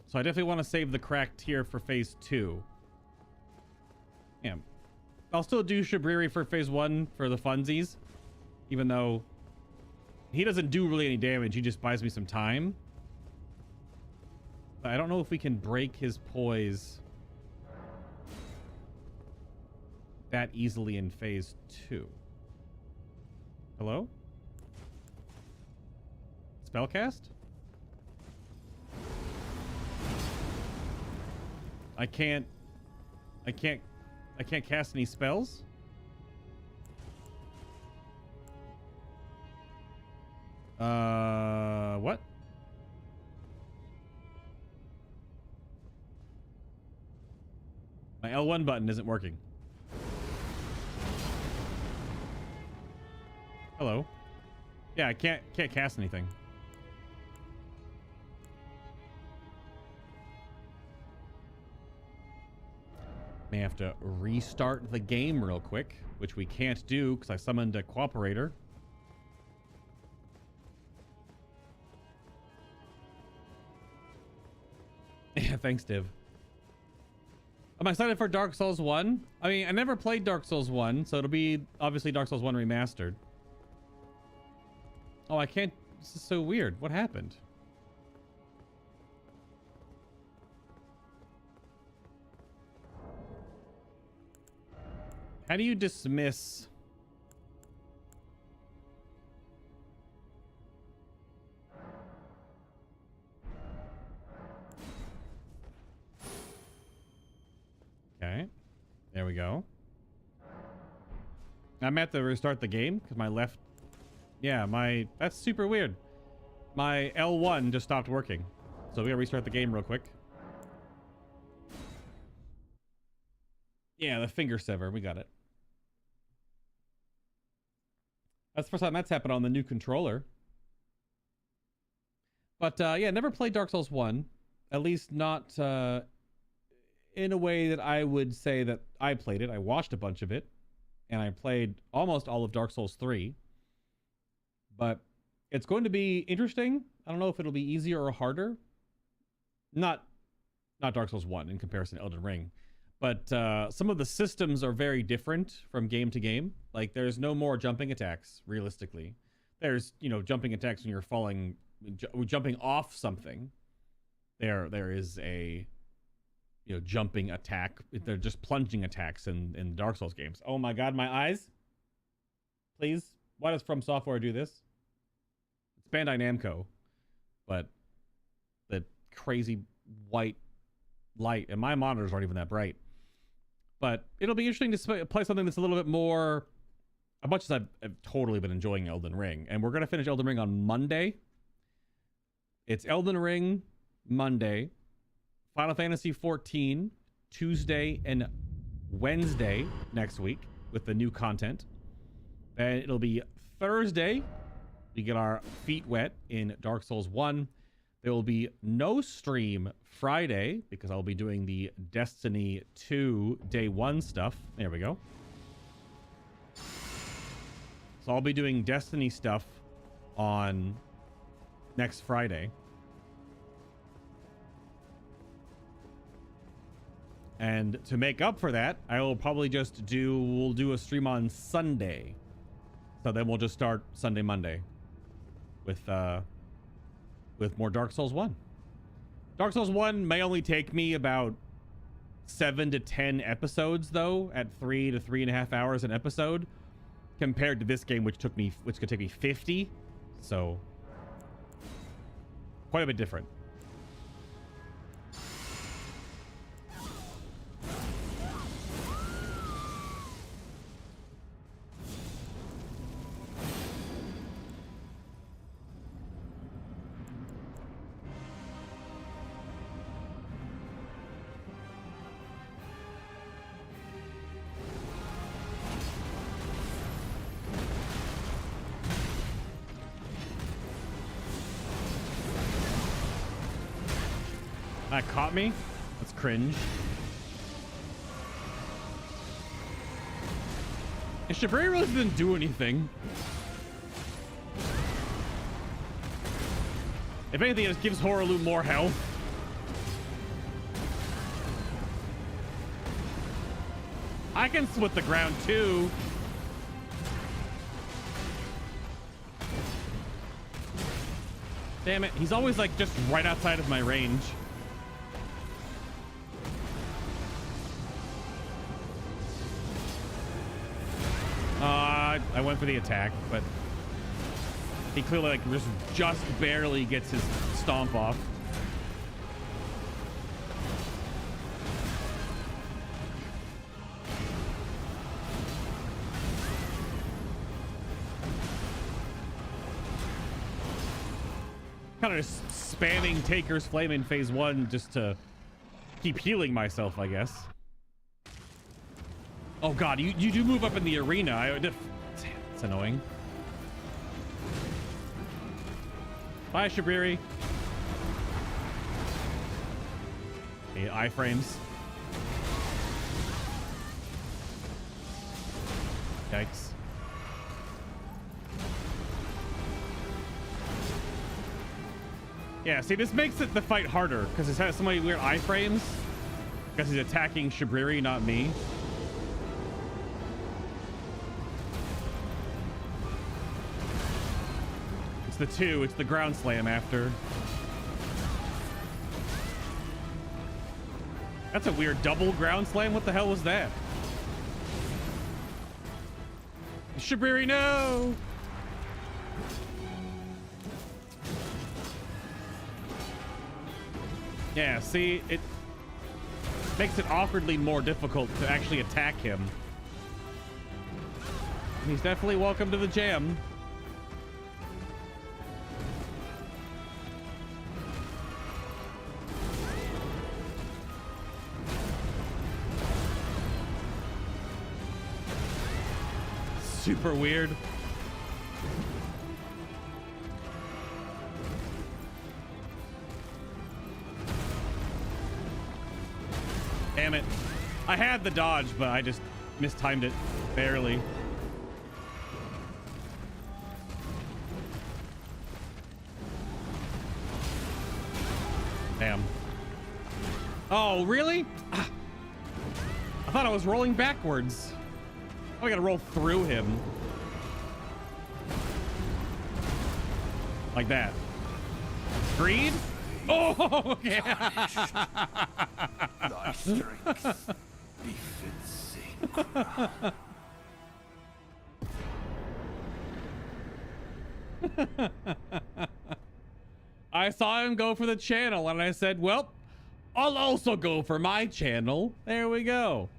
So I definitely want to save the cracked here for phase 2. Yeah. I'll still do Shabriri for phase 1 for the funsies. Even though he doesn't do really any damage. He just buys me some time. But I don't know if we can break his poise that easily in phase 2. Hello? Spellcast? I can't cast any spells? What? My L1 button isn't working. Hello. Yeah, I can't cast anything. May have to restart the game real quick, which we can't do because I summoned a cooperator. Yeah, thanks, Div. I'm excited for Dark Souls 1. I mean, I never played Dark Souls 1, so it'll be obviously Dark Souls 1 remastered. Oh, I can't. This is so weird. What happened? How do you dismiss? Okay, there we go. I'm at to restart the game because my left, yeah, that's super weird. My L1 just stopped working, so we gotta restart the game real quick. Yeah, the finger sever, we got it. That's the first time that's happened on the new controller. But yeah, never played Dark Souls 1, at least not in a way that I would say that I played it. I watched a bunch of it, and I played almost all of Dark Souls 3. But it's going to be interesting. I don't know if it'll be easier or harder. Not Dark Souls 1 in comparison to Elden Ring. But some of the systems are very different from game to game. Like, there's no more jumping attacks, realistically. There's, you know, jumping attacks when you're falling, jumping off something. There is a, you know, jumping attack. They're just plunging attacks in Dark Souls games. Oh my god, my eyes. Please. Why does From Software do this? It's Bandai Namco. But the crazy white light, and my monitors aren't even that bright. But it'll be interesting to play something that's a little bit more, as much as I've totally been enjoying Elden Ring. And we're going to finish Elden Ring on Monday. It's Elden Ring Monday, Final Fantasy 14 Tuesday and Wednesday next week with the new content. And it'll be Thursday. We get our feet wet in Dark Souls 1. There will be no stream Friday because I'll be doing the Destiny 2 Day 1 stuff. There we go. So I'll be doing Destiny stuff on next Friday. And to make up for that, I will probably just we'll do a stream on Sunday. So then we'll just start Sunday, Monday with more Dark Souls 1. Dark Souls 1 may only take me about 7 to 10 episodes, though, at 3 to 3.5 hours an episode, compared to this game, which could take me 50. So quite a bit different. That caught me? That's cringe. And Shabri really didn't do anything. If anything, it just gives Hoarah Loux more health. I can split the ground too. Damn it, he's always like just right outside of my range. I went for the attack, but he clearly like just barely gets his stomp off. Kind of spamming Taker's Flame in phase 1 just to keep healing myself, I guess. Oh god, you do move up in the arena. It's annoying. Bye, Shabriri. Hey, iframes. Yikes. Yeah, see, this makes the fight harder because it has so many weird iframes. Because he's attacking Shabriri, not me. It's the 2, it's the ground slam after. That's a weird double ground slam. What the hell was that? Shabriri, no! Yeah, see, it makes it awkwardly more difficult to actually attack him. He's definitely welcome to the jam. Super weird. Damn it. I had the dodge, but I just mistimed it barely. Damn. Oh, really? I thought I was rolling backwards. Oh, I gotta roll through him. Like that. Greed? Oh, yeah. Thy strength befits Synchra. I saw him go for the channel and I said, well, I'll also go for my channel. There we go.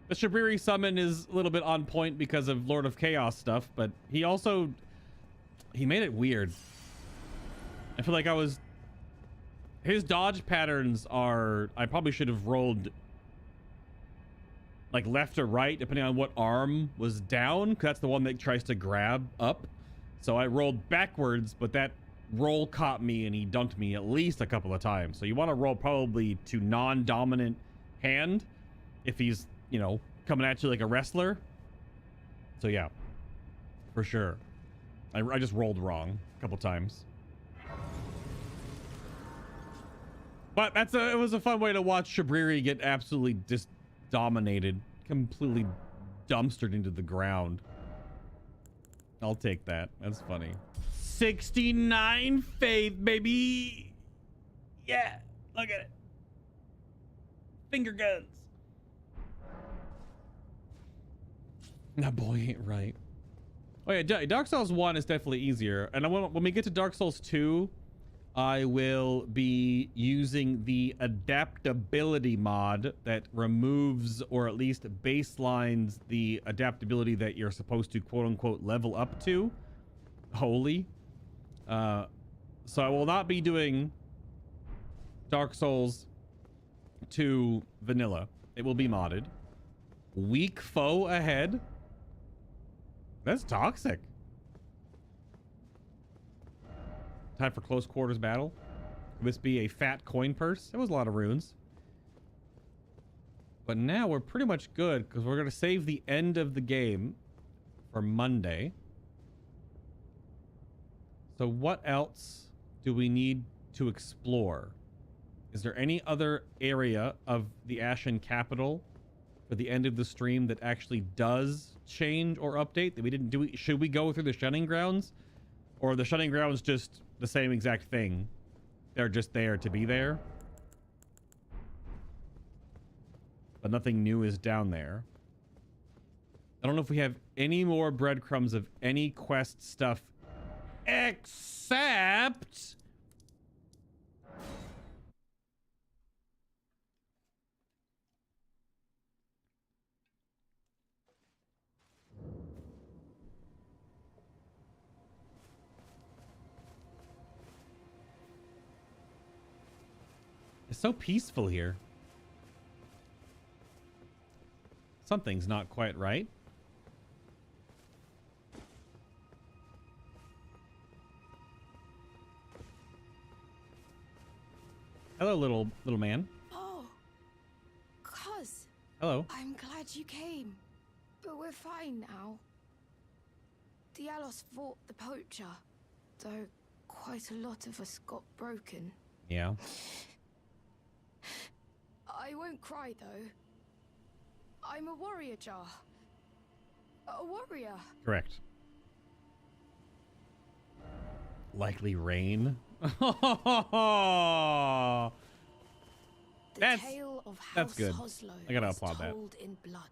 The Shabriri summon is a little bit on point because of Lord of Chaos stuff, but he made it weird. I feel like his dodge patterns are, I probably should have rolled like left or right, depending on what arm was down, because that's the one that tries to grab up. So I rolled backwards, but that roll caught me and he dunked me at least a couple of times. So you want to roll probably to non-dominant hand if he's, you know, coming at you like a wrestler. So yeah, for sure. I just rolled wrong a couple times. But it was a fun way to watch Shabriri get absolutely just dominated, completely dumpstered into the ground. I'll take that. That's funny. 69 faith, baby. Yeah, look at it. Finger guns. That boy ain't right. Oh yeah, Dark Souls 1 is definitely easier. And when we get to Dark Souls 2, I will be using the adaptability mod that removes or at least baselines the adaptability that you're supposed to quote unquote level up to. Holy. So I will not be doing Dark Souls 2 vanilla. It will be modded. Weak foe ahead. That's toxic. Time for close quarters battle. Could this be a fat coin purse? That was a lot of runes. But now we're pretty much good because we're going to save the end of the game for Monday. So what else do we need to explore? Is there any other area of the Ashen Capital for the end of the stream that actually does change or update that we didn't do? Should we go through the Shunning Grounds? Or are the Shunning Grounds just the same exact thing? They're just there to be there. But nothing new is down there. I don't know if we have any more breadcrumbs of any quest stuff except It's so peaceful here. Something's not quite right. Hello, little man. Oh, cuz. Hello. I'm glad you came. But we're fine now. Dialous fought the poacher, though quite a lot of us got broken. Yeah. I won't cry, though. I'm a warrior jar. A warrior. Correct. Likely rain. That's Tale of House good. Hoslow I gotta is applaud that. told in blood.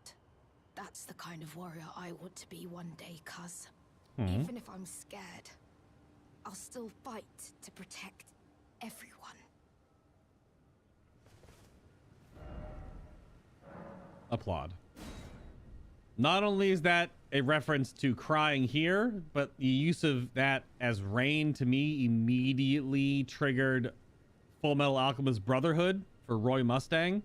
That's the kind of warrior I want to be one day, cuz. Hmm. Even if I'm scared, I'll still fight to protect everyone. Applaud. Not only is that a reference to crying here, but the use of that as rain to me immediately triggered Full Metal Alchemist Brotherhood for Roy Mustang.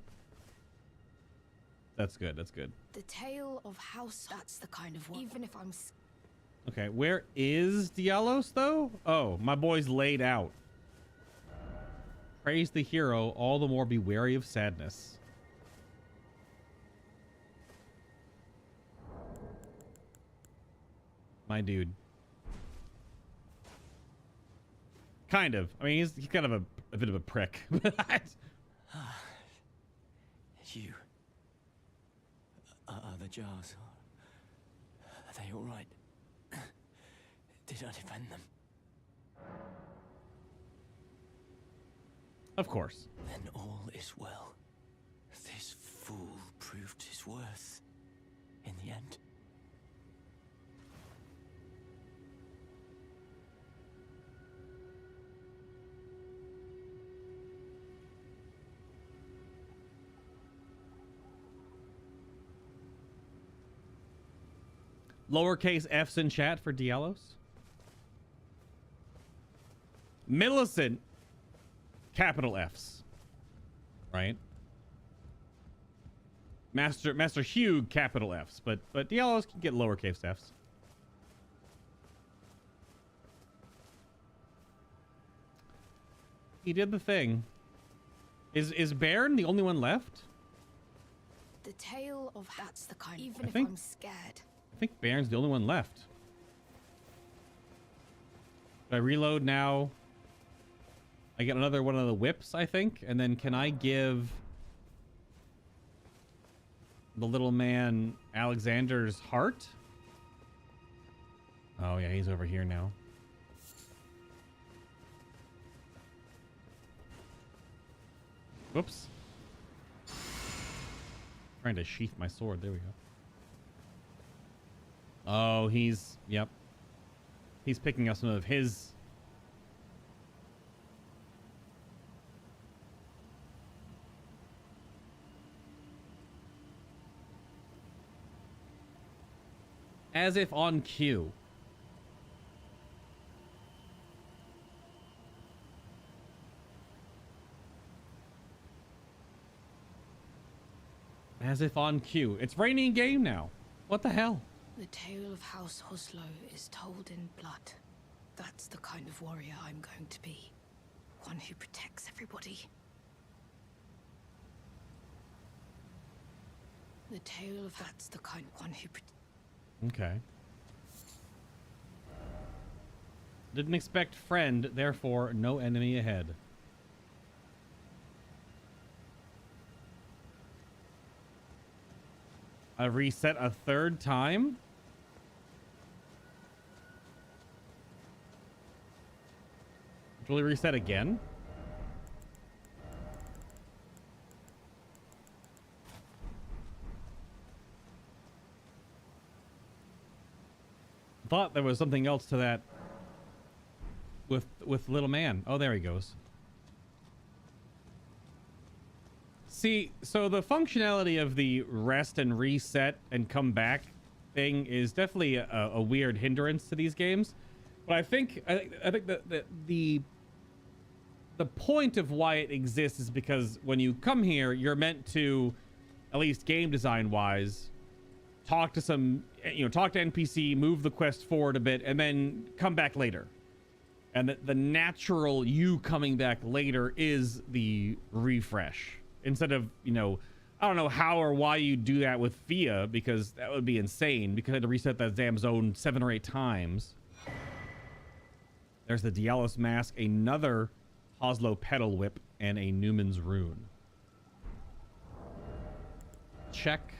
That's good. That's good. The tale of House. That's the kind of warrior. Even if I'm Okay, where is Dialous though? Oh, my boy's laid out. Praise the hero, all the more be wary of sadness. My dude. Kind of. I mean, he's kind of a bit of a prick. You. Are the jars? Are they all right? Did I defend them? Of course. Then all is well. This fool proved his worth in the end. Lowercase f's in chat for Dialous. Millicent, capital F's, right? Master Hugh, capital F's, but Dialous can get lowercase f's. He did the thing. Is Bairn the only one left? the tale of that's the kind. Even if think- I'm scared. I think Baron's the only one left. If I reload now, I get another one of the whips, I think. And then can I give the little man Alexander's heart? Oh, yeah, he's over here now. Whoops. Trying to sheath my sword. There we go. Oh, he's... Yep. He's picking up some of his... As if on cue. As if on cue. It's raining game now. What the hell? The tale of House Hoslow is told in blood. That's the kind of warrior I'm going to be. One who protects everybody. The tale of that's the kind one who Okay. Didn't expect friend, therefore no enemy ahead. I reset a third time? Will we reset again? Thought there was something else to that with little man. Oh, there he goes. See, so the functionality of the rest and reset and come back thing is definitely a weird hindrance to these games. But I think that the the point of why it exists is because when you come here, you're meant to, at least game design wise, talk to some, talk to NPC, move the quest forward a bit, and then come back later. And the natural you coming back later is the refresh. Instead of, I don't know how or why you do that with Fia, because that would be insane, because I had to reset that damn zone 7 or 8 times. There's the Dialous Mask, another Hoarah Loux Petal Whip, and a Newman's Rune. Check.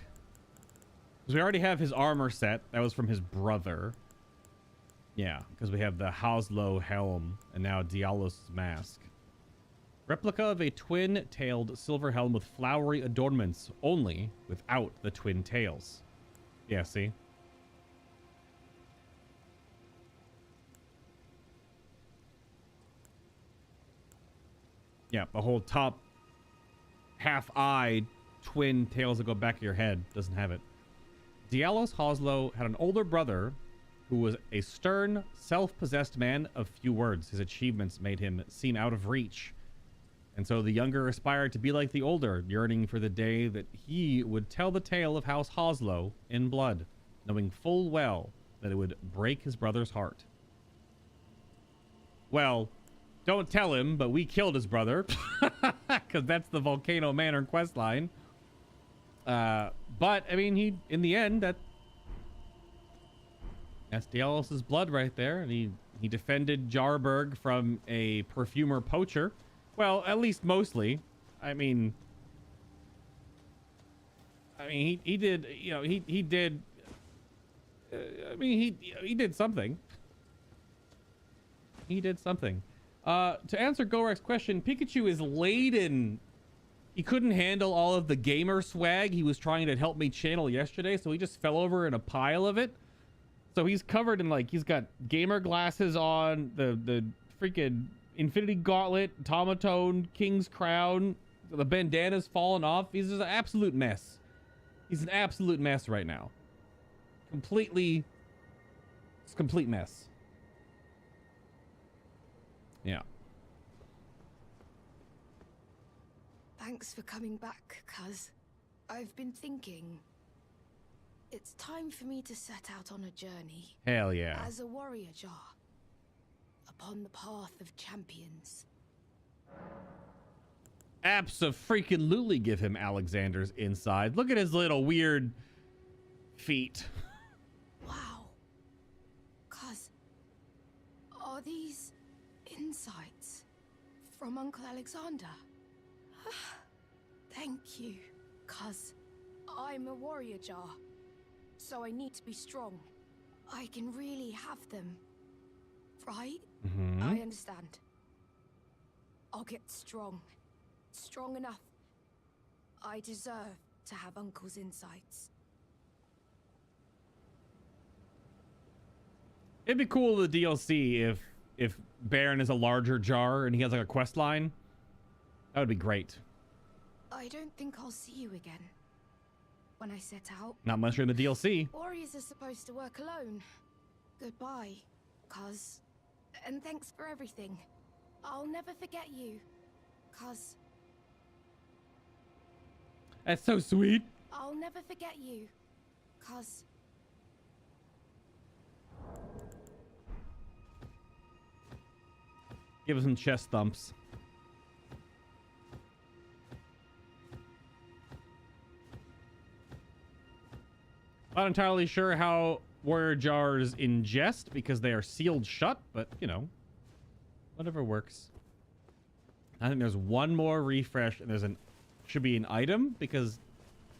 Because we already have his armor set. That was from his brother. Yeah, because we have the Hoarah Loux Helm and now Dialous Mask. Replica of a twin-tailed silver helm with flowery adornments, only without the twin tails. Yeah, see? Yeah, the whole top half-eye twin tails that go back of your head doesn't have it. Dialous Hoarah Loux had an older brother who was a stern, self-possessed man of few words. His achievements made him seem out of reach. And so the younger aspired to be like the older, yearning for the day that he would tell the tale of House Hoarah Loux in blood, knowing full well that it would break his brother's heart. Well, don't tell him, but we killed his brother, because that's the Volcano Manor questline. But, I mean, in the end, that's Dialous' blood right there, and he defended Jarburg from a perfumer poacher. Well, at least mostly. I mean, he did, he did. He did something. He did something. To answer Gorek's question, Pikachu is laden. He couldn't handle all of the gamer swag he was trying to help me channel yesterday, so he just fell over in a pile of it. So he's covered in, like, he's got gamer glasses on, the freaking Infinity Gauntlet, Tomatone, King's Crown, the bandana's fallen off. He's just an absolute mess. He's an absolute mess right now. It's a complete mess. Yeah. Thanks for coming back, cuz. I've been thinking. It's time for me to set out on a journey. Hell yeah. As a warrior jar. Upon the path of champions. Abso-freaking-lutely give him Alexander's inside. Look at his little weird feet. Wow. Cuz, are these insights from Uncle Alexander? Thank you, cuz I'm a warrior jar, so I need to be strong. I can really have them, right? Mm-hmm. I understand. I'll get strong. Strong enough. I deserve to have Uncle's insights. It'd be cool the DLC if Baron is a larger jar and he has like a quest line. That would be great. I don't think I'll see you again. When I set out. Not much in the DLC. Warriors are supposed to work alone. Goodbye, cuz. And thanks for everything. I'll never forget you, cuz. That's so sweet. I'll never forget you, cuz. Give us some chest thumps. Not entirely sure how warrior jars ingest because they are sealed shut, but whatever works. I think there's one more refresh and there's should be an item because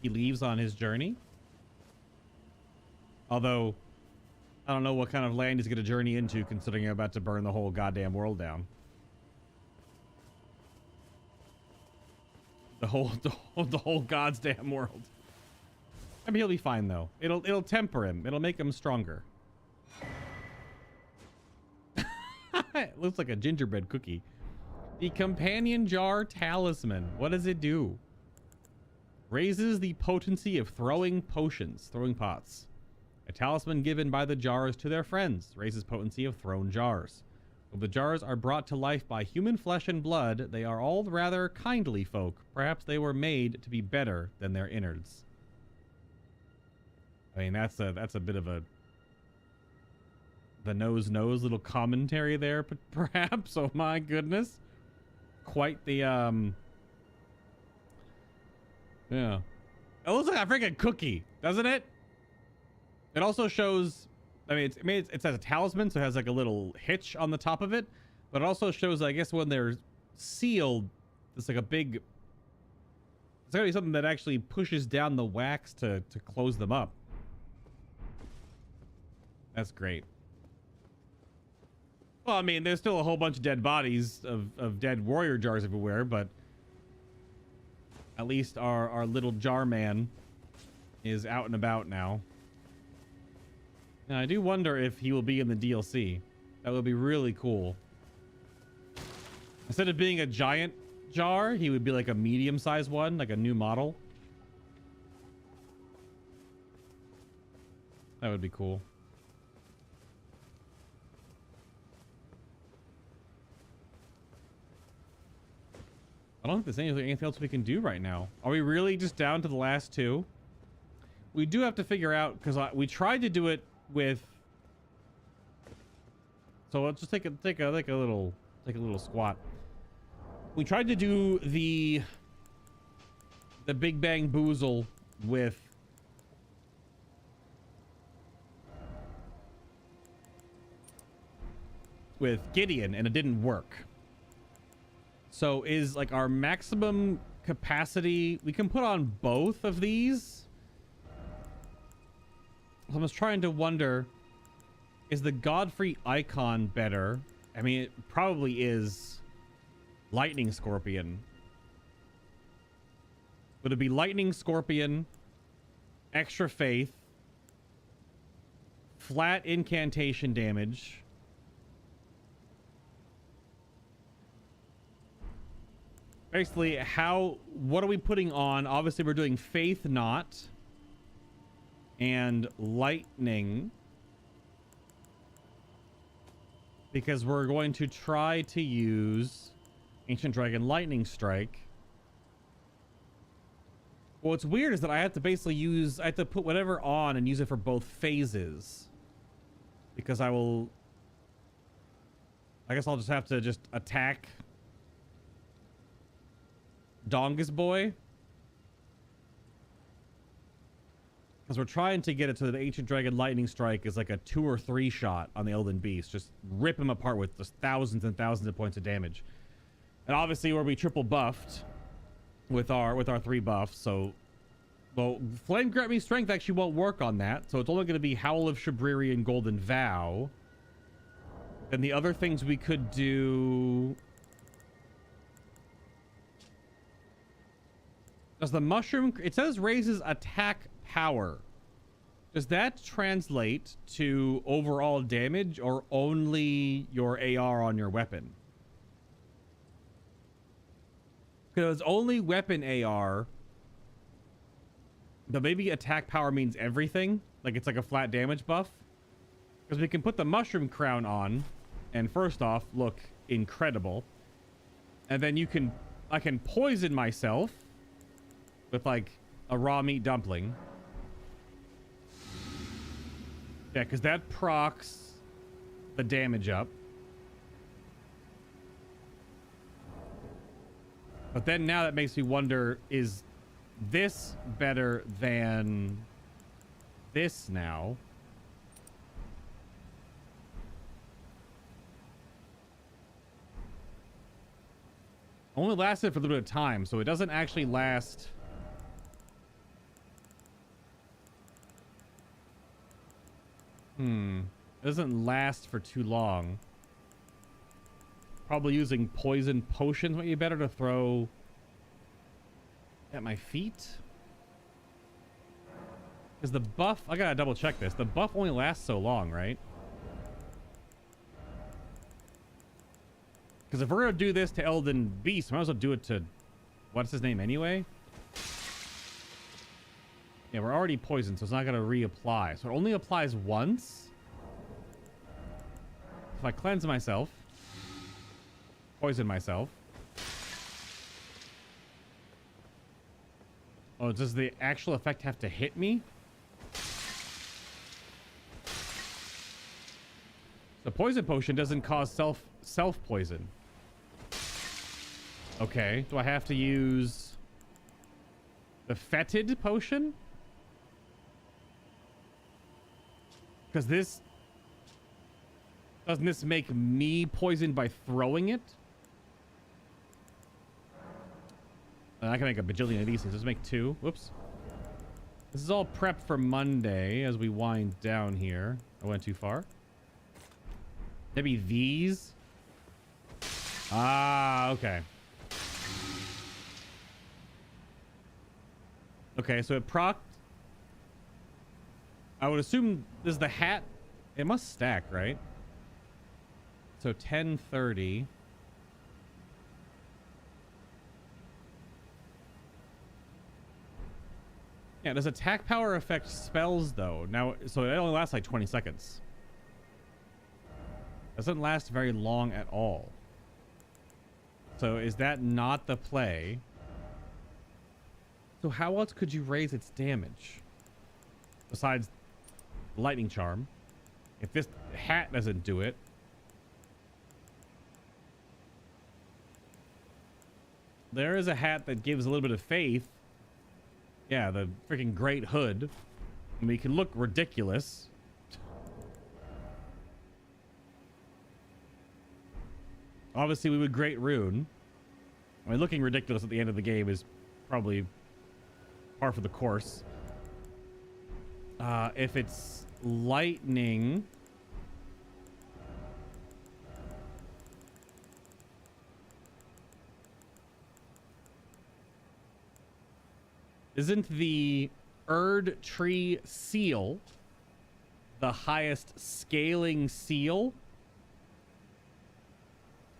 he leaves on his journey. Although I don't know what kind of land he's going to journey into considering I'm about to burn the whole goddamn world down. The whole god's damn world. I mean, he'll be fine though. It'll temper him. It'll make him stronger. It looks like a gingerbread cookie. The Companion Jar Talisman. What does it do? Raises the potency of throwing potions, throwing pots. A talisman given by the jars to their friends raises potency of thrown jars. If the jars are brought to life by human flesh and blood, they are all rather kindly folk. Perhaps they were made to be better than their innards. I mean, that's a bit of the nose little commentary there, but perhaps. Oh my goodness. Quite the yeah. It looks like a freaking cookie, doesn't it? It also shows, I mean, it says a talisman, so it has like a little hitch on the top of it, but it also shows, I guess, when they're sealed, it's like a big, it's gotta be something that actually pushes down the wax to close them up. That's great. Well, I mean, there's still a whole bunch of dead bodies of dead warrior jars everywhere, but at least our little jar man is out and about now. Now, I do wonder if he will be in the DLC. That would be really cool. Instead of being a giant jar, he would be like a medium-sized one, like a new model. That would be cool. I don't think there's anything else we can do right now. Are we really just down to the last two? We do have to figure out, because we tried to do it with. So let's just take a little squat. We tried to do the Big Bang Boozle with Gideon, and it didn't work. So is like our maximum capacity, we can put on both of these. I was trying to wonder, is the Godfrey icon better? I mean, it probably is. Lightning Scorpion. Would it be Lightning Scorpion, extra faith, flat incantation damage, basically, what are we putting on? Obviously, we're doing Faith Not and Lightning, because we're going to try to use Ancient Dragon Lightning Strike. What's weird is that I have to basically I have to put whatever on and use it for both phases, because I guess I'll just have to attack Dongus Boy, because we're trying to get it to the Ancient Dragon Lightning Strike is like a 2 or 3 shot on the Elden Beast. Just rip him apart with just thousands and thousands of points of damage. And obviously we'll be triple buffed with our 3 buffs. So, well, Flame Grant Me Strength actually won't work on that. So it's only going to be Howl of Shabriri and Golden Vow. Then the other things we could do. Does the mushroom, it says raises attack power. Does that translate to overall damage or only your AR on your weapon? Because only weapon AR, but maybe attack power means everything. Like it's like a flat damage buff. Because we can put the mushroom crown on, and first off, look incredible. And then I can poison myself with like a raw meat dumpling. Yeah, because that procs the damage up. But then now that makes me wonder, is this better than this now? Only lasted for a little bit of time, so it doesn't actually last. It doesn't last for too long. Probably using poison potions might be better to throw at my feet. Because the buff, I gotta double check this. The buff only lasts so long, right? Because if we're gonna do this to Elden Beast, I might as well do it to, what's his name anyway? Yeah, we're already poisoned, so it's not gonna reapply. So it only applies once. If I cleanse myself. poison myself. Oh, does the actual effect have to hit me? The poison potion doesn't cause self poison. Okay, do I have to use the fetid potion? Because this... Doesn't this make me poisoned by throwing it? I can make a bajillion of these things. Let's make 2. Whoops. This is all prep for Monday as we wind down here. I went too far. Maybe these? Ah, okay. Okay, so it procced. I would assume this is the hat. It must stack, right? So 1030. Yeah, does attack power affect spells though? Now, so it only lasts like 20 seconds. Doesn't last very long at all. So is that not the play? So how else could you raise its damage? Besides lightning charm. If this hat doesn't do it. There is a hat that gives a little bit of faith. Yeah, the freaking great hood. And we can look ridiculous. Obviously, we would great rune. I mean, looking ridiculous at the end of the game is probably par for the course. If it's lightning... Isn't the Erdtree seal the highest scaling seal?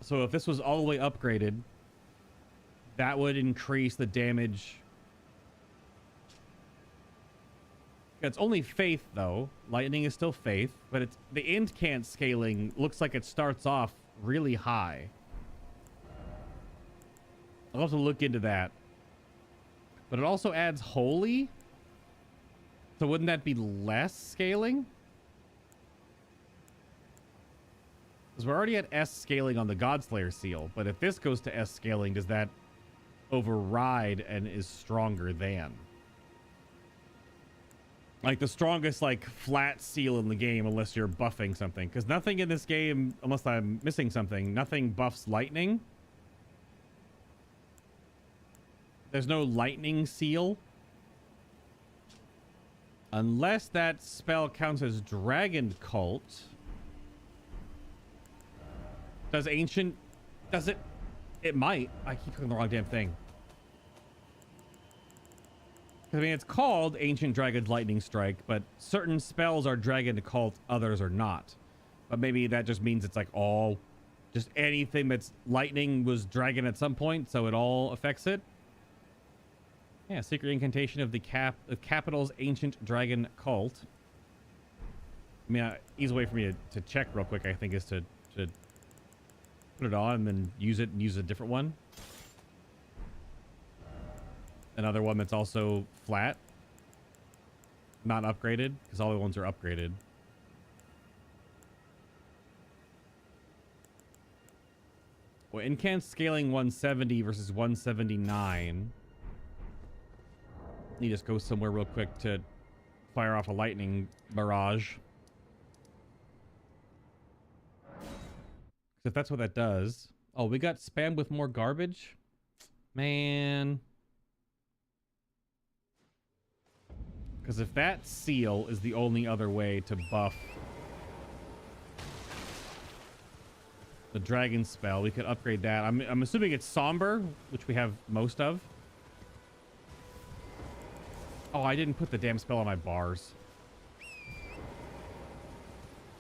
So if this was all the way upgraded, that would increase the damage. It's only faith though. Lightning is still faith, but it's the incant scaling looks like it starts off really high. I'll have to look into that. But it also adds holy. So wouldn't that be less scaling? Because we're already at S scaling on the Godslayer seal. But if this goes to S scaling, does that override and is stronger than? Like the strongest like flat seal in the game unless you're buffing something. Because nothing in this game, unless I'm missing something, nothing buffs lightning. There's no lightning seal. Unless that spell counts as Dragon Cult. Does Ancient... Does it... It might. I keep clicking the wrong damn thing. I mean, it's called Ancient Dragon's Lightning Strike, but certain spells are Dragon Cult, others are not. But maybe that just means it's like all... Just anything that's lightning was dragon at some point, so it all affects it. Yeah, secret incantation of the Capital's Ancient Dragon Cult. I mean, easy way for me to check real quick, I think, is to put it on and then use it and use a different one. Another one that's also flat. Not upgraded, because all the ones are upgraded. Well, incant scaling 170 versus 179. You just go somewhere real quick to fire off a lightning barrage. If that's what that does. Oh, we got spammed with more garbage? Man. Because if that seal is the only other way to buff the dragon spell, we could upgrade that. I'm assuming it's somber, which we have most of. Oh, I didn't put the damn spell on my bars.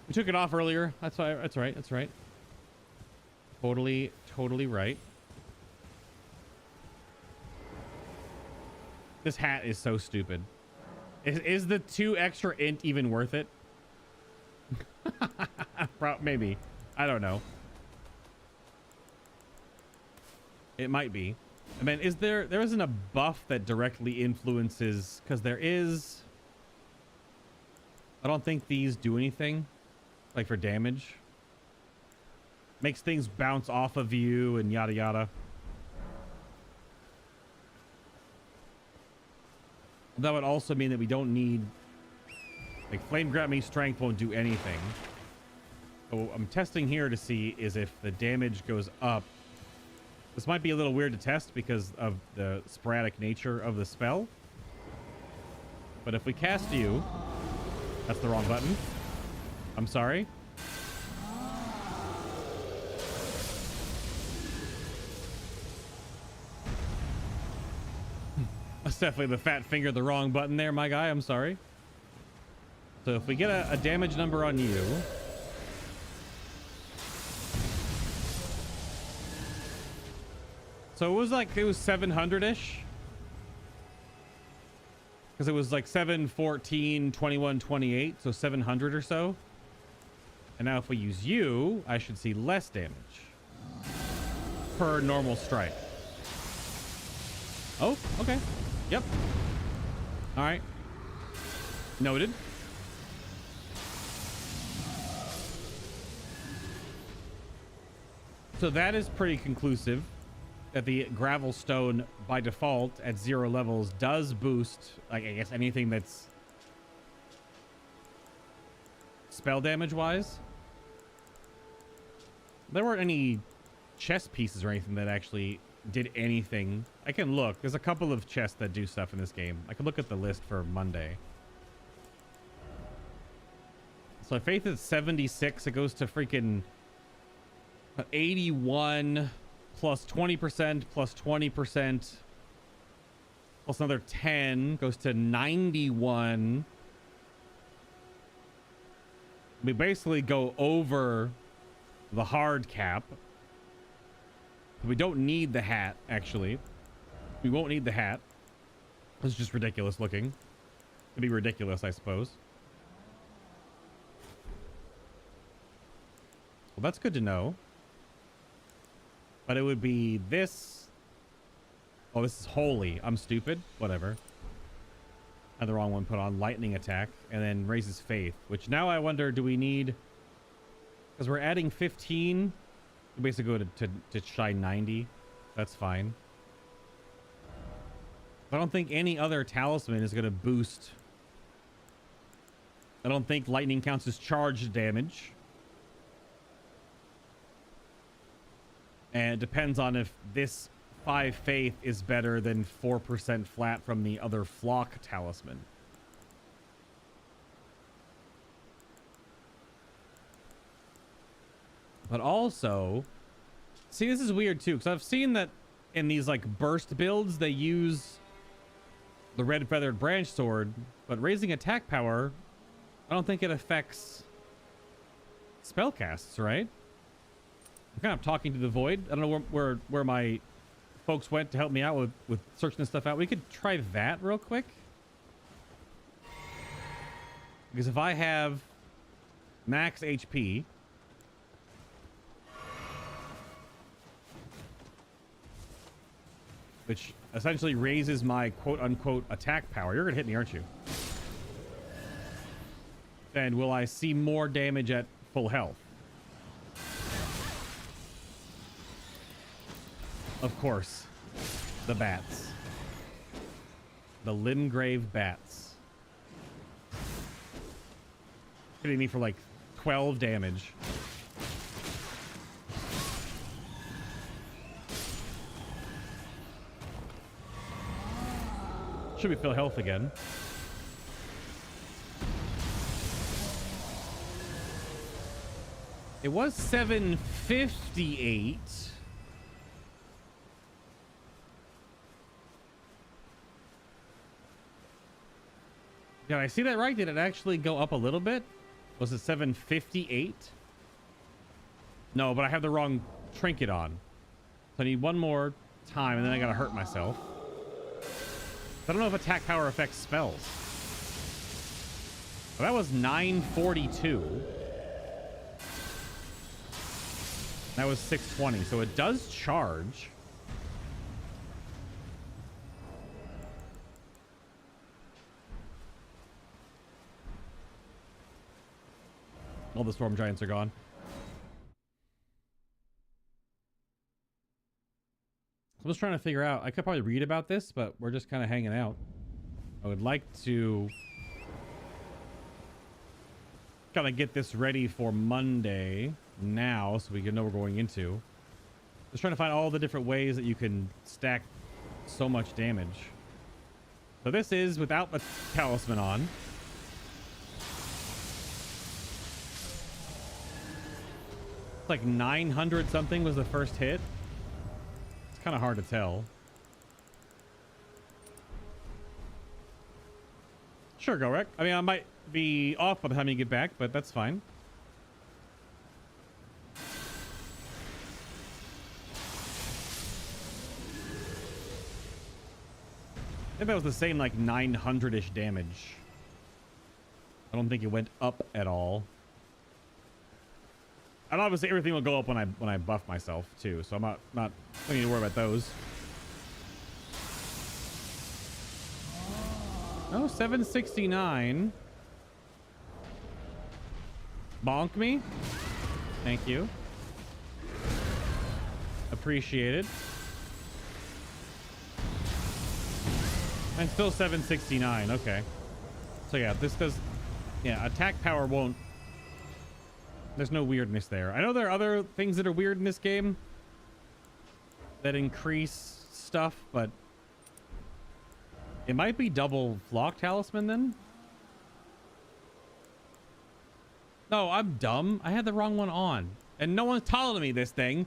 We took it off earlier. That's right. That's right. That's right. Totally right. This hat is so stupid. Is the 2 extra int even worth it? Maybe. I don't know. It might be. I mean, there isn't a buff that directly influences, because there is. I don't think these do anything, like for damage. Makes things bounce off of you and yada yada. That would also mean that we don't need, like, flame grab me strength won't do anything. So I'm testing here to see is if the damage goes up. This might be a little weird to test because of the sporadic nature of the spell. But if we cast you, that's the wrong button. I'm sorry. That's definitely the fat finger, the wrong button there, my guy. I'm sorry. So if we get a damage number on you. So it was 700-ish. Because it was like 7, 14, 21, 28. So 700 or so. And now if we use you, I should see less damage. Per normal strike. Oh, okay. Yep. All right. Noted. So that is pretty conclusive that the gravel stone by default at 0 levels does boost, like, I guess anything that's spell damage wise. There weren't any chest pieces or anything that actually did anything. I can look. There's a couple of chests that do stuff in this game. I can look at the list for Monday. So Faith is 76. It goes to freaking 81 plus 20% plus 20% plus another 10 goes to 91. We basically go over the hard cap. We don't need the hat, actually. We won't need the hat. It's just ridiculous looking. It'd be ridiculous, I suppose. Well, that's good to know. But it would be this. Oh, this is holy. I'm stupid. Whatever. I had the wrong one put on. Lightning attack. And then raises faith. Which now I wonder, do we need... Because we're adding 15... We basically go to shine 90. That's fine. I don't think any other talisman is going to boost. I don't think lightning counts as charged damage. And it depends on if this 5 faith is better than 4% flat from the other flock talisman. But also, see, this is weird too, because I've seen that in these like burst builds, they use the red feathered branch sword, but raising attack power, I don't think it affects spellcasts, right? I'm kind of talking to the void. I don't know where my folks went to help me out with searching this stuff out. We could try that real quick. Because if I have max HP, which essentially raises my quote-unquote attack power. You're going to hit me, aren't you? Then will I see more damage at full health? Of course. The bats. The Limgrave bats. Hitting me for like 12 damage. Should we fill health again? It was 758. Did I see that right? Did it actually go up a little bit? Was it 758? No, but I have the wrong trinket on. So I need one more time and then I gotta hurt myself. I don't know if attack power affects spells. Well, that was 942. That was 620. So it does charge. All the storm giants are gone. I'm just trying to figure out. I could probably read about this, but we're just kind of hanging out. I would like to kind of get this ready for Monday now so we can know what we're going into. Just trying to find all the different ways that you can stack so much damage. So this is without a talisman on. It's like 900 something was the first hit. It's kind of hard to tell. Sure, go wreck. I mean, I might be off by the time you get back, but that's fine. I think that was the same, like 900-ish damage. I don't think it went up at all. And obviously everything will go up when I buff myself too, so I'm not don't need to worry about those. Oh, 769. Bonk me. Thank you. Appreciated. And still 769. Okay. So yeah, this does. Yeah, attack power won't. There's no weirdness there. I know there are other things that are weird in this game that increase stuff, but it might be double flock talisman then. No, I'm dumb. I had the wrong one on, and no one's telling me this thing.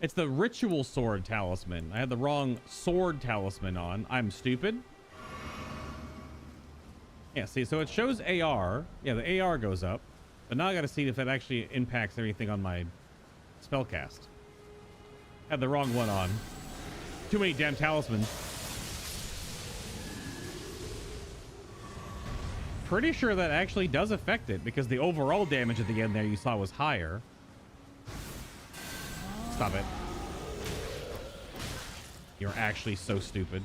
It's the ritual sword talisman. I had the wrong sword talisman on. I'm stupid. Yeah, see, so it shows AR. Yeah, the AR goes up. But now I gotta see if that actually impacts anything on my spellcast. Had the wrong one on. Too many damn talismans. Pretty sure that actually does affect it because the overall damage at the end there you saw was higher. Stop it. You're actually so stupid.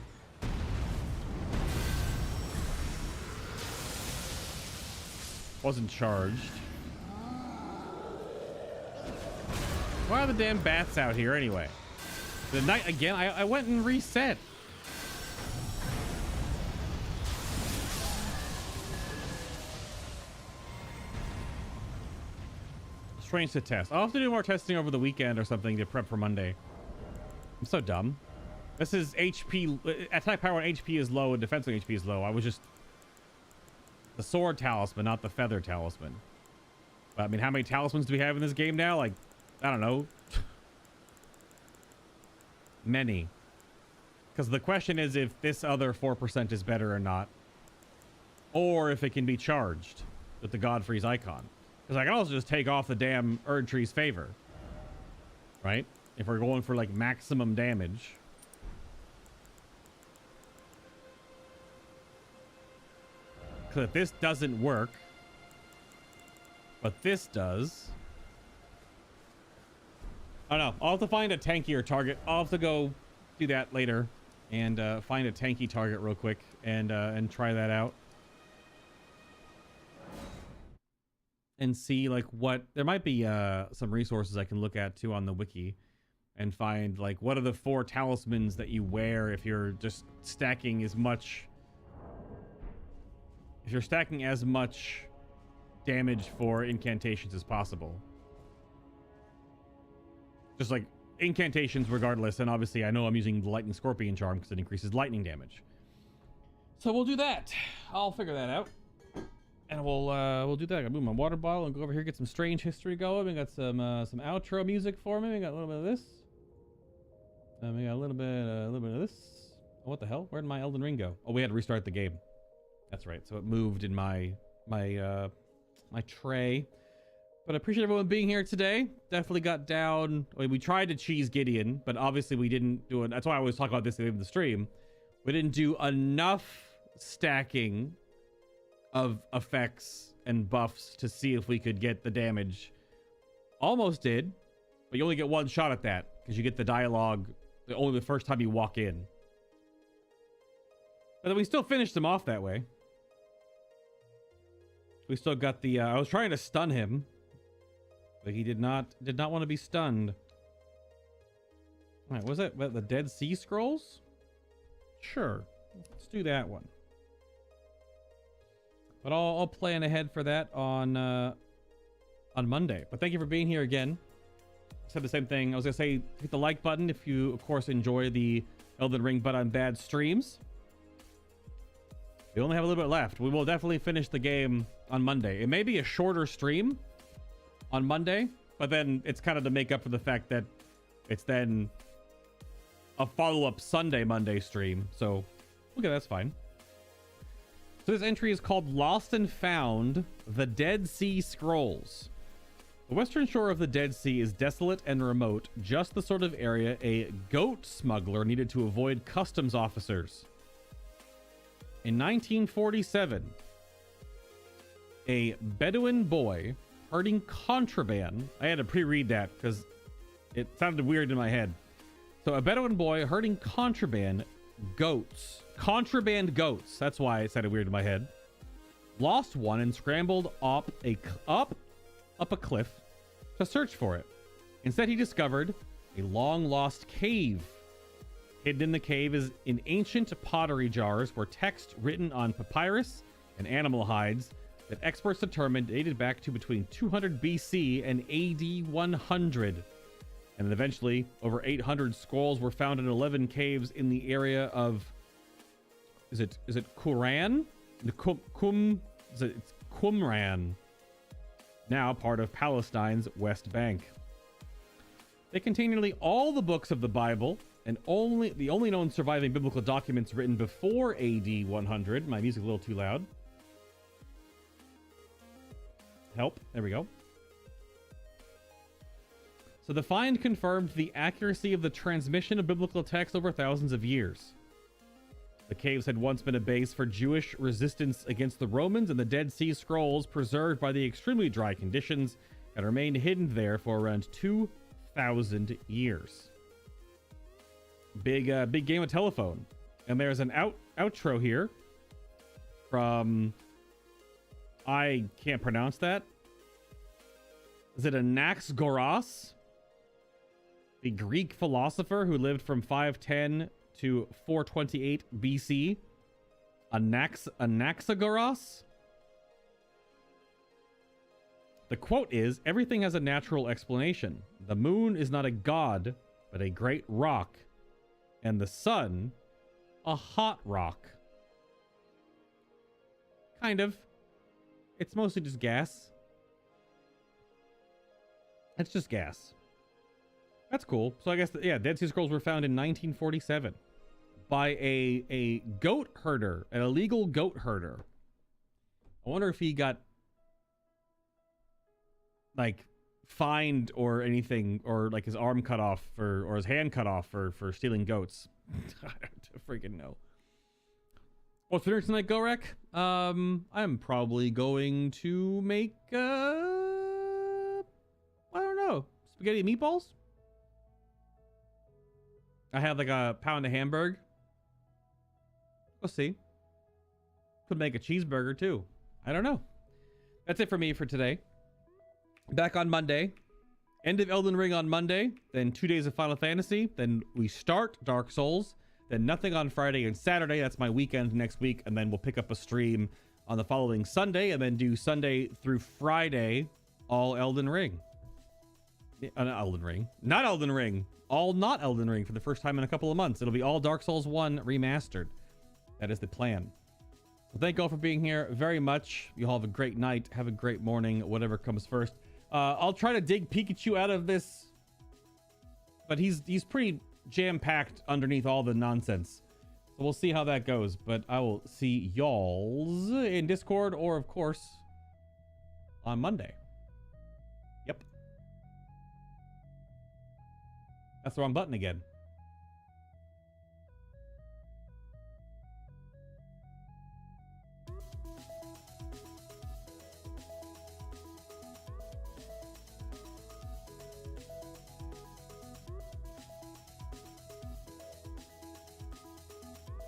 Wasn't charged. Why are the damn bats out here anyway? The night again. I went and reset. Strange to test. I'll have to do more testing over the weekend or something to prep for Monday. I'm so dumb. This is HP. Attack power and HP is low and defense and HP is low. I was just the sword talisman, not the feather talisman. But, I mean, how many talismans do we have in this game now? Like, I don't know. Many. Because the question is if this other 4% is better or not. Or if it can be charged with the Godfrey's icon. Because I can also just take off the damn Erdtree's favor. Right? If we're going for, like, maximum damage. Because if this doesn't work, but this does. I don't know. I'll have to find a tankier target. I'll have to go do that later and find a tanky target real quick and try that out. And see like what there might be some resources I can look at too on the wiki and find like what are the 4 talismans that you wear if you're just stacking as much. If you're stacking as much damage for incantations as possible. Just like incantations regardless, and obviously I know I'm using the Lightning Scorpion Charm because it increases lightning damage. So we'll do that. I'll figure that out. And we'll do that. I gotta move my water bottle and go over here, get some strange history going. We got some outro music for me. We got a little bit of this. We got a little bit of this. Oh, what the hell? Where'd my Elden Ring go? Oh, we had to restart the game. That's right. So it moved in my tray. But I appreciate everyone being here today. Definitely got down. I mean, we tried to cheese Gideon, but obviously we didn't do it. That's why I always talk about this in the stream. We didn't do enough stacking of effects and buffs to see if we could get the damage. Almost did, but you only get one shot at that because you get the dialogue only the first time you walk in. But then we still finished him off that way. We still got the I was trying to stun him but he did not want to be stunned. All right, was it the Dead Sea Scrolls? Sure, let's do that one. But I'll plan ahead for that on Monday. But thank you for being here again. I said the same thing. I was gonna say, hit the like button if you, of course, enjoy the Elden Ring But I'm Bad streams. We only have a little bit left. We will definitely finish the game on Monday. It may be a shorter stream on Monday, but then it's kind of to make up for the fact that it's then a follow-up Monday stream. So, okay, that's fine. So this entry is called Lost and Found, the Dead Sea Scrolls. The western shore of the Dead Sea is desolate and remote, just the sort of area a goat smuggler needed to avoid customs officers. In 1947, a Bedouin boy herding contraband. I had to pre-read that because it sounded weird in my head. So a Bedouin boy herding contraband goats. Contraband goats. That's why it sounded weird in my head. Lost one and scrambled up a cliff to search for it. Instead, he discovered a long-lost cave. Hidden in the cave is in ancient pottery jars were text written on papyrus and animal hides that experts determined dated back to between 200 BC and AD 100. And then eventually, over 800 scrolls were found in 11 caves in the area of... Is it Quran? It's Qumran. Now part of Palestine's West Bank. They contain nearly all the books of the Bible, and the only known surviving biblical documents written before AD 100. My music's a little too loud. Help. There we go. So the find confirmed the accuracy of the transmission of biblical texts over thousands of years. The caves had once been a base for Jewish resistance against the Romans, and the Dead Sea Scrolls, preserved by the extremely dry conditions, had remained hidden there for around 2,000 years. Big game of telephone. And there's an outro here from... I can't pronounce that. Is it Anaxagoras? The Greek philosopher who lived from 510 to 428 BC. Anaxagoras? The quote is, "Everything has a natural explanation. The moon is not a god, but a great rock. And the sun, a hot rock." Kind of. It's mostly just gas. It's just gas. That's cool. So I guess, Dead Sea Scrolls were found in 1947 by a goat herder, an illegal goat herder. I wonder if he got, like, fined or anything, or like his arm cut off or his hand cut off for stealing goats. I don't freaking know. What's for dinner tonight, Gorek? I'm probably going to make I don't know, spaghetti and meatballs. I had like a pound of hamburger. We'll see. Could make a cheeseburger too. I don't know. That's it for me for today. Back on Monday. End of Elden Ring on Monday. Then 2 days of Final Fantasy. Then we start Dark Souls. Then nothing on Friday and Saturday. That's my weekend next week. And then we'll pick up a stream on the following Sunday. And then do Sunday through Friday all Elden Ring. Not Elden Ring. Not Elden Ring. All not Elden Ring for the first time in a couple of months. It'll be all Dark Souls 1 remastered. That is the plan. Well, thank you all for being here very much. You all have a great night. Have a great morning, whatever comes first. I'll try to dig Pikachu out of this, but he's pretty jam-packed underneath all the nonsense. So we'll see how that goes. But I will see y'alls in Discord or, of course, on Monday. Yep. That's the wrong button again.